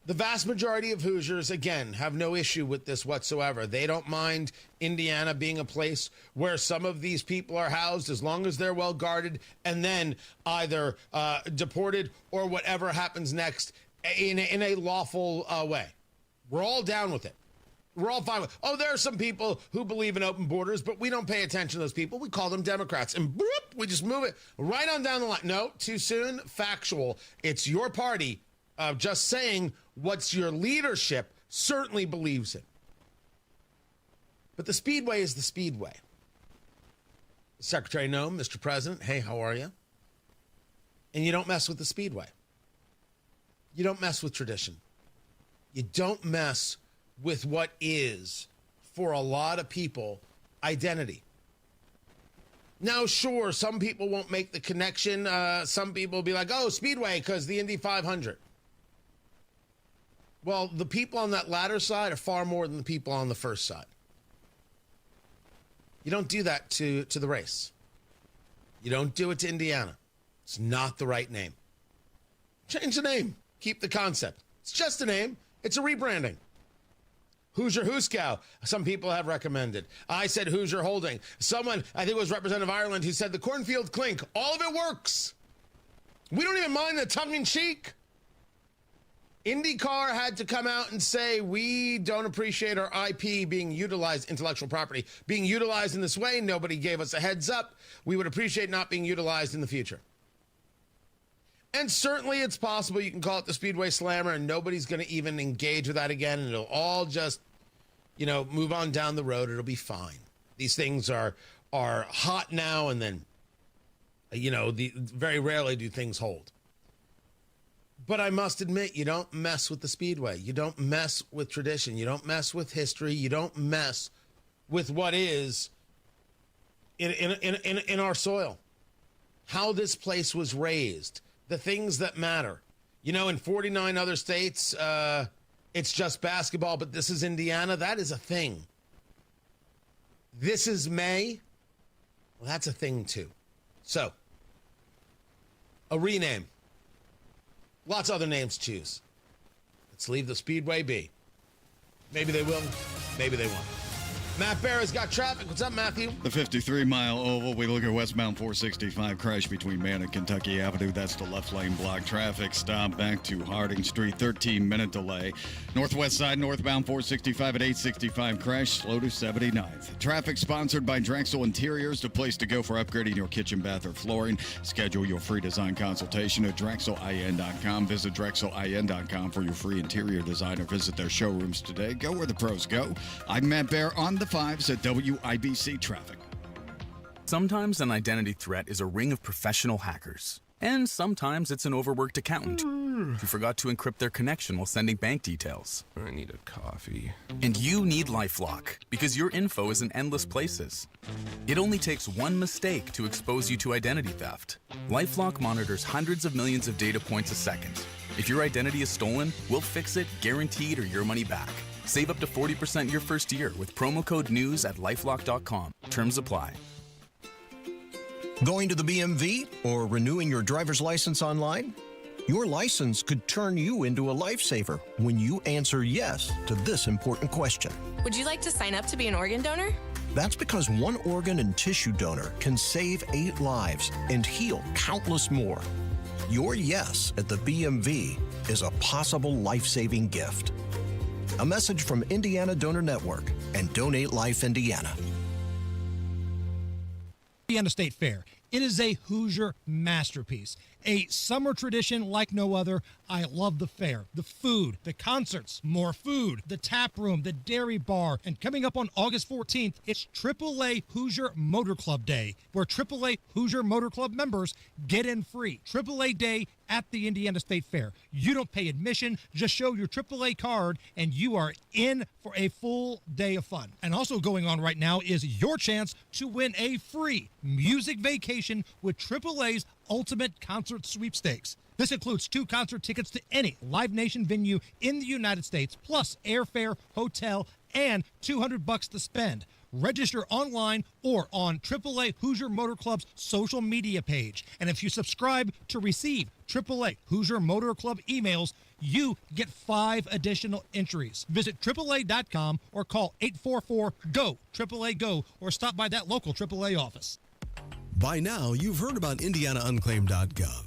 The vast majority of Hoosiers, again, have no issue with this whatsoever. They don't mind Indiana being a place where some of these people are housed as long as they're well guarded and then either deported or whatever happens next in a lawful way. We're all down with it. We're all fine with it. Oh, there are some people who believe in open borders, but we don't pay attention to those people. We call them Democrats. And boop, we just move it right on down the line. No, too soon. Factual. It's your party just saying what's your leadership certainly believes in. But the Speedway is the Speedway. Secretary Noem, Mr. President, hey, how are you? And you don't mess with the Speedway. You don't mess with tradition. You don't mess with what is, for a lot of people, identity. Now, sure, some people won't make the connection. Some people will be like, oh, Speedway, because the Indy 500. Well, the people on that latter side are far more than the people on the first side. You don't do that to the race. You don't do it to Indiana. It's not the right name. Change the name. Keep the concept. It's just a name. It's a rebranding. Hoosier Hooskow, some people have recommended. I said Hoosier Holding. Someone, I think it was Representative Ireland, who said the Cornfield Clink. All of it works. We don't even mind the tongue-in-cheek. IndyCar had to come out and say, we don't appreciate our IP being utilized, intellectual property, being utilized in this way. Nobody gave us a heads up. We would appreciate not being utilized in the future. And certainly it's possible you can call it the Speedway Slammer and nobody's going to even engage with that again. And it'll all just, move on down the road. It'll be fine. These things are hot now and then, very rarely do things hold. But I must admit, you don't mess with the Speedway. You don't mess with tradition. You don't mess with history. You don't mess with what is in our soil. How this place was raised. The things that matter. In 49 other states, it's just basketball, but this is Indiana. That is a thing. This is May. Well, that's a thing, too. So, a rename. Lots of other names to choose. Let's leave the Speedway be. Maybe they will. Maybe they won't. Matt Barra's got traffic. What's up, Matthew? The 53-mile oval. We look at westbound 465 crash between Man and Kentucky Avenue. That's the left lane block. Traffic stop back to Harding Street. 13-minute delay. Northwest side, northbound 465 at 865 crash. Slow to 79th. Traffic sponsored by Drexel Interiors, the place to go for upgrading your kitchen, bath, or flooring. Schedule your free design consultation at DrexelIN.com. Visit DrexelIN.com for your free interior design or visit their showrooms today. Go where the pros go. I'm Matt Bear on the 5s at WIBC Traffic. Sometimes an identity threat is a ring of professional hackers. And sometimes it's an overworked accountant who forgot to encrypt their connection while sending bank details. I need a coffee. And you need LifeLock, because your info is in endless places. It only takes one mistake to expose you to identity theft. LifeLock monitors hundreds of millions of data points a second. If your identity is stolen, we'll fix it, guaranteed, or your money back. Save up to 40% your first year with promo code NEWS at lifelock.com. Terms apply. Going to the BMV or renewing your driver's license online? Your license could turn you into a lifesaver when you answer yes to this important question. Would you like to sign up to be an organ donor? That's because one organ and tissue donor can save 8 lives and heal countless more. Your yes at the BMV is a possible life-saving gift. A message from Indiana Donor Network and Donate Life Indiana. Indiana State Fair. It is a Hoosier masterpiece, a summer tradition like no other. I love the fair, the food, the concerts, more food, the tap room, the dairy bar, and coming up on August 14th, it's AAA Hoosier Motor Club Day, where AAA Hoosier Motor Club members get in free. AAA Day at the Indiana State Fair. You don't pay admission, just show your AAA card, and you are in for a full day of fun. And also going on right now is your chance to win a free music vacation with AAA's Ultimate Concert Sweepstakes. This includes 2 concert tickets to any Live Nation venue in the United States, plus airfare, hotel, and $200 to spend. Register online or on AAA Hoosier Motor Club's social media page. And if you subscribe to receive AAA Hoosier Motor Club emails, you get 5 additional entries. Visit AAA.com or call 844-GO, AAA GO, or stop by that local AAA office. By now, you've heard about IndianaUnclaimed.gov.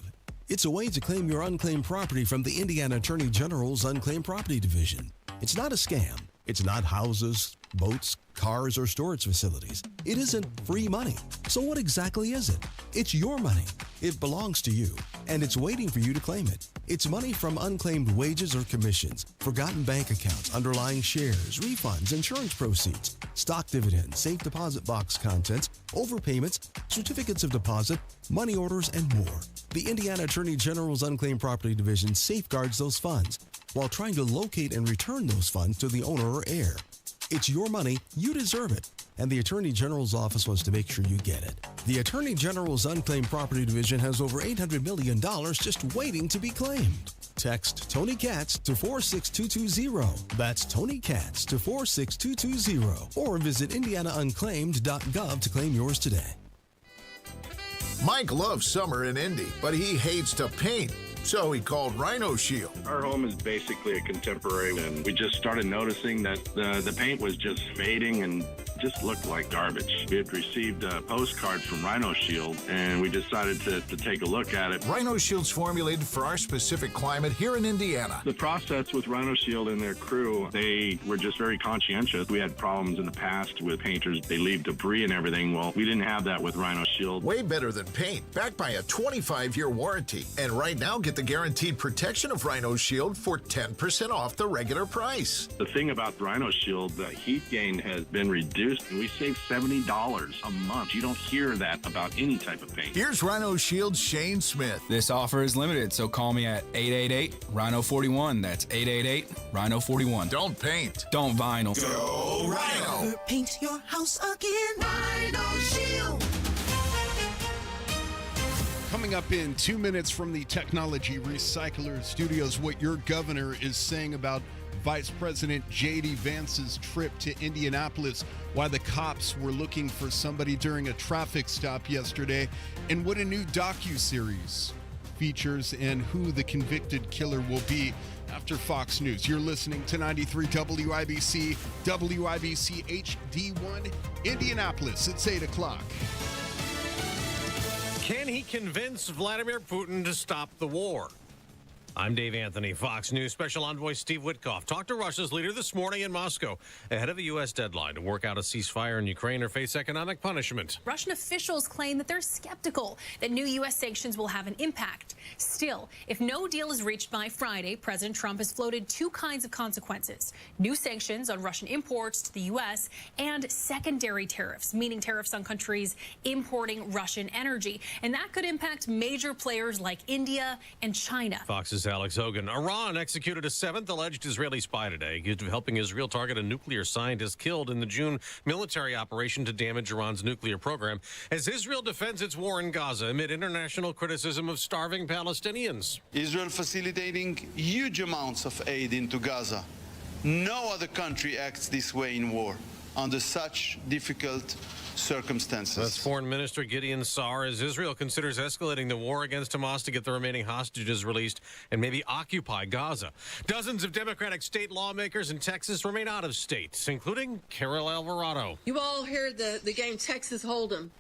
It's a way to claim your unclaimed property from the Indiana Attorney General's Unclaimed Property Division. It's not a scam. It's not houses, boats, cars, or storage facilities. It isn't free money. So what exactly is it? It's your money. It belongs to you, and it's waiting for you to claim it. It's money from unclaimed wages or commissions, forgotten bank accounts, underlying shares, refunds, insurance proceeds, stock dividends, safe deposit box contents, overpayments, certificates of deposit, money orders, and more. The Indiana Attorney General's Unclaimed Property Division safeguards those funds. while trying to locate and return those funds to the owner or heir. It's your money, you deserve it, and the Attorney General's office wants to make sure you get it. The Attorney General's Unclaimed Property Division has over $800 million just waiting to be claimed. Text Tony Katz to 46220. That's Tony Katz to 46220. Or visit indianaunclaimed.gov to claim yours today. Mike loves summer in Indy, but he hates to paint. So he called Rhino Shield. Our home is basically a contemporary, and we just started noticing that the paint was just fading and just looked like garbage. We had received a postcard from Rhino Shield, and we decided to take a look at it. Rhino Shield's formulated for our specific climate here in Indiana. The process with Rhino Shield and their crew, they were just very conscientious. We had problems in the past with painters. They leave debris and everything. Well, we didn't have that with Rhino Shield. Way better than paint, backed by a 25-year warranty. And right now, get the guaranteed protection of Rhino Shield for 10% off the regular price. The thing about Rhino Shield, the heat gain has been reduced, and we save $70 a month. You don't hear that about any type of paint. Here's Rhino Shield's Shane Smith. This offer is limited, so call me at 888-RHINO-41. That's 888-RHINO-41. Don't paint. Don't vinyl. Go Rhino. Never paint your house again. Rhino Shield. Coming up in 2 minutes from the Technology Recycler Studios, what your governor is saying about Vice President J.D. Vance's trip to Indianapolis, why the cops were looking for somebody during a traffic stop yesterday, and what a new docuseries features and who the convicted killer will be after Fox News. You're listening to 93 WIBC, WIBC HD1, Indianapolis. It's 8 o'clock. Can he convince Vladimir Putin to stop the war? I'm Dave Anthony, Fox News Special Envoy Steve Witkoff talked to Russia's leader this morning in Moscow ahead of a U.S. deadline to work out a ceasefire in Ukraine or face economic punishment. Russian officials claim that they're skeptical that new U.S. sanctions will have an impact. Still, if no deal is reached by Friday, President Trump has floated two kinds of consequences: new sanctions on Russian imports to the U.S. and secondary tariffs, meaning tariffs on countries importing Russian energy. And that could impact major players like India and China. Fox's Alex Hogan. Iran executed a seventh alleged Israeli spy today, accused of helping Israel target a nuclear scientist killed in the June military operation to damage Iran's nuclear program, as Israel defends its war in Gaza amid international criticism of starving Palestinians. Israel facilitating huge amounts of aid into Gaza. No other country acts this way in war under such difficult circumstances. That's Foreign Minister Gideon Saar, as Israel considers escalating the war against Hamas to get the remaining hostages released and maybe occupy Gaza. Dozens of Democratic state lawmakers in Texas remain out of state, including Carol Alvarado. You all heard the game Texas Hold'em.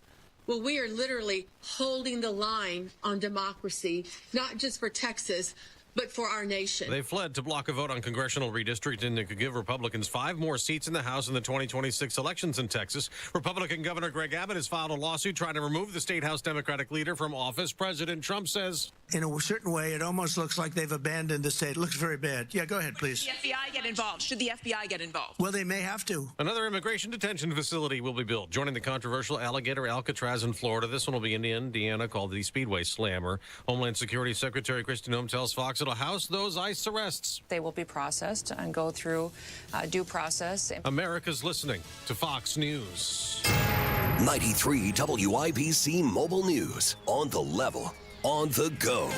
Well, we are literally holding the line on democracy, not just for Texas, but for our nation. They fled to block a vote on congressional redistricting that could give Republicans 5 more seats in the House in the 2026 elections in Texas. Republican Governor Greg Abbott has filed a lawsuit trying to remove the state House Democratic leader from office. President Trump says, in a certain way, it almost looks like they've abandoned the state. It looks very bad. Yeah, go ahead, please. Should the FBI get involved? Should the FBI get involved? Well, they may have to. Another immigration detention facility will be built, joining the controversial alligator Alcatraz in Florida. This one will be in Indiana, called the Speedway Slammer. Homeland Security Secretary Kristi Noem tells Fox it'll house those ICE arrests. They will be processed and go through due process. America's listening to Fox News. 93 WIBC Mobile News. On the level, on the go.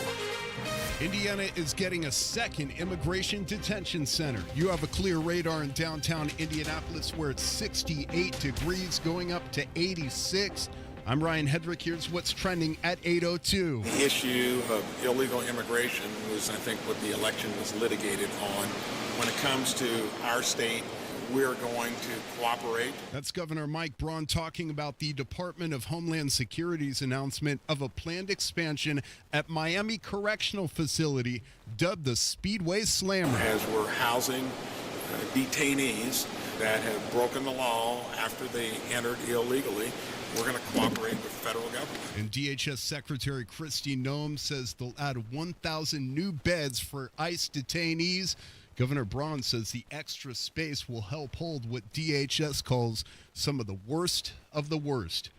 Indiana is getting a second immigration detention center. You have a clear radar in downtown Indianapolis where it's 68 degrees going up to 86. I'm Ryan Hedrick. Here's what's trending at 8:02. The issue of illegal immigration was, I think, what the election was litigated on. When it comes to our state, we're going to cooperate. That's Governor Mike Braun talking about the Department of Homeland Security's announcement of a planned expansion at Miami Correctional Facility, dubbed the Speedway Slammer. As we're housing detainees that have broken the law after they entered illegally, we're going to cooperate with the federal government. And DHS Secretary Kristi Noem says they'll add 1,000 new beds for ICE detainees. Governor Braun says the extra space will help hold what DHS calls some of the worst of the worst.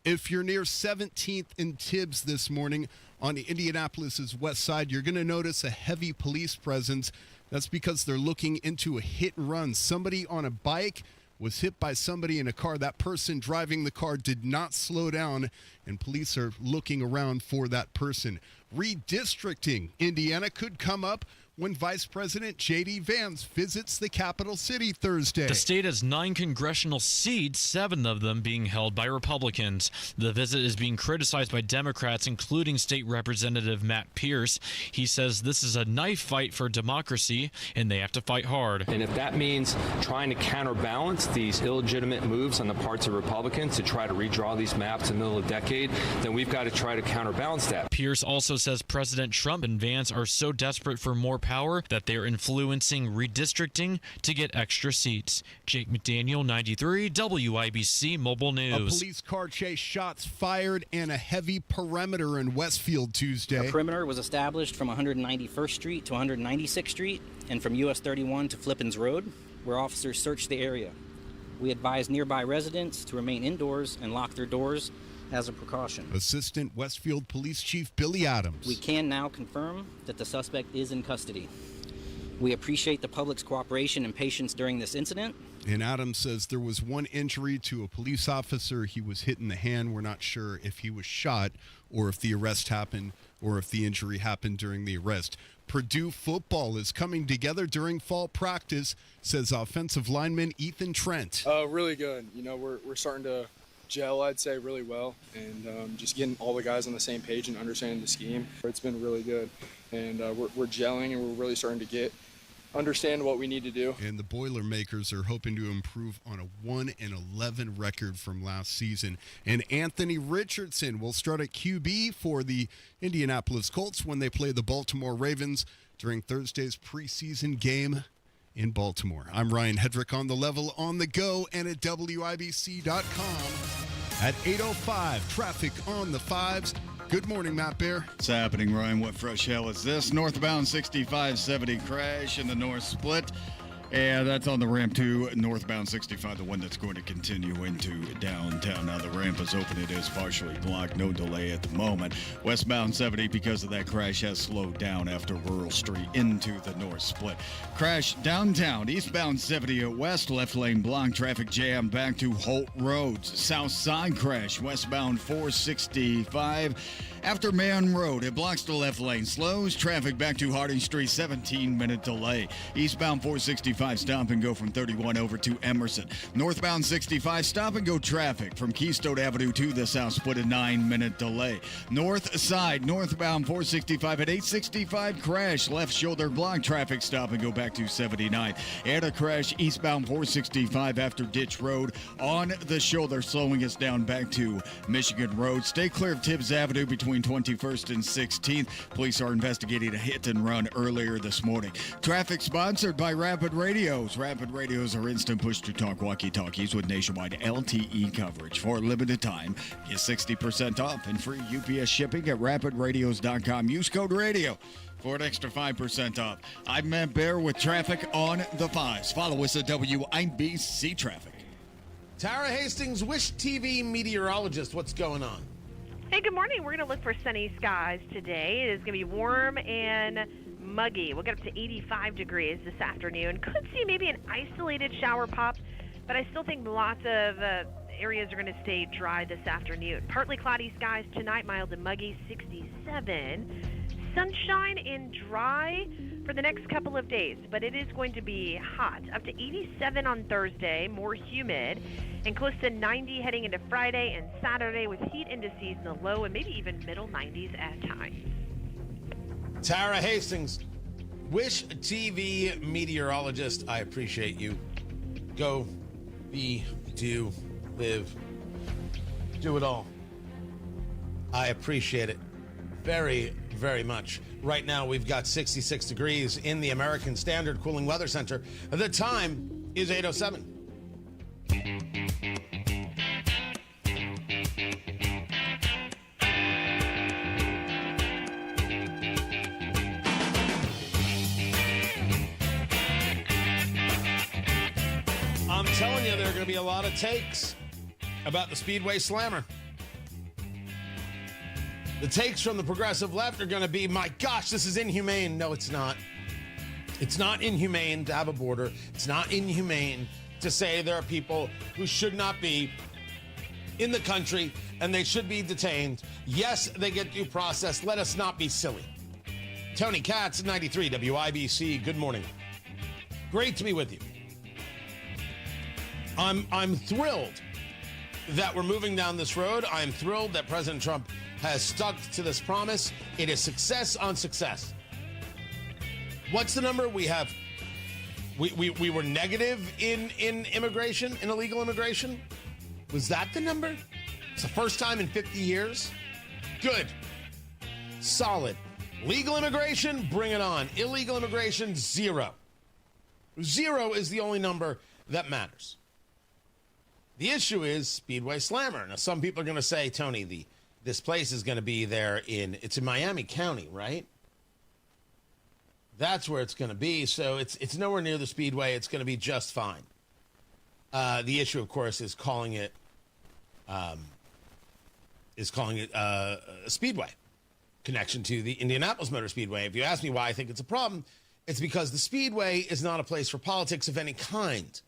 If you're near 17th and Tibbs this morning on Indianapolis's west side, you're going to notice a heavy police presence. That's because they're looking into a hit and run. Somebody on a bike was hit by somebody in a car. That person driving the car did not slow down, and police are looking around for that person. Redistricting. Indiana could come up when Vice President J.D. Vance visits the capital city Thursday. The state has 9 congressional seats, 7 of them being held by Republicans. The visit is being criticized by Democrats, including State Representative Matt Pierce. He says this is a knife fight for democracy, and they have to fight hard. And if that means trying to counterbalance these illegitimate moves on the parts of Republicans to try to redraw these maps in the middle of the decade, then we've got to try to counterbalance that. Pierce also says President Trump and Vance are so desperate for more power that they're influencing redistricting to get extra seats. Jake McDaniel, 93 WIBC Mobile News. A police car chase, shots fired, and a heavy perimeter in Westfield Tuesday. A perimeter was established from 191st Street to 196th Street and from US 31 to Flippins Road, where officers searched the area. We advise nearby residents to remain indoors and lock their doors as a precaution. Assistant Westfield Police Chief Billy Adams. We can now confirm that the suspect is in custody. We appreciate the public's cooperation and patience during this incident. And Adams says there was one injury to a police officer. He was hit in the hand. We're not sure if he was shot or if the arrest happened or if the injury happened during the arrest. Purdue football is coming together during fall practice, says offensive lineman Ethan Trent. Really good. You know, we're starting to gel, I'd say, really well, and just getting all the guys on the same page and understanding the scheme. It's been really good, and we're gelling, and we're really starting to understand what we need to do. And the Boilermakers are hoping to improve on a 1-11 record from last season. And Anthony Richardson will start at QB for the Indianapolis Colts when they play the Baltimore Ravens during Thursday's preseason game in Baltimore. I'm Ryan Hedrick on the level, on the go, and at WIBC.com. At 8:05, traffic on the 5s. Good morning, Matt Bear. What's happening, Ryan? What fresh hell is this? Northbound 6570 crash in the north split. And that's on the ramp to northbound 65, the one that's going to continue into downtown. Now the ramp is open. It is partially blocked. No delay at the moment. Westbound 70, because of that crash, has slowed down after Rural Street into the north split. Crash downtown. Eastbound 70 at west. Left lane blocked. Traffic jam back to Holt Roads. South side crash. Westbound 465. After Man Road, it blocks the left lane. Slows traffic back to Harding Street. 17-minute delay. Eastbound 465, stop and go from 31 over to Emerson. Northbound 65, stop and go traffic from Keystone Avenue to the south split. A 9-minute delay. North side, northbound 465 at 865, crash. Left shoulder block. Traffic stop and go back to 79. And a crash eastbound 465 after Ditch Road on the shoulder, slowing us down back to Michigan Road. Stay clear of Tibbs Avenue between 21st and 16th. Police are investigating a hit and run earlier this morning. Traffic sponsored by Rapid Radios. Rapid Radios are instant push-to-talk walkie-talkies with nationwide LTE coverage. For a limited time, get 60% off and free UPS shipping at rapidradios.com. Use code RADIO for an extra 5% off. I'm Matt Bear with traffic on the 5s. Follow us at WIBC Traffic. Tara Hastings, Wish TV meteorologist. What's going on? Hey, good morning. We're going to look for sunny skies today. It is going to be warm and muggy. We'll get up to 85 degrees this afternoon. Could see maybe an isolated shower pop, but I still think lots of areas are going to stay dry this afternoon. Partly cloudy skies tonight, mild and muggy, 67. Sunshine and dry for the next couple of days, but it is going to be hot. Up to 87 on Thursday, more humid, and close to 90 heading into Friday and Saturday with heat indices in the low and maybe even middle 90s at times. Tara Hastings, Wish TV meteorologist. I appreciate you. Go, be, do, live, do it all. I appreciate it very, very much. Right now, we've got 66 degrees in the American Standard Cooling Weather Center. The time is 8:07. I'm telling you, there are going to be a lot of takes about the Speedway Slammer. The takes from the progressive left are going to be, my gosh, this is inhumane. No, it's not. It's not inhumane to have a border. It's not inhumane to say there are people who should not be in the country and they should be detained. Yes, they get due process. Let us not be silly. Tony Katz, 93 WIBC. Good morning. Great to be with you. I'm thrilled that we're moving down this road. I'm thrilled that President Trump has stuck to this promise. It is success on success. What's the number? We were negative in immigration, in illegal immigration. Was that the number? It's the first time in 50 years. Good. Solid. Legal immigration, bring it on. Illegal immigration, 0. 0 is the only number that matters. The issue is Speedway Slammer. Now, some people are going to say, Tony, this place is going to be there it's in Miami County, right? That's where it's going to be. So it's nowhere near the Speedway. It's going to be just fine. The issue, of course, is calling it a Speedway connection to the Indianapolis Motor Speedway. If you ask me why I think it's a problem, it's because the Speedway is not a place for politics of any kind.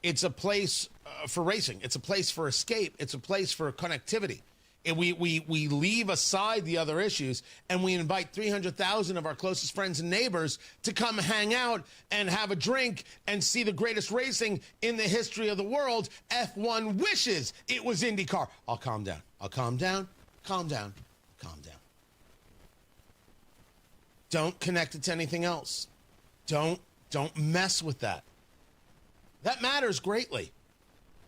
It's a place for racing. It's a place for escape. It's a place for connectivity. And we leave aside the other issues and we invite 300,000 of our closest friends and neighbors to come hang out and have a drink and see the greatest racing in the history of the world. F1 wishes it was IndyCar. I'll calm down. Calm down. Don't connect it to anything else. Don't mess with that. That matters greatly.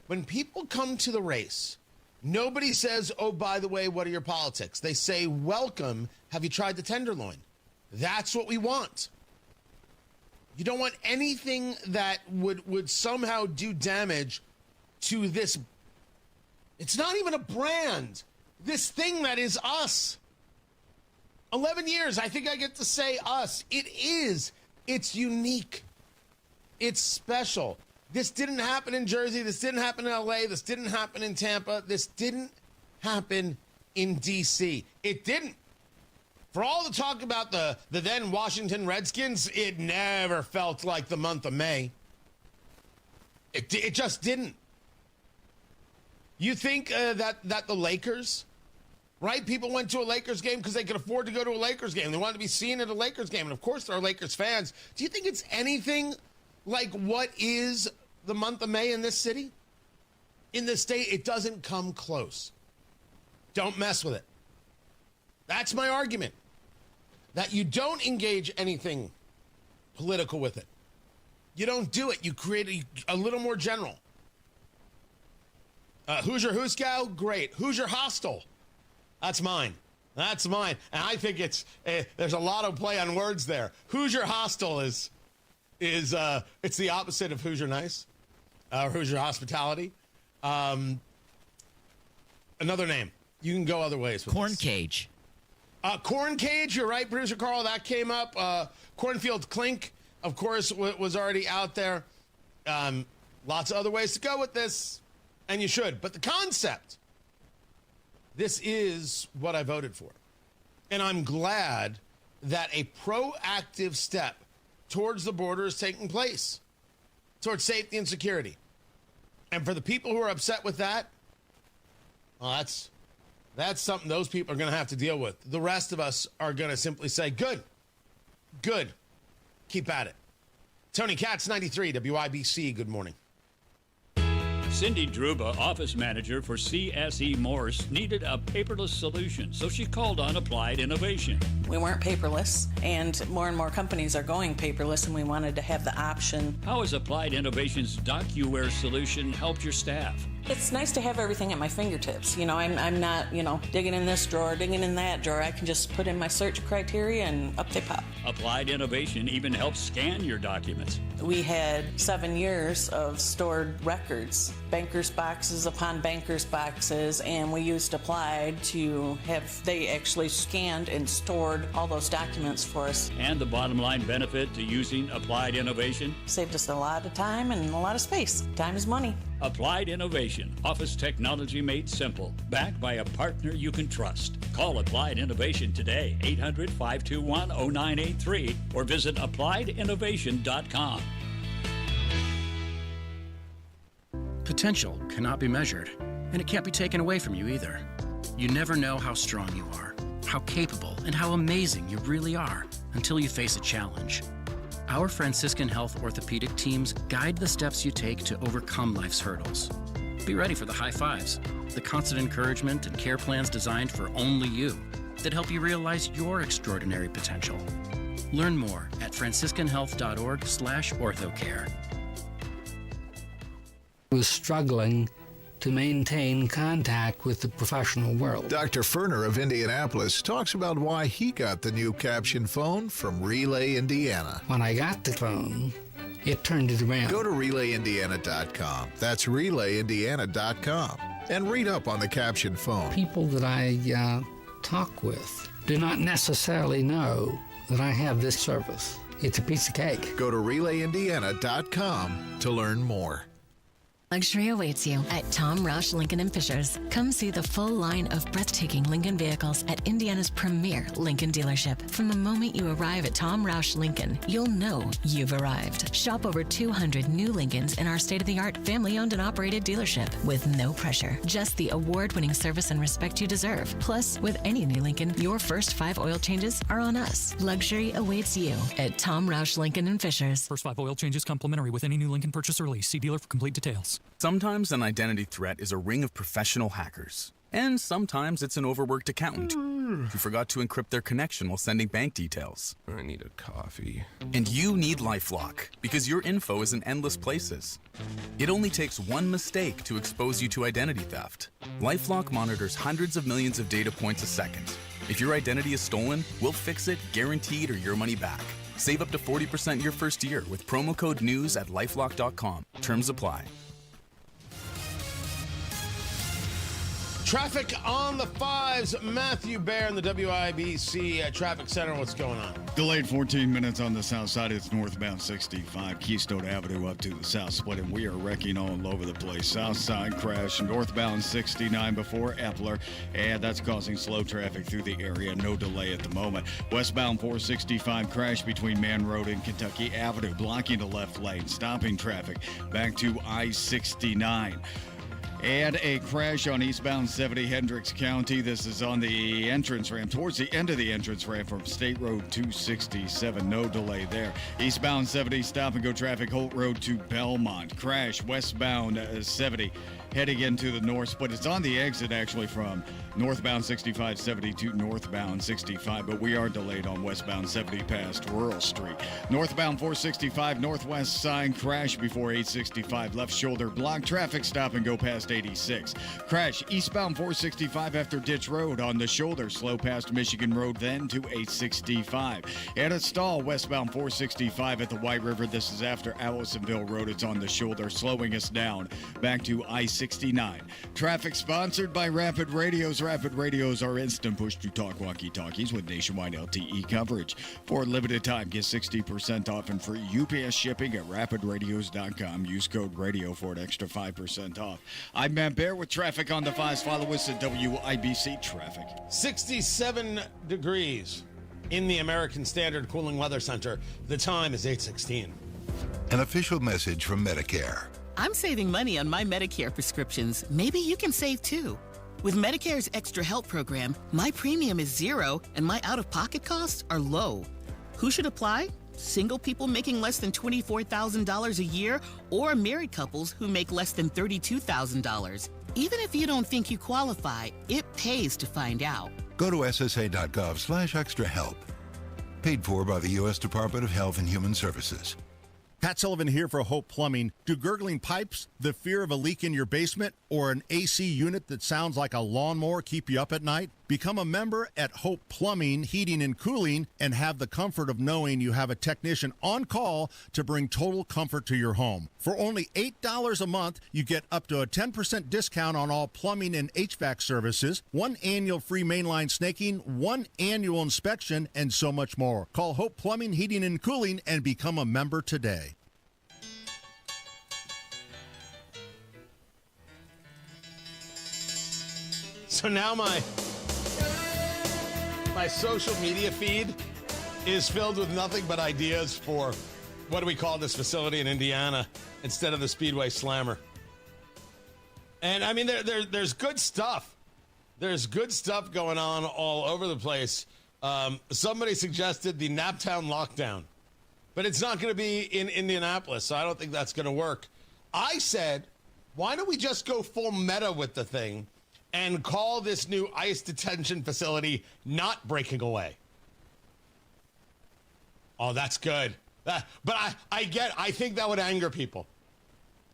When people come to the race, nobody says, oh, by the way, what are your politics? They say, welcome, have you tried the tenderloin? That's what we want. You don't want anything that would somehow do damage to this. It's not even a brand. This thing that is us. 11 years, I think I get to say us. It is. It's unique. It's special. This didn't happen in Jersey. This didn't happen in LA. This didn't happen in Tampa. This didn't happen in D.C. It didn't. For all the talk about the then Washington Redskins, it never felt like the month of May. It just didn't. You think that the Lakers, right? People went to a Lakers game because they could afford to go to a Lakers game. They wanted to be seen at a Lakers game. And, of course, there are Lakers fans. Do you think it's anything like what is the month of May in this city? In this state, it doesn't come close. Don't mess with it. That's my argument. That you don't engage anything political with it. You don't do it. You create a little more general. Hoosier Hooskow? Great. Hoosier Hostile? That's mine. That's mine. And I think there's a lot of play on words there. Hoosier Hostile is it's the opposite of Hoosier Nice, or Hoosier Hospitality. Another name. You can go other ways with Corn Cage. Corn Cage, you're right, producer Carl. That came up. Cornfield Clink, of course, was already out there. Lots of other ways to go with this, and you should. But the concept, this is what I voted for. And I'm glad that a proactive step towards the border is taking place, towards safety and security. And for the people who are upset with that, well, that's something those people are going to have to deal with. The rest of us are going to simply say, good, keep at it. Tony Katz, 93 WIBC, good morning. Cindy Druba, office manager for CSE Morse, needed a paperless solution, so she called on Applied Innovation. We weren't paperless, and more companies are going paperless, and we wanted to have the option. How has Applied Innovation's DocuWare solution helped your staff? It's nice to have everything at my fingertips. You know, I'm not, digging in this drawer, digging in that drawer. I can just put in my search criteria and up they pop. Applied Innovation even helps scan your documents. We had 7 years of stored records, bankers boxes upon bankers boxes, and we used Applied to have, they actually scanned and stored all those documents for us. And the bottom line benefit to using Applied Innovation? Saved us a lot of time and a lot of space. Time is money. Applied Innovation, office technology made simple, backed by a partner you can trust. Call Applied Innovation today, 800-521-0983, or visit appliedinnovation.com. Potential cannot be measured, and it can't be taken away from you either. You never know how strong you are, how capable, and how amazing you really are until you face a challenge. Our Franciscan Health orthopedic teams guide the steps you take to overcome life's hurdles. Be ready for the high fives, the constant encouragement and care plans designed for only you that help you realize your extraordinary potential. Learn more at franciscanhealth.org/orthocare. Was struggling to maintain contact with the professional world. Dr. Ferner of Indianapolis talks about why he got the new caption phone from Relay Indiana. When I got the phone, it turned it around. Go to RelayIndiana.com. That's RelayIndiana.com. And read up on the caption phone. People that I talk with do not necessarily know that I have this service. It's a piece of cake. Go to RelayIndiana.com to learn more. Luxury awaits you at Tom Roush Lincoln & Fishers. Come see the full line of breathtaking Lincoln vehicles at Indiana's premier Lincoln dealership. From the moment you arrive at Tom Roush Lincoln, you'll know you've arrived. Shop over 200 new Lincolns in our state-of-the-art family-owned and operated dealership with no pressure. Just the award-winning service and respect you deserve. Plus, with any new Lincoln, your first 5 oil changes are on us. Luxury awaits you at Tom Roush Lincoln & Fishers. First 5 oil changes complimentary with any new Lincoln purchase or lease. See dealer for complete details. Sometimes an identity threat is a ring of professional hackers. And sometimes it's an overworked accountant who forgot to encrypt their connection while sending bank details. I need a coffee. And you need LifeLock, because your info is in endless places. It only takes one mistake to expose you to identity theft. LifeLock monitors hundreds of millions of data points a second. If your identity is stolen, we'll fix it, guaranteed, or your money back. Save up to 40% your first year with promo code NEWS at LifeLock.com. Terms apply. Traffic on the 5s. Matthew Baer in the WIBC Traffic Center. What's going on? Delayed 14 minutes on the south side. It's northbound 65, Keystone Avenue up to the south split, and we are wrecking all over the place. South side crash, northbound 69 before Epler, and that's causing slow traffic through the area. No delay at the moment. Westbound 465 crash between Man Road and Kentucky Avenue, blocking the left lane, stopping traffic back to I-69. And a crash on eastbound 70 Hendricks County. This is on the entrance ramp, towards the end of the entrance ramp from State Road 267. No delay there. Eastbound 70 stop and go traffic, Holt Road to Belmont. Crash westbound 70 heading into the north, but it's on the exit actually from northbound 65-70 to northbound 65, but we are delayed on westbound 70 past Rural Street. Northbound 465 northwest side crash before 865, left shoulder block traffic, stop and go past 86. Crash eastbound 465 after Ditch Road on the shoulder, slow past Michigan Road then to 865. And a stall westbound 465 at the White River. This is after Allisonville Road. It's on the shoulder, slowing us down back to I-69. Traffic sponsored by Rapid Radios. Rapid Radios are instant push-to-talk walkie-talkies with nationwide LTE coverage. For a limited time, get 60% off and free UPS shipping at rapidradios.com. Use code RADIO for an extra 5% off. I'm Matt Baer with traffic on the 5s. Follow us at WIBC Traffic. 67 degrees in the American Standard Cooling Weather Center. The time is 8:16. An official message from Medicare. I'm saving money on my Medicare prescriptions. Maybe you can save too. With Medicare's Extra Help program, my premium is $0 and my out-of-pocket costs are low. Who should apply? Single people making less than $24,000 a year or married couples who make less than $32,000. Even if you don't think you qualify, it pays to find out. Go to ssa.gov/extrahelp. Paid for by the U.S. Department of Health and Human Services. Pat Sullivan here for Hope Plumbing. Do gurgling pipes, the fear of a leak in your basement, or an AC unit that sounds like a lawnmower keep you up at night? Become a member at Hope Plumbing, Heating, and Cooling and have the comfort of knowing you have a technician on call to bring total comfort to your home. For only $8 a month, you get up to a 10% discount on all plumbing and HVAC services, 1 annual free mainline snaking, 1 annual inspection, and so much more. Call Hope Plumbing, Heating, and Cooling and become a member today. So now my social media feed is filled with nothing but ideas for what do we call this facility in Indiana instead of the Speedway Slammer. And I mean, there's good stuff. There's good stuff going on all over the place. Somebody suggested the Naptown lockdown, but it's not going to be in Indianapolis, so I don't think that's going to work. I said, why don't we just go full meta with the thing and call this new ICE detention facility not breaking away? Oh, that's good. But I think that would anger people.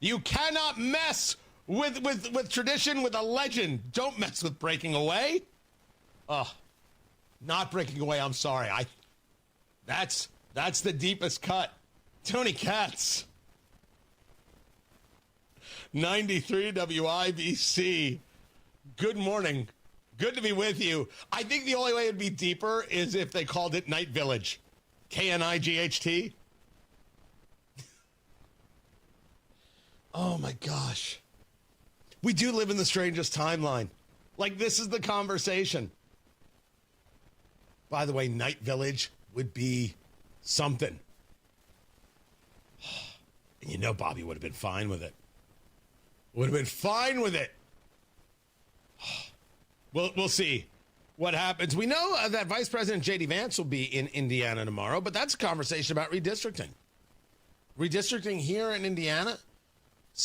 You cannot mess with tradition, with a legend. Don't mess with breaking away. Oh, not breaking away. I'm sorry. That's the deepest cut. Tony Katz. 93 WIBC. Good morning. Good to be with you. I think the only way it'd be deeper is if they called it Night Village. KNIGHT. Oh my gosh. We do live in the strangest timeline. Like, this is the conversation. By the way, Night Village would be something. And you know Bobby would have been fine with it. Would have been fine with it. We'll see what happens. We know that Vice President J.D. Vance will be in Indiana tomorrow, but that's a conversation about redistricting. Redistricting here in Indiana,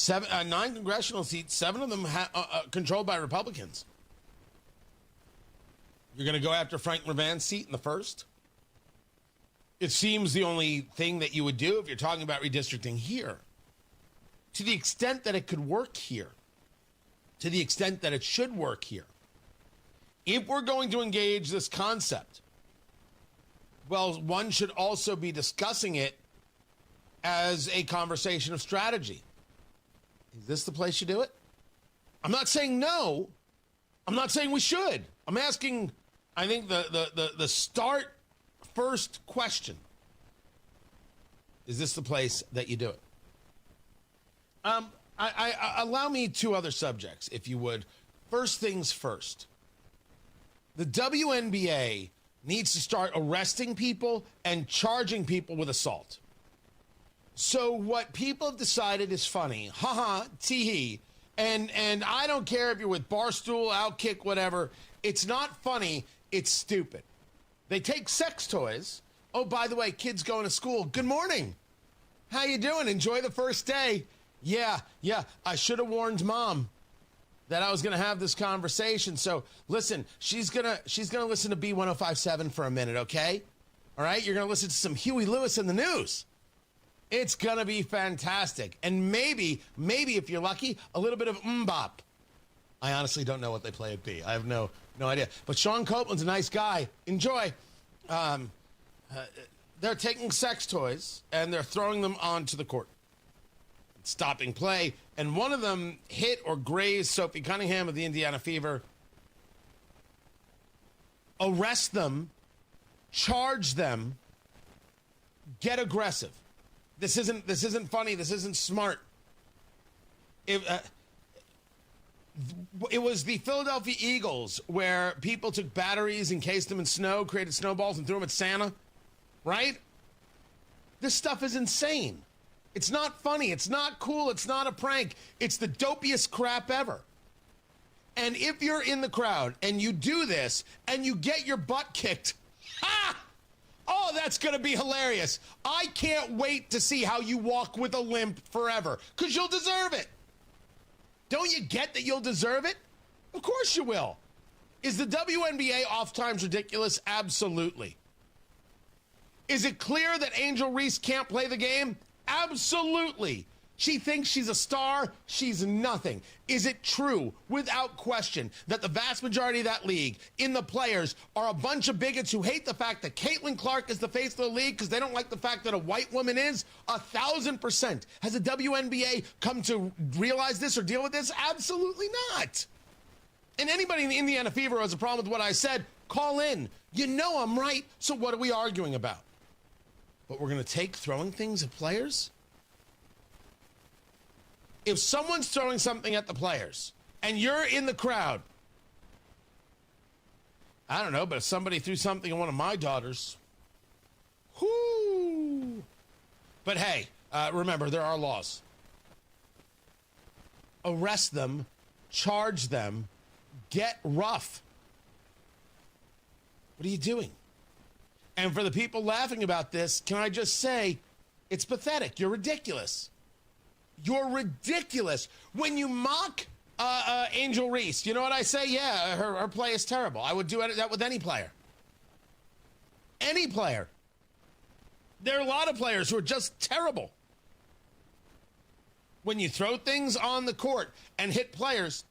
9 congressional seats, 7 of them controlled by Republicans. You're going to go after Frank Levan's seat in the first? It seems the only thing that you would do if you're talking about redistricting here. To the extent that it could work here, to the extent that it should work here, if we're going to engage this concept, well, one should also be discussing it as a conversation of strategy. Is this the place you do it? I'm not saying no. I'm not saying we should. I'm asking, I think, the start first question. Is this the place that you do it? Allow me 2 other subjects, if you would. First things first. The WNBA needs to start arresting people and charging people with assault. So what people have decided is funny, haha, tee-hee, and I don't care if you're with Barstool, Outkick, whatever, it's not funny, it's stupid. They take sex toys. Oh, by the way, kids going to school. Good morning. How you doing? Enjoy the first day. Yeah, I should have warned Mom that I was going to have this conversation. So listen, she's gonna listen to B1057 for a minute, okay? All right, you're gonna listen to some Huey Lewis in the news. It's gonna be fantastic, and maybe if you're lucky, a little bit of bop. I honestly don't know what they play at B. I have no idea. But Sean Copeland's a nice guy. Enjoy. They're taking sex toys and they're throwing them onto the court, stopping play, and one of them hit or grazed Sophie Cunningham of the Indiana Fever. Arrest them, charge them, get aggressive. This isn't funny. This isn't smart. It was the Philadelphia Eagles where people took batteries, encased them in snow, created snowballs, and threw them at Santa, right? This stuff is insane. It's not funny. It's not cool. It's not a prank. It's the dopiest crap ever. And if you're in the crowd and you do this and you get your butt kicked, oh, that's going to be hilarious. I can't wait to see how you walk with a limp forever, because you'll deserve it. Don't you get that you'll deserve it? Of course you will. Is the WNBA oft-times ridiculous? Absolutely. Is it clear that Angel Reese can't play the game? Absolutely. She thinks she's a star. She's nothing. Is it true, without question, that the vast majority of that league, in the players, are a bunch of bigots who hate the fact that Caitlin Clark is the face of the league because they don't like the fact that a white woman is? 1,000%. Has the WNBA come to realize this or deal with this? Absolutely not. And anybody in the Indiana Fever who has a problem with what I said, call in. You know I'm right, so what are we arguing about? But we're going to take throwing things at players? If someone's throwing something at the players and you're in the crowd, I don't know, but if somebody threw something at one of my daughters, whoo. But hey, remember, there are laws. Arrest them, charge them, get rough. What are you doing? And for the people laughing about this, can I just say, it's pathetic. You're ridiculous. You're ridiculous. When you mock Angel Reese, you know what I say? Yeah, her play is terrible. I would do that with any player. Any player. There are a lot of players who are just terrible. When you throw things on the court and hit players,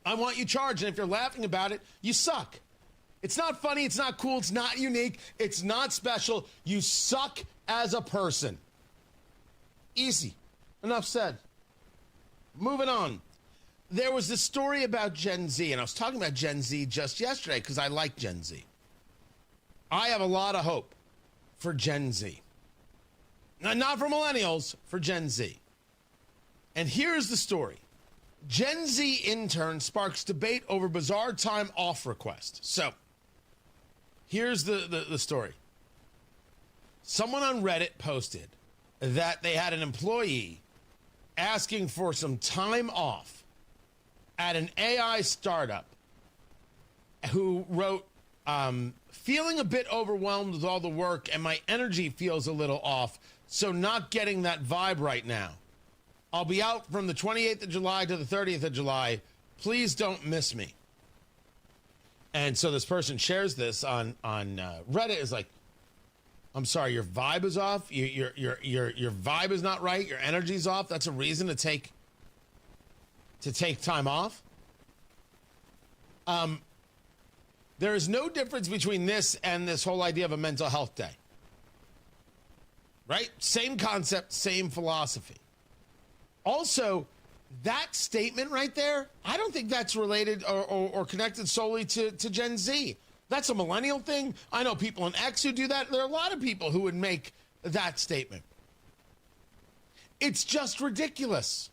I want you charged. And if you're laughing about it, you suck. It's not funny. It's not cool. It's not unique. It's not special. You suck as a person. Easy. Enough said. Moving on. There was this story about Gen Z, and I was talking about Gen Z just yesterday because I like Gen Z. I have a lot of hope for Gen Z. Not for millennials, for Gen Z. And here's the story. Gen Z intern sparks debate over bizarre time off request. So, here's the story. Someone on Reddit posted that they had an employee asking for some time off at an AI startup who wrote, feeling a bit overwhelmed with all the work and my energy feels a little off, so not getting that vibe right now. I'll be out from the 28th of July to the 30th of July. Please don't miss me. And so this person shares this on Reddit. Is like, I'm sorry, your vibe is off. Your vibe is not right. Your energy's off. That's a reason to take time off. There is no difference between this and this whole idea of a mental health day. Right? Same concept, same philosophy. Also, that statement right there, I don't think that's related or connected solely to Gen Z. That's a millennial thing. I know people in X who do that. There are a lot of people who would make that statement. It's just ridiculous.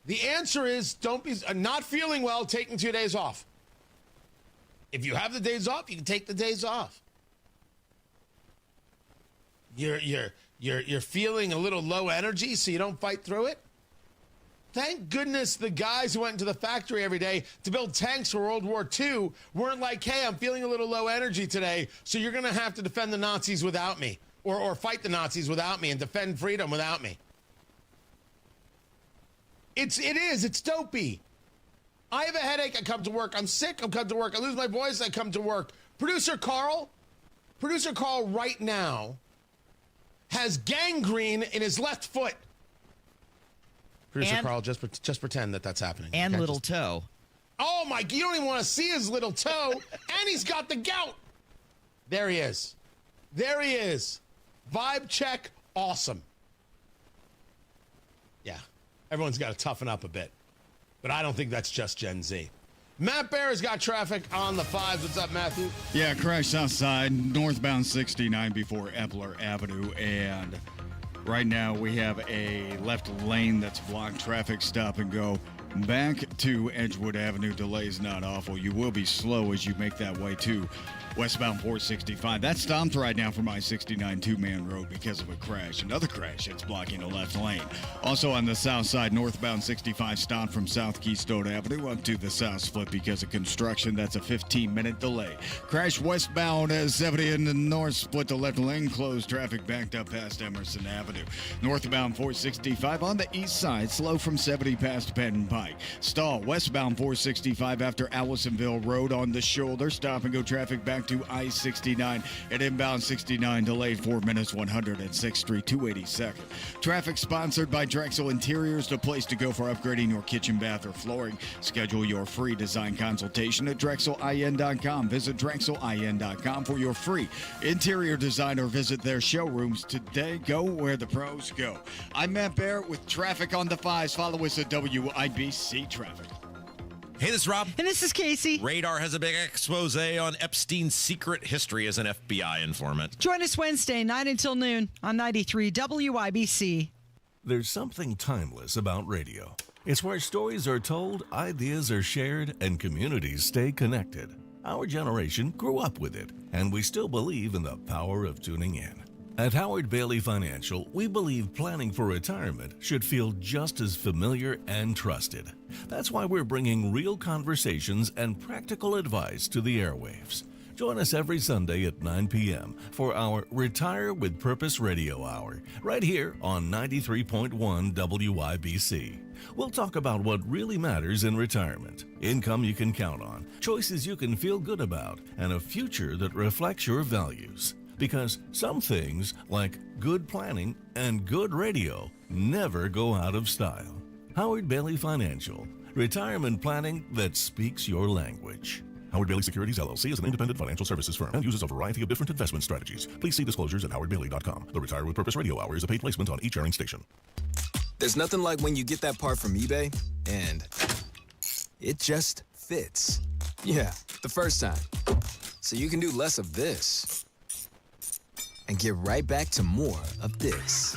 The answer is don't be not feeling well, taking 2 days off. If you have the days off, you can take the days off. You're feeling a little low energy, so you don't fight through it. Thank goodness the guys who went into the factory every day to build tanks for World War II weren't like, hey, I'm feeling a little low energy today, so you're going to have to defend the Nazis without me, or fight the Nazis without me and defend freedom without me. It's dopey. I have a headache, I come to work. I'm sick, I come to work. I lose my voice, I come to work. Producer Carl right now has gangrene in his left foot. Producer Carl, just pretend that that's happening. And okay? little toe. Oh my, you don't even want to see his little toe. And he's got the gout. There he is. There he is. Vibe check, awesome. Yeah, everyone's got to toughen up a bit. But I don't think that's just Gen Z. Matt Bear has got traffic on the 5s. What's up, Matthew? Yeah, crash south side, northbound 69 before Epler Avenue. And right now we have a left lane that's blocked. Traffic stop and go. Back to Edgewood Avenue. Delays not awful. You will be slow as you make that way to westbound 465. That's stopped right now from I-69 two-man road because of a crash. Another crash that's blocking a left lane. Also on the south side, northbound 65 stopped from South Keystone Avenue up to the south split because of construction. That's a 15-minute delay. Crash westbound 70 in the north split. The left lane closed. Traffic backed up past Emerson Avenue. Northbound 465 on the east side, slow from 70 past Penn Pine. right. Stall westbound 465 after Allisonville Road on the shoulder. Stop and go traffic back to I-69 and inbound 69 delayed 4 minutes 106th Street 282nd. Traffic sponsored by Drexel Interiors, the place to go for upgrading your kitchen, bath, or flooring. Schedule your free design consultation at DrexelIN.com. Visit DrexelIN.com for your free interior design or visit their showrooms today. Go where the pros go. I'm Matt Bear with traffic on the 5s. Follow us at WIBC Traffic. Hey, this is Rob. And this is Casey. Radar has a big expose on Epstein's secret history as an FBI informant. Join us Wednesday, 9 until noon on 93 WIBC. There's something timeless about radio. It's where stories are told, ideas are shared, and communities stay connected. Our generation grew up with it, and we still believe in the power of tuning in. At Howard Bailey Financial, we believe planning for retirement should feel just as familiar and trusted. That's why we're bringing real conversations and practical advice to the airwaves. Join us every Sunday at 9 p.m. for our Retire with Purpose Radio Hour, right here on 93.1 WIBC. We'll talk about what really matters in retirement, income you can count on, choices you can feel good about, and a future that reflects your values. Because some things, like good planning and good radio, never go out of style. Howard Bailey Financial, retirement planning that speaks your language. Howard Bailey Securities, LLC is an independent financial services firm and uses a variety of different investment strategies. Please see disclosures at howardbailey.com. The Retire with Purpose Radio Hour is a paid placement on each airing station. There's nothing like when you get that part from eBay and it just fits. Yeah, the first time. So you can do less of this and get right back to more of this.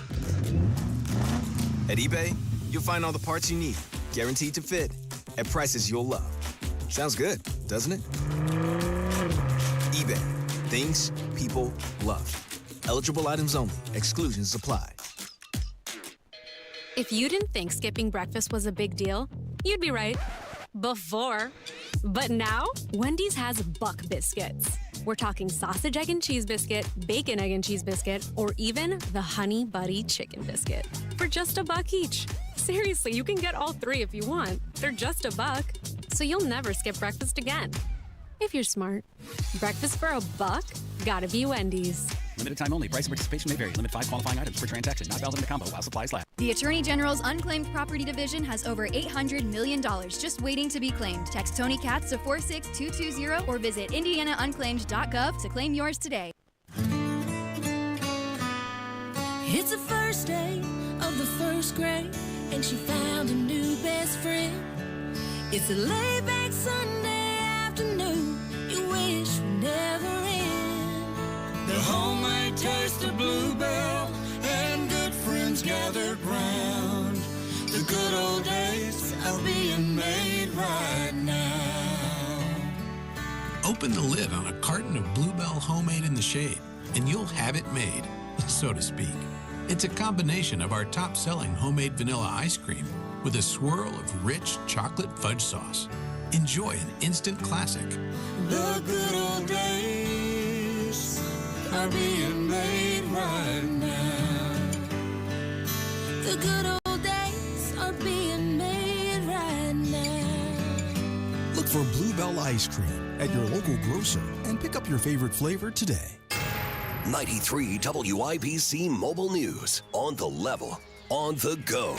At eBay, you'll find all the parts you need, guaranteed to fit, at prices you'll love. Sounds good, doesn't it? eBay. Things people love. Eligible items only. Exclusions apply. If you didn't think skipping breakfast was a big deal, you'd be right. Before. But now, Wendy's has Buck Biscuits. We're talking sausage, egg, and cheese biscuit, bacon, egg, and cheese biscuit, or even the Honey Buddy chicken biscuit for just $1 each. Seriously, you can get all three if you want. They're just $1, so you'll never skip breakfast again. If you're smart. Breakfast for $1? Gotta be Wendy's. Limited time only. Price of participation may vary. Limit 5 qualifying items per transaction. Not valid in the combo while supplies last. The Attorney General's Unclaimed Property Division has over $800 million just waiting to be claimed. Text Tony Katz to 46220 or visit indianaunclaimed.gov to claim yours today. It's the first day of the first grade, and she found a new best friend. It's a laid-back Sunday afternoon you wish would never end. The homemade taste of Bluebell and good friends gathered round. The good old days are being made right now. Open the lid on a carton of Bluebell Homemade in the Shade, and you'll have it made, so to speak. It's a combination of our top-selling homemade vanilla ice cream with a swirl of rich chocolate fudge sauce. Enjoy an instant classic. The good old days are being made right now. The good old days are being made right now. Look for Bluebell ice cream at your local grocer and pick up your favorite flavor today. 93 WIBC Mobile News. On the level, on the go.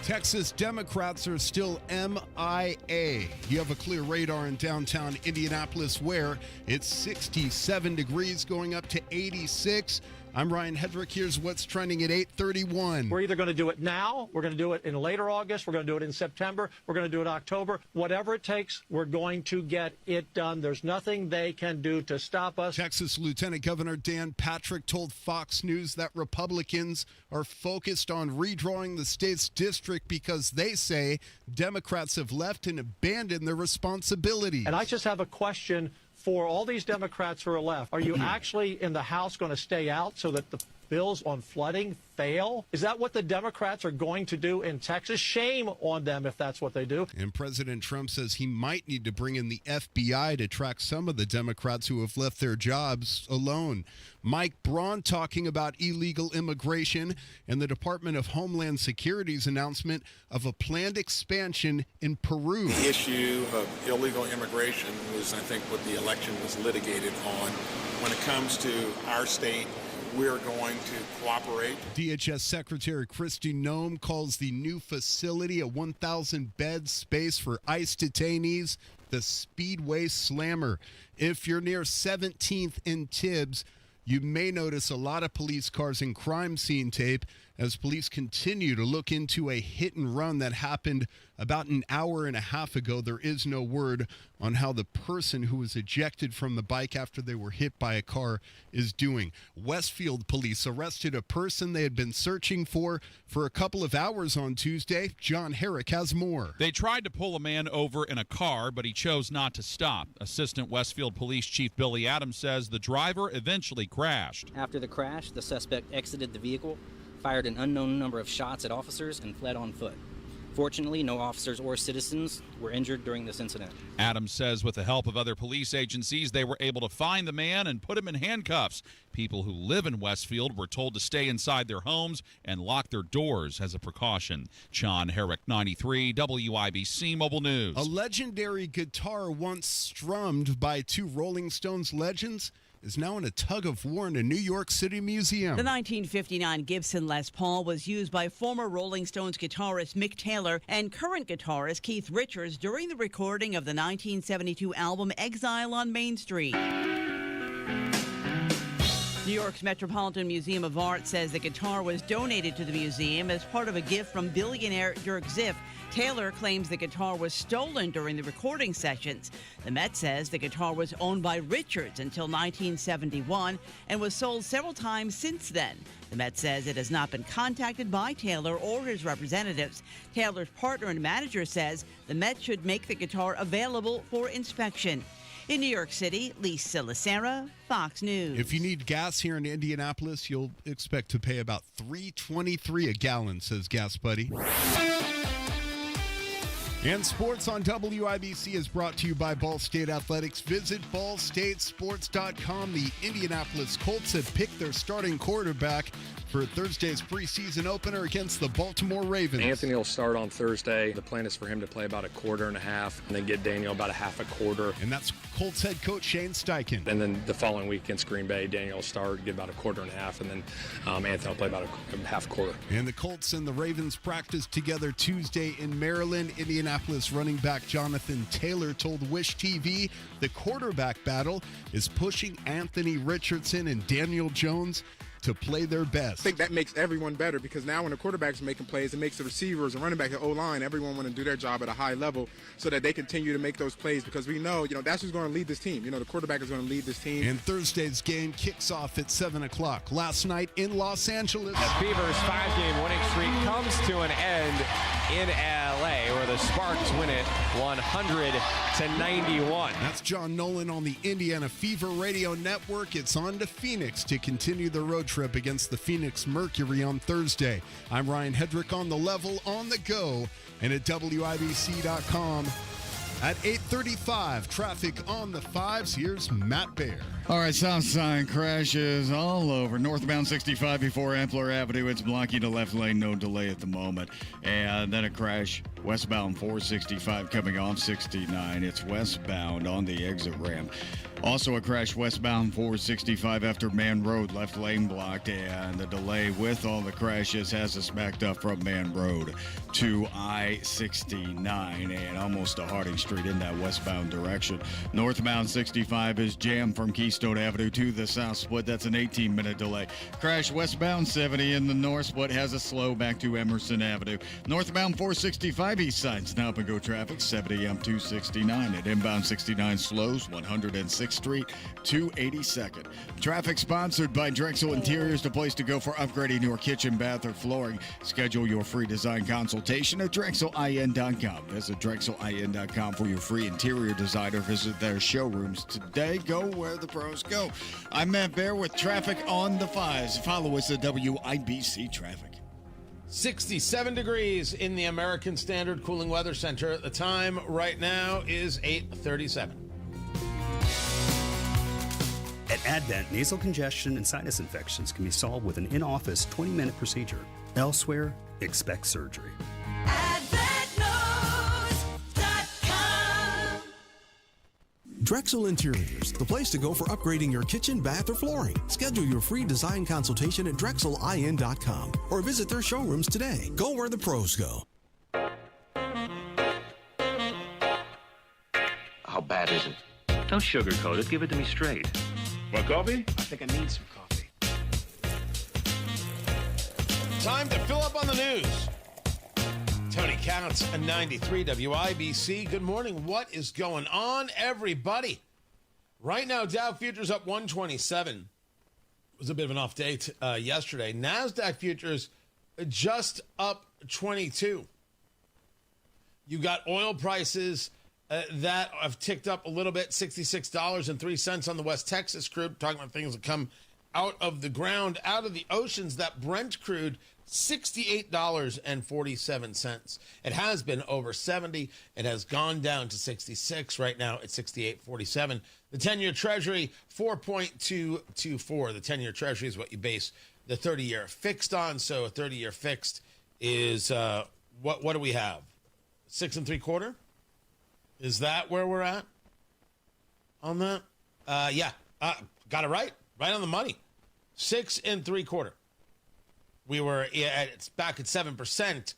Texas Democrats are still MIA. You have a clear radar in downtown Indianapolis where it's 67 degrees going up to 86. I'm Ryan Hedrick. Here's what's trending at 8:31. We're either going to do it now, we're going to do it in later August, we're going to do it in September, we're going to do it in October. Whatever it takes, we're going to get it done. There's nothing they can do to stop us. Texas Lieutenant Governor Dan Patrick told Fox News that Republicans are focused on redrawing the state's district because they say Democrats have left and abandoned their responsibilities. And I just have a question for all these Democrats who are left. Are you actually in the House going to stay out so that the bills on flooding fail? Is that what the Democrats are going to do in Texas? Shame on them if that's what they do. And President Trump says he might need to bring in the FBI to track some of the Democrats who have left their jobs alone. Mike Braun talking about illegal immigration and the Department of Homeland Security's announcement of a planned expansion in Peru. The issue of illegal immigration was, I think, what the election was litigated on. When it comes to our state, we're going to cooperate. DHS Secretary Kristi Noem calls the new facility a 1,000-bed space for ICE detainees, the Speedway Slammer. If you're near 17th and Tibbs, you may notice a lot of police cars and crime scene tape as police continue to look into a hit and run that happened about an hour and a half ago. There is no word on how the person who was ejected from the bike after they were hit by a car is doing. Westfield police arrested a person they had been searching for a couple of hours on Tuesday. John Herrick has more. They tried to pull a man over in a car, but he chose not to stop. Assistant Westfield Police Chief Billy Adams says the driver eventually crashed. After the crash, the suspect exited the vehicle, fired an unknown number of shots at officers, and fled on foot. Fortunately, no officers or citizens were injured during this incident. Adams says with the help of other police agencies, they were able to find the man and put him in handcuffs. People who live in Westfield were told to stay inside their homes and lock their doors as a precaution. John Herrick, 93, WIBC Mobile News. A legendary guitar once strummed by two Rolling Stones legends is now in a tug-of-war in a New York City museum. The 1959 Gibson Les Paul was used by former Rolling Stones guitarist Mick Taylor and current guitarist Keith Richards during the recording of the 1972 album Exile on Main Street. New York's Metropolitan Museum of Art says the guitar was donated to the museum as part of a gift from billionaire Dirk Ziff. Taylor claims the guitar was stolen during the recording sessions. The Met says the guitar was owned by Richards until 1971 and was sold several times since then. The Met says it has not been contacted by Taylor or his representatives. Taylor's partner and manager says the Met should make the guitar available for inspection. In New York City, Lisa Lacera, Fox News. If you need gas here in Indianapolis, you'll expect to pay about $3.23 a gallon, says Gas Buddy. And sports on WIBC is brought to you by Ball State Athletics. Visit ballstatesports.com. The Indianapolis Colts have picked their starting quarterback for Thursday's preseason opener against the Baltimore Ravens. Anthony will start on Thursday. The plan is for him to play about a quarter and a half and then get Daniel about a half a quarter. And that's Colts head coach Shane Steichen. And then the following week against Green Bay, Daniel will start, get about a quarter and a half, and then Anthony will play about a half quarter. And the Colts and the Ravens practiced together Tuesday in Maryland. Indianapolis running back Jonathan Taylor told Wish TV the quarterback battle is pushing Anthony Richardson and Daniel Jones to play their best. I think that makes everyone better because now when the quarterback's making plays, it makes the receivers and running back and O-line, everyone want to do their job at a high level so that they continue to make those plays because we know, that's who's going to lead this team. The quarterback is going to lead this team. And Thursday's game kicks off at 7 o'clock. Last night in Los Angeles. The Fever's 5-game winning streak comes to an end in L.A. where the Sparks win it 100-91. That's John Nolan on the Indiana Fever Radio Network. It's on to Phoenix to continue the road trip against the Phoenix Mercury on Thursday. I'm Ryan Hedrick on the level, on the go, and at WIBC.com. At 8:35, traffic on the 5s. Here's Matt Baer. All right, south side crashes all over. Northbound 65 before Ampler Avenue. It's blocking the left lane, no delay at the moment. And then a crash westbound 465 coming off 69. It's westbound on the exit ramp. Also a crash westbound 465 after Man Road, left lane blocked, and the delay with all the crashes has us backed up from Man Road to I-69 and almost to Harding Street in that westbound direction. Northbound 65 is jammed from Keystone Avenue to the south split. That's an 18-minute delay. Crash westbound 70 in the north split has a slow back to Emerson Avenue. Northbound 465 WIB side, stop and go traffic, 7 a.m. 269 at inbound 69 slows, 106th Street, 282nd. Traffic sponsored by Drexel Interiors, the place to go for upgrading your kitchen, bath, or flooring. Schedule your free design consultation at DrexelIN.com. Visit DrexelIN.com for your free interior design or visit their showrooms today. Go where the pros go. I'm Matt Bear with traffic on the 5s. Follow us at WIBC Traffic. 67 degrees in the American Standard Cooling Weather Center. The time right now is 8:37. At Advent, nasal congestion and sinus infections can be solved with an in-office 20-minute procedure. Elsewhere, expect surgery. Drexel Interiors, the place to go for upgrading your kitchen, bath, or flooring. Schedule your free design consultation at DrexelIN.com or visit their showrooms today. Go where the pros go. How bad is it? Don't sugarcoat it. Give it to me straight. Want coffee? I think I need some coffee. Time to fill up on the news. Tony Counts, 93 WIBC. Good morning. What is going on, everybody? Right now, Dow Futures up 127. It was a bit of an off day yesterday. NASDAQ Futures just up 22. You got oil prices that have ticked up a little bit, $66.03 on the West Texas crude. Talking about things that come out of the ground, out of the oceans. That Brent crude, $68.47. It has been over 70. It has gone down to 66. Right now, it's 68.47. The 10-year Treasury, 4.224. The 10-year Treasury is what you base the 30-year fixed on. So a 30-year fixed is, what do we have? 6 3/4? Is that where we're at on that? Yeah, got it right. Right on the money. 6 3/4. We were it's back at 7%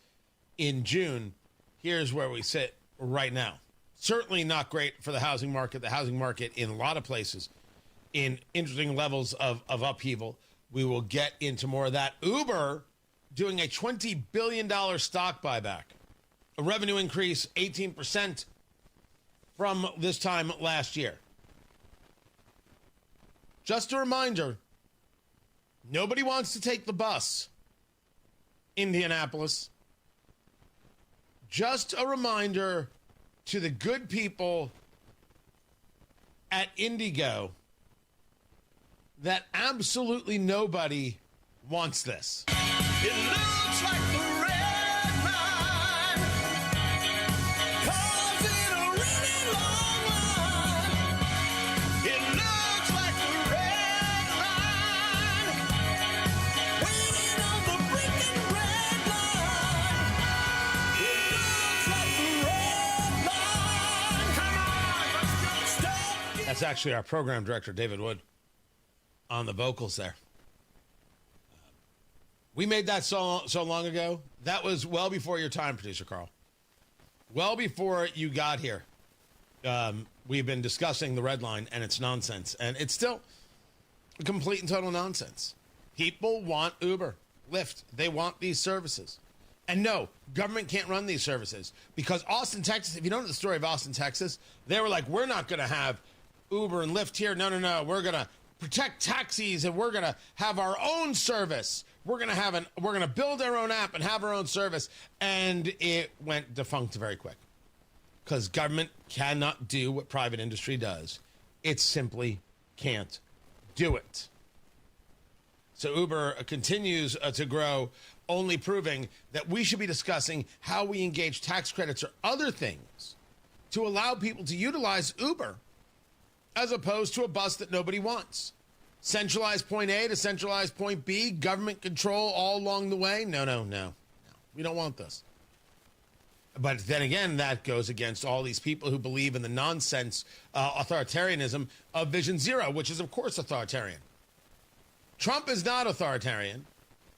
in June. Here's where we sit right now. Certainly not great for the housing market. The housing market in a lot of places in interesting levels of upheaval. We will get into more of that. Uber doing a $20 billion stock buyback. A revenue increase 18% from this time last year. Just a reminder, nobody wants to take the bus. Indianapolis. Just a reminder to the good people at Indigo that absolutely nobody wants this. It looks like the red line, causing a really long line. It looks like the red line, waiting on the freaking red line. It looks like the red line. Come on, let's go. Stop. That's actually our program director, David Wood, on the vocals there. We made that so long ago. That was well before your time, producer Carl. Well before you got here. We've been discussing the red line and it's nonsense. And it's still complete and total nonsense. People want Uber, Lyft. They want these services. And no, government can't run these services. Because Austin, Texas, if you don't know the story of Austin, Texas, they were like, we're not going to have Uber and Lyft here. No. We're going to protect taxis and we're going to have our own service. We're going to build our own app and have our own service. And it went defunct very quick. Because government cannot do what private industry does. It simply can't do it. So Uber continues to grow, only proving that we should be discussing how we engage tax credits or other things to allow people to utilize Uber as opposed to a bus that nobody wants. Centralized point A to centralized point B, government control all along the way. No. We don't want this. But then again, that goes against all these people who believe in the nonsense authoritarianism of Vision Zero, which is, of course, authoritarian. Trump is not authoritarian.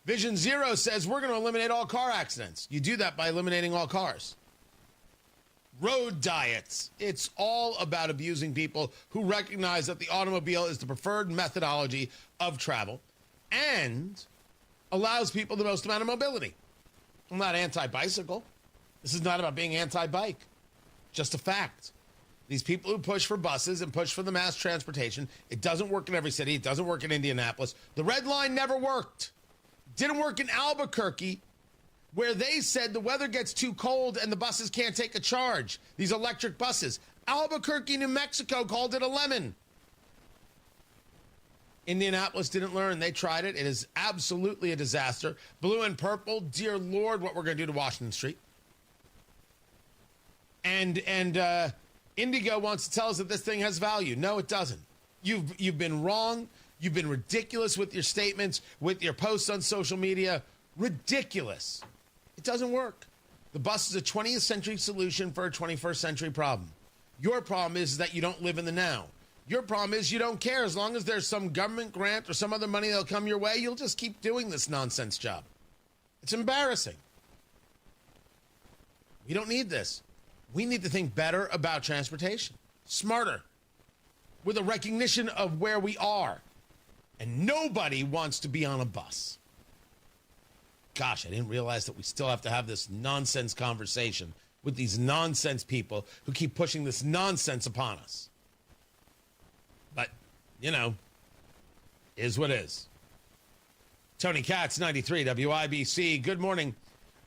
Vision Zero says we're going to eliminate all car accidents. You do that by eliminating all cars. Road diets. It's all about abusing people who recognize that the automobile is the preferred methodology of travel and allows people the most amount of mobility. I'm not anti-bicycle. This is not about being anti-bike. Just a fact. These people who push for buses and push for the mass transportation, it doesn't work in every city. It doesn't work in Indianapolis. The red line never worked. Didn't work in Albuquerque, where they said the weather gets too cold and the buses can't take a charge. These electric buses. Albuquerque, New Mexico called it a lemon. Indianapolis didn't learn. They tried it. It is absolutely a disaster. Blue and purple, dear Lord, what we're going to do to Washington Street. And Indigo wants to tell us that this thing has value. No, it doesn't. You've been wrong. You've been ridiculous with your statements, with your posts on social media. Ridiculous. It doesn't work. The bus is a 20th century solution for a 21st century problem. Your problem is that you don't live in the now. Your problem is you don't care. As long as there's some government grant or some other money that'll come your way, you'll just keep doing this nonsense job. It's embarrassing. We don't need this. We need to think better about transportation. Smarter. With a recognition of where we are. And nobody wants to be on a bus. Gosh, I didn't realize that we still have to have this nonsense conversation with these nonsense people who keep pushing this nonsense upon us. But, you know, is what is. Tony Katz, 93 WIBC. Good morning.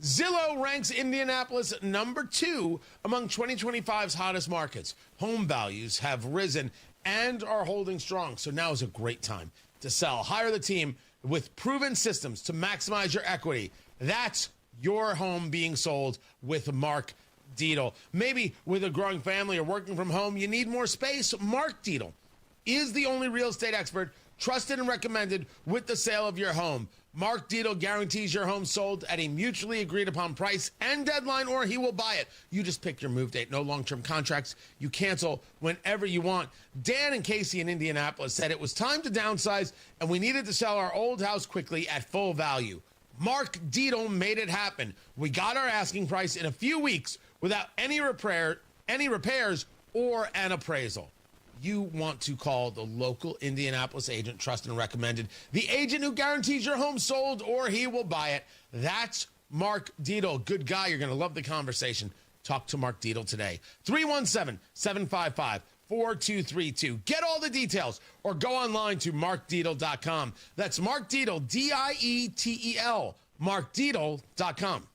Zillow ranks Indianapolis number 2 among 2025's hottest markets. Home values have risen and are holding strong. So now is a great time to sell. Hire the team with proven systems to maximize your equity. That's your home being sold with Mark Dietel. Maybe with a growing family or working from home, you need more space. Mark Dietel is the only real estate expert trusted and recommended with the sale of your home. Mark Dietel guarantees your home sold at a mutually agreed upon price and deadline, or he will buy it. You just pick your move date. No long-term contracts. You cancel whenever you want. Dan and Casey in Indianapolis said it was time to downsize and we needed to sell our old house quickly at full value. Mark Dietel made it happen. We got our asking price in a few weeks without any repairs or an appraisal. You want to call the local Indianapolis agent, trusted and recommended, the agent who guarantees your home sold or he will buy it. That's Mark Dietel. Good guy. You're going to love the conversation. Talk to Mark Dietel today. 317-755-4232. Get all the details or go online to markdietel.com. That's Mark Dietel, Dietel, markdietel.com.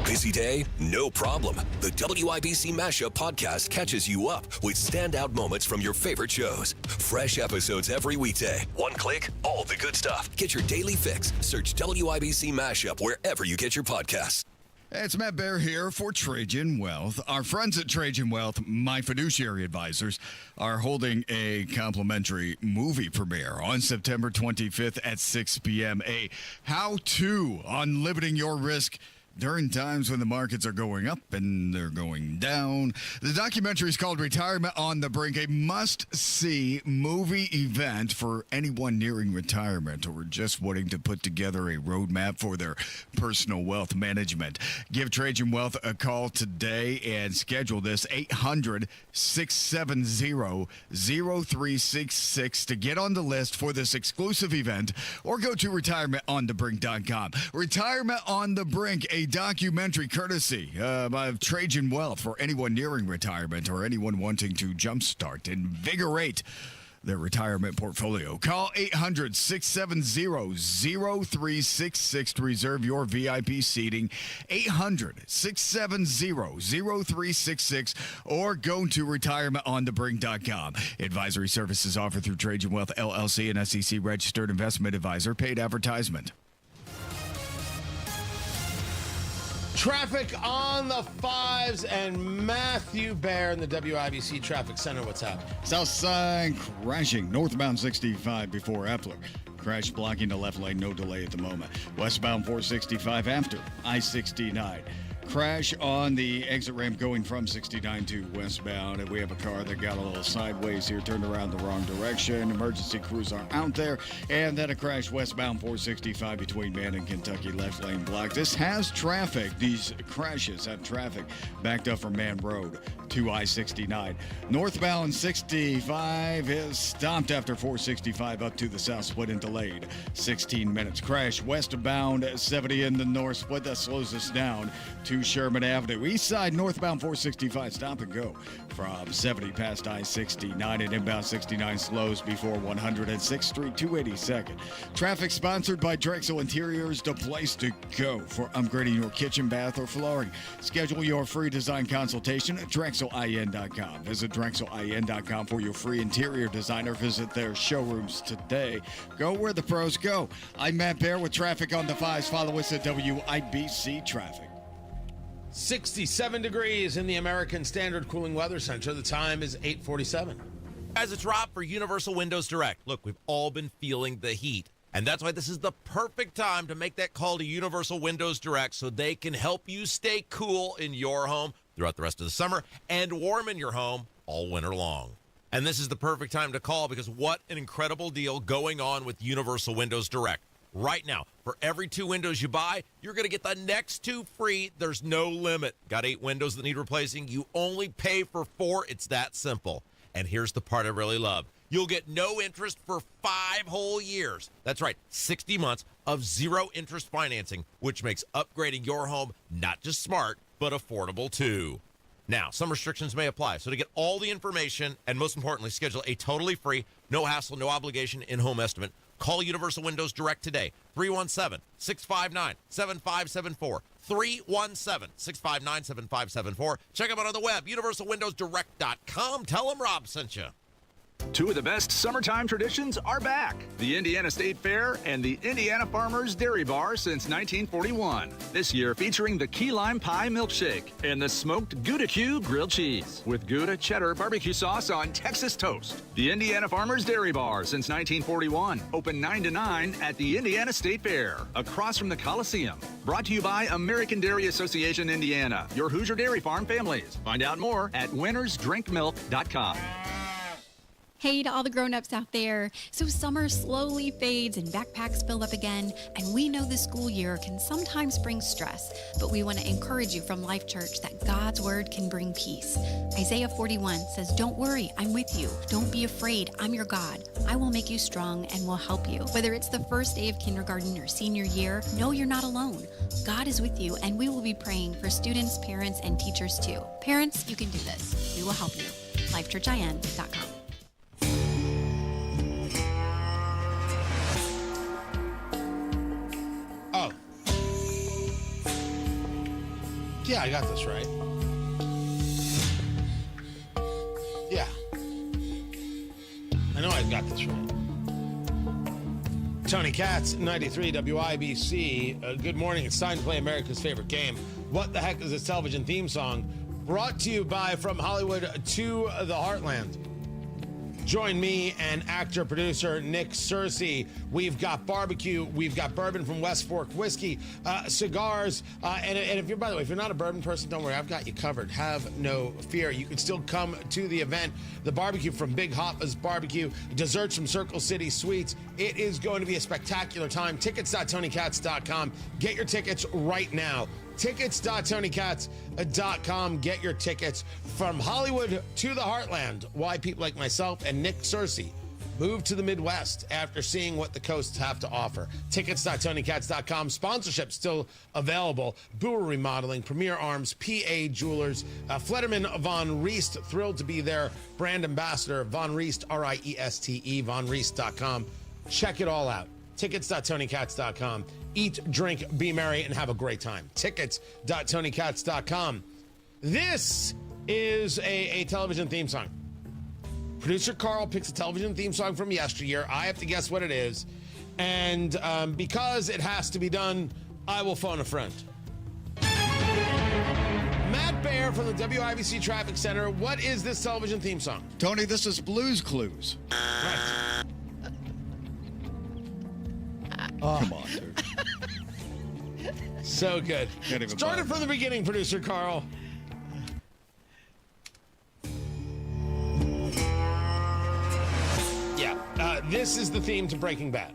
Busy day? No problem. The WIBC Mashup podcast catches you up with standout moments from your favorite shows. Fresh episodes every weekday. One click, all the good stuff. Get your daily fix. Search WIBC Mashup wherever you get your podcasts. It's Matt Bear here for Trajan Wealth. Our friends at Trajan Wealth, my fiduciary advisors, are holding a complimentary movie premiere on September 25th at 6 p.m. A how-to on limiting your risk during times when the markets are going up and they're going down. The documentary is called Retirement on the Brink, a must-see movie event for anyone nearing retirement or just wanting to put together a roadmap for their personal wealth management. Give Trajan Wealth a call today and schedule this 800-670-0366 to get on the list for this exclusive event, or go to retirementonthebrink.com. Retirement on the Brink, a documentary courtesy of Trajan Wealth for anyone nearing retirement or anyone wanting to jumpstart, invigorate their retirement portfolio. Call 800-670-0366 to reserve your VIP seating. 800-670-0366 or go to retirementonthebrink.com. Advisory services offered through Trajan Wealth LLC, an SEC registered investment advisor. Paid advertisement. Traffic on the 5s and Matthew Bear in the WIBC Traffic Center. What's happening? South side crashing. Northbound 65 before Epler. Crash blocking the left lane. No delay at the moment. Westbound 465 after I-69. Crash on the exit ramp going from 69 to westbound, and we have a car that got a little sideways here, turned around the wrong direction. Emergency crews are out there, and then a crash westbound 465 between Man and Kentucky, left lane blocked. This has traffic. These crashes have traffic backed up from Man Road to I-69. Northbound 65 is stopped after 465 up to the south split and delayed 16 minutes. Crash westbound 70 in the north split. That slows us down to Sherman Avenue. East side northbound 465 stop and go from 70 past I-69 and inbound 69 slows before 106th Street, 282nd. Traffic sponsored by Drexel Interiors, the place to go for upgrading your kitchen, bath, or flooring. Schedule your free design consultation at DrexelIN.com. Visit DrexelIN.com for your free interior designer. Visit their showrooms today. Go where the pros go. I'm Matt Bear with traffic on the 5s. Follow us at WIBC Traffic. 67 degrees in the American Standard Cooling Weather Center. The time is 8:47. Guys, it's Rob for Universal Windows Direct. Look, we've all been feeling the heat, and that's why this is the perfect time to make that call to Universal Windows Direct so they can help you stay cool in your home throughout the rest of the summer and warm in your home all winter long. And this is the perfect time to call because what an incredible deal going on with Universal Windows Direct. Right now, for every 2 windows you buy, you're going to get the next 2 free. There's no limit. Got 8 windows that need replacing? You only pay for 4. It's that simple. And here's the part I really love. You'll get no interest for 5 whole years. That's right, 60 months of 0 interest financing, which makes upgrading your home not just smart, but affordable too. Now, some restrictions may apply. So to get all the information and most importantly, schedule a totally free, no hassle, no obligation in-home estimate, call Universal Windows Direct today, 317-659-7574, 317-659-7574. Check them out on the web, universalwindowsdirect.com. Tell them Rob sent you. 2 of the best summertime traditions are back. The Indiana State Fair and the Indiana Farmers Dairy Bar since 1941. This year featuring the key lime pie milkshake and the smoked Gouda Q grilled cheese with Gouda cheddar barbecue sauce on Texas toast. The Indiana Farmers Dairy Bar since 1941. Open 9 to 9 at the Indiana State Fair, across from the Coliseum. Brought to you by American Dairy Association Indiana, your Hoosier Dairy Farm families. Find out more at winnersdrinkmilk.com. Hey to all the grown-ups out there. So summer slowly fades and backpacks fill up again, and we know the school year can sometimes bring stress, but we want to encourage you from Life Church that God's word can bring peace. Isaiah 41 says, "Don't worry, I'm with you. Don't be afraid, I'm your God. I will make you strong and will help you." Whether it's the first day of kindergarten or senior year, know you're not alone. God is with you, and we will be praying for students, parents, and teachers too. Parents, you can do this. We will help you. LifeChurchIN.com. Oh. Yeah, I got this right. Yeah. I know I got this right. Tony Katz, 93 WIBC. Good morning. It's time to play America's favorite game. What the heck is this television theme song? Brought to you by From Hollywood to the Heartland. Join me and actor-producer Nick Searcy. We've got barbecue. We've got bourbon from West Fork Whiskey, cigars. And if you're, by the way, if you're not a bourbon person, don't worry. I've got you covered. Have no fear. You can still come to the event. The barbecue from Big Hoppa's Barbecue. Desserts from Circle City Sweets. It is going to be a spectacular time. Tickets.TonyKatz.com. Get your tickets right now. Tickets.TonyKatz.com. Get your tickets. From Hollywood to the Heartland. Why people like myself and Nick Searcy moved to the Midwest after seeing what the coasts have to offer. Tickets.TonyKatz.com. Sponsorship still available. Brewer Remodeling, Premier Arms, PA Jewelers, Flederman Von Riest, thrilled to be their brand ambassador. Von Riest, R-I-E-S-T-E, vonriest.com. Check it all out. Tickets.TonyKatz.com. Eat, drink, be merry, and have a great time. Tickets.TonyKatz.com. This is a television theme song. Producer Carl picks a television theme song from yesteryear. I have to guess what it is. And because it has to be done, I will phone a friend. Matt Bear from the WIBC Traffic Center. What is this television theme song? Tony, this is Blue's Clues. Right. Come on, dude. So good. Started from the beginning, producer Carl. Yeah, this is the theme to Breaking Bad.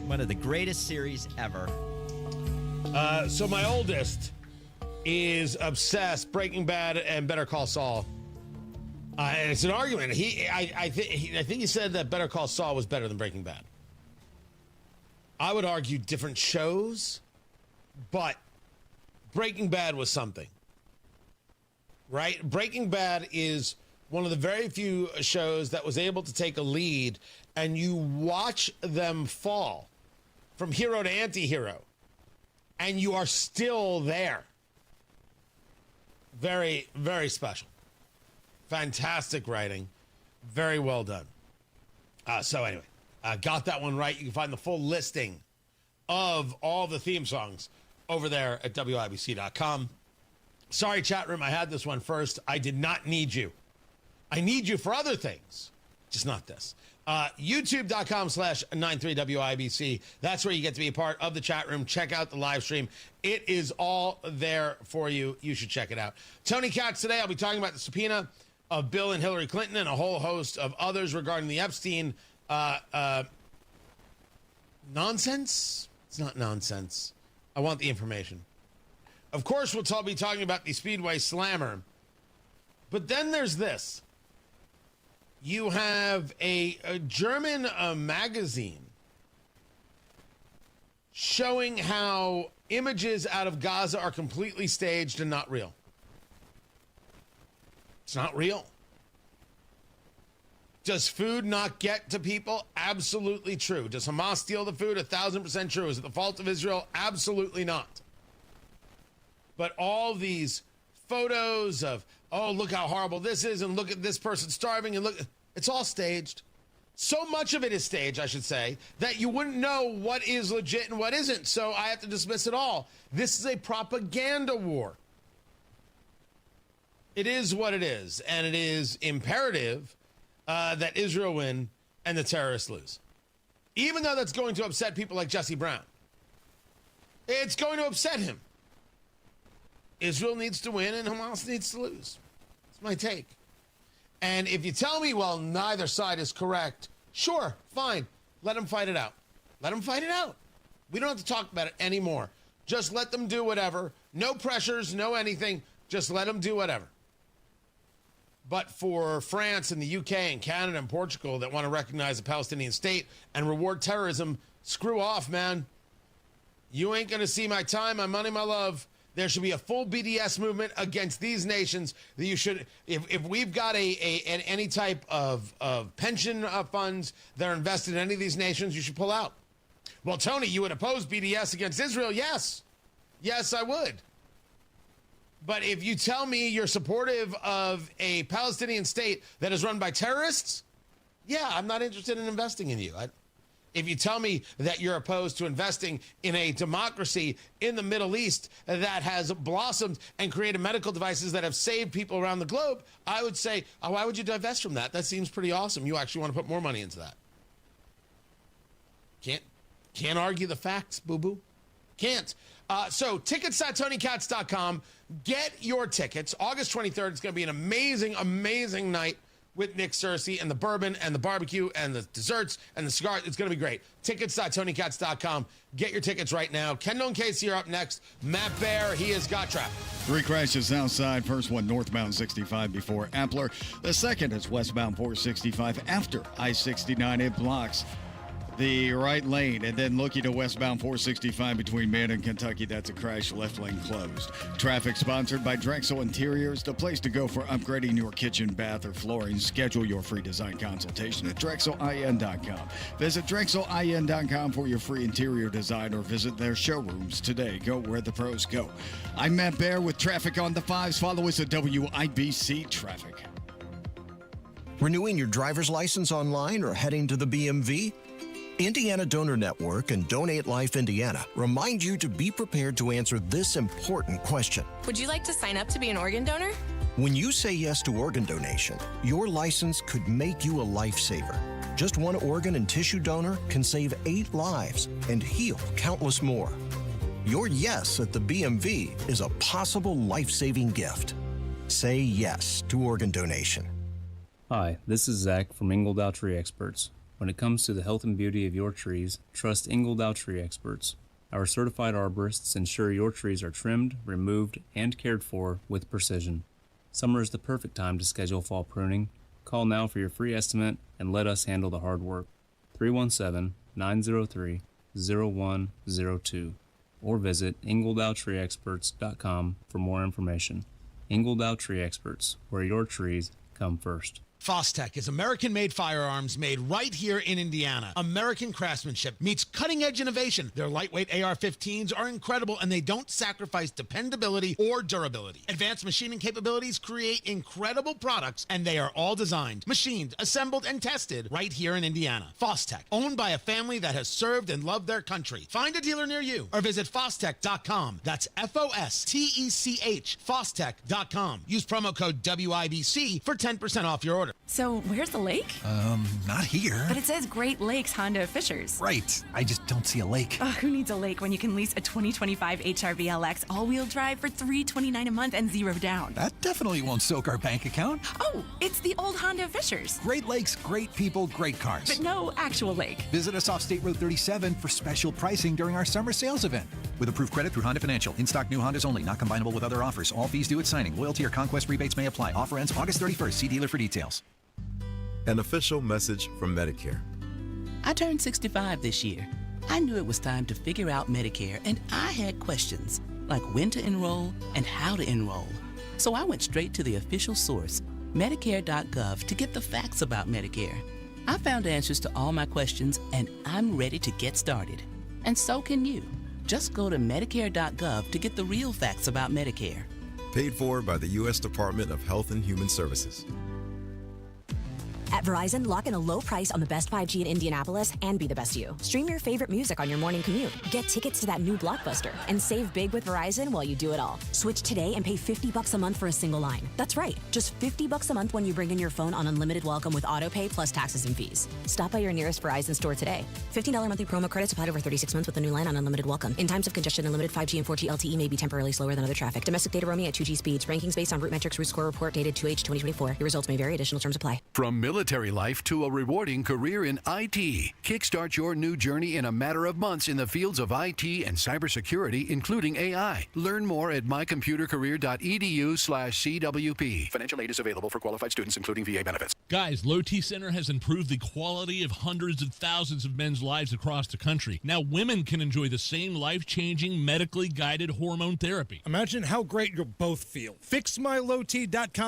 One of the greatest series ever. So my oldest is obsessed. Breaking Bad and Better Call Saul. And it's an argument. I think he said that Better Call Saul was better than Breaking Bad. I would argue different shows, but Breaking Bad was something. Right? Breaking Bad is one of the very few shows that was able to take a lead and you watch them fall from hero to anti-hero, and you are still there. Very, very special. Fantastic writing. Very well done. So anyway, got that one right. You can find the full listing of all the theme songs over there at WIBC.com. Sorry, chat room, I had this one first. I did not need you. I need you for other things, just not this. YouTube.com/93WIBC. That's where you get to be a part of the chat room. Check out the live stream. It is all there for you. You should check it out. Tony Katz today. I'll be talking about the subpoena of Bill and Hillary Clinton and a whole host of others regarding the Epstein nonsense. It's not nonsense. I want the information. Of course, we'll be talking about the Speedway Slammer. But then there's this. You have a German magazine showing how images out of Gaza are completely staged and not real. It's not real. Does food not get to people? Absolutely true. Does Hamas steal the food? 1,000% true. Is it the fault of Israel? Absolutely not. But all these photos of, oh, look how horrible this is, and look at this person starving, and look, it's all staged. So much of it is staged, I should say, that you wouldn't know what is legit and what isn't. So I have to dismiss it all. This is a propaganda war. It is what it is, and it is imperative that Israel win and the terrorists lose. Even though that's going to upset people like Jesse Brown. It's going to upset him. Israel needs to win and Hamas needs to lose. That's my take. And if you tell me, well, neither side is correct, sure, fine. Let them fight it out. Let them fight it out. We don't have to talk about it anymore. Just let them do whatever. No pressures, no anything. Just let them do whatever. But for France and the UK and Canada and Portugal that want to recognize the Palestinian state and reward terrorism, screw off, man. You ain't going to see my time, my money, my love. There should be a full BDS movement against these nations. That you should, if we've got any type of pension funds that are invested in any of these nations, you should pull out. Well, Tony, you would oppose BDS against Israel? Yes. Yes, I would. But if you tell me you're supportive of a Palestinian state that is run by terrorists, yeah, I'm not interested in investing in you. If you tell me that you're opposed to investing in a democracy in the Middle East that has blossomed and created medical devices that have saved people around the globe, I would say, oh, why would you divest from that? That seems pretty awesome. You actually want to put more money into that. Can't argue the facts, boo-boo. Can't. So tickets.tonykatz.com. Get your tickets. August 23rd, it's going to be an amazing, amazing night with Nick Searcy and the bourbon and the barbecue and the desserts and the cigars. It's going to be great. Tickets.tonykatz.com. Get your tickets right now. Kendall Casey are up next. Matt Bear, he has got traffic. 3 crashes outside. First one northbound 65 before Appler. The second is westbound 465 after I-69. It blocks the right lane, and then looking to westbound 465 between Mandan and Kentucky. That's a crash, left lane closed. Traffic sponsored by Drexel Interiors, the place to go for upgrading your kitchen, bath, or flooring. Schedule your free design consultation at DrexelIN.com. Visit DrexelIN.com for your free interior design or visit their showrooms today. Go where the pros go. I'm Matt Bear with traffic on the 5s. Follow us at WIBC Traffic. Renewing your driver's license online or heading to the BMV? Indiana Donor Network and Donate Life Indiana remind you to be prepared to answer this important question. Would you like to sign up to be an organ donor? When you say yes to organ donation, your license could make you a lifesaver. Just one organ and tissue donor can save 8 lives and heal countless more. Your yes at the BMV is a possible life-saving gift. Say yes to organ donation. Hi, this is Zach from Ingledow Tree Experts. When it comes to the health and beauty of your trees, trust Ingledow Tree Experts. Our certified arborists ensure your trees are trimmed, removed, and cared for with precision. Summer is the perfect time to schedule fall pruning. Call now for your free estimate and let us handle the hard work. 317-903-0102 or visit ingledowtreeexperts.com for more information. Ingledow Tree Experts, where your trees come first. Fostech is American-made firearms made right here in Indiana. American craftsmanship meets cutting-edge innovation. Their lightweight AR-15s are incredible, and they don't sacrifice dependability or durability. Advanced machining capabilities create incredible products, and they are all designed, machined, assembled, and tested right here in Indiana. Fostech, owned by a family that has served and loved their country. Find a dealer near you or visit Fostech.com. That's F-O-S-T-E-C-H, Fostech.com. Use promo code WIBC for 10% off your order. So, where's the lake? Not here. But it says Great Lakes Honda of Fishers. Right. I just don't see a lake. Who needs a lake when you can lease a 2025 HRV LX all-wheel drive for $329 a month and 0 down? That definitely won't soak our bank account. Oh, it's the old Honda of Fishers. Great Lakes, great people, great cars. But no actual lake. Visit us off State Road 37 for special pricing during our summer sales event. With approved credit through Honda Financial. In-stock new Hondas only. Not combinable with other offers. All fees due at signing. Loyalty or conquest rebates may apply. Offer ends August 31st. See dealer for details. An official message from Medicare. I turned 65 this year. I knew it was time to figure out Medicare, and I had questions, like when to enroll and how to enroll. So I went straight to the official source, Medicare.gov, to get the facts about Medicare. I found answers to all my questions, and I'm ready to get started. And so can you. Just go to Medicare.gov to get the real facts about Medicare. Paid for by the U.S. Department of Health and Human Services. At Verizon, lock in a low price on the best 5G in Indianapolis and be the best you. Stream your favorite music on your morning commute. Get tickets to that new blockbuster and save big with Verizon while you do it all. Switch today and pay $50 a month for a single line. That's right, just $50 a month when you bring in your phone on unlimited welcome with autopay plus taxes and fees. Stop by your nearest Verizon store today. $15 monthly promo credits applied over 36 months with a new line on unlimited welcome. In times of congestion, unlimited 5G and 4G LTE may be temporarily slower than other traffic. Domestic data roaming at 2G speeds. Rankings based on Root Metrics Root Score report dated 2H 2024. Your results may vary. Additional terms apply. From military life to a rewarding career in IT. Kickstart your new journey in a matter of months in the fields of IT and cybersecurity, including AI. Learn more at mycomputercareer.edu/CWP. Financial aid is available for qualified students, including VA benefits. Guys, Low T Center has improved the quality of hundreds of thousands of men's lives across the country. Now women can enjoy the same life-changing, medically guided hormone therapy. Imagine how great you'll both feel. FixMyLowT.com.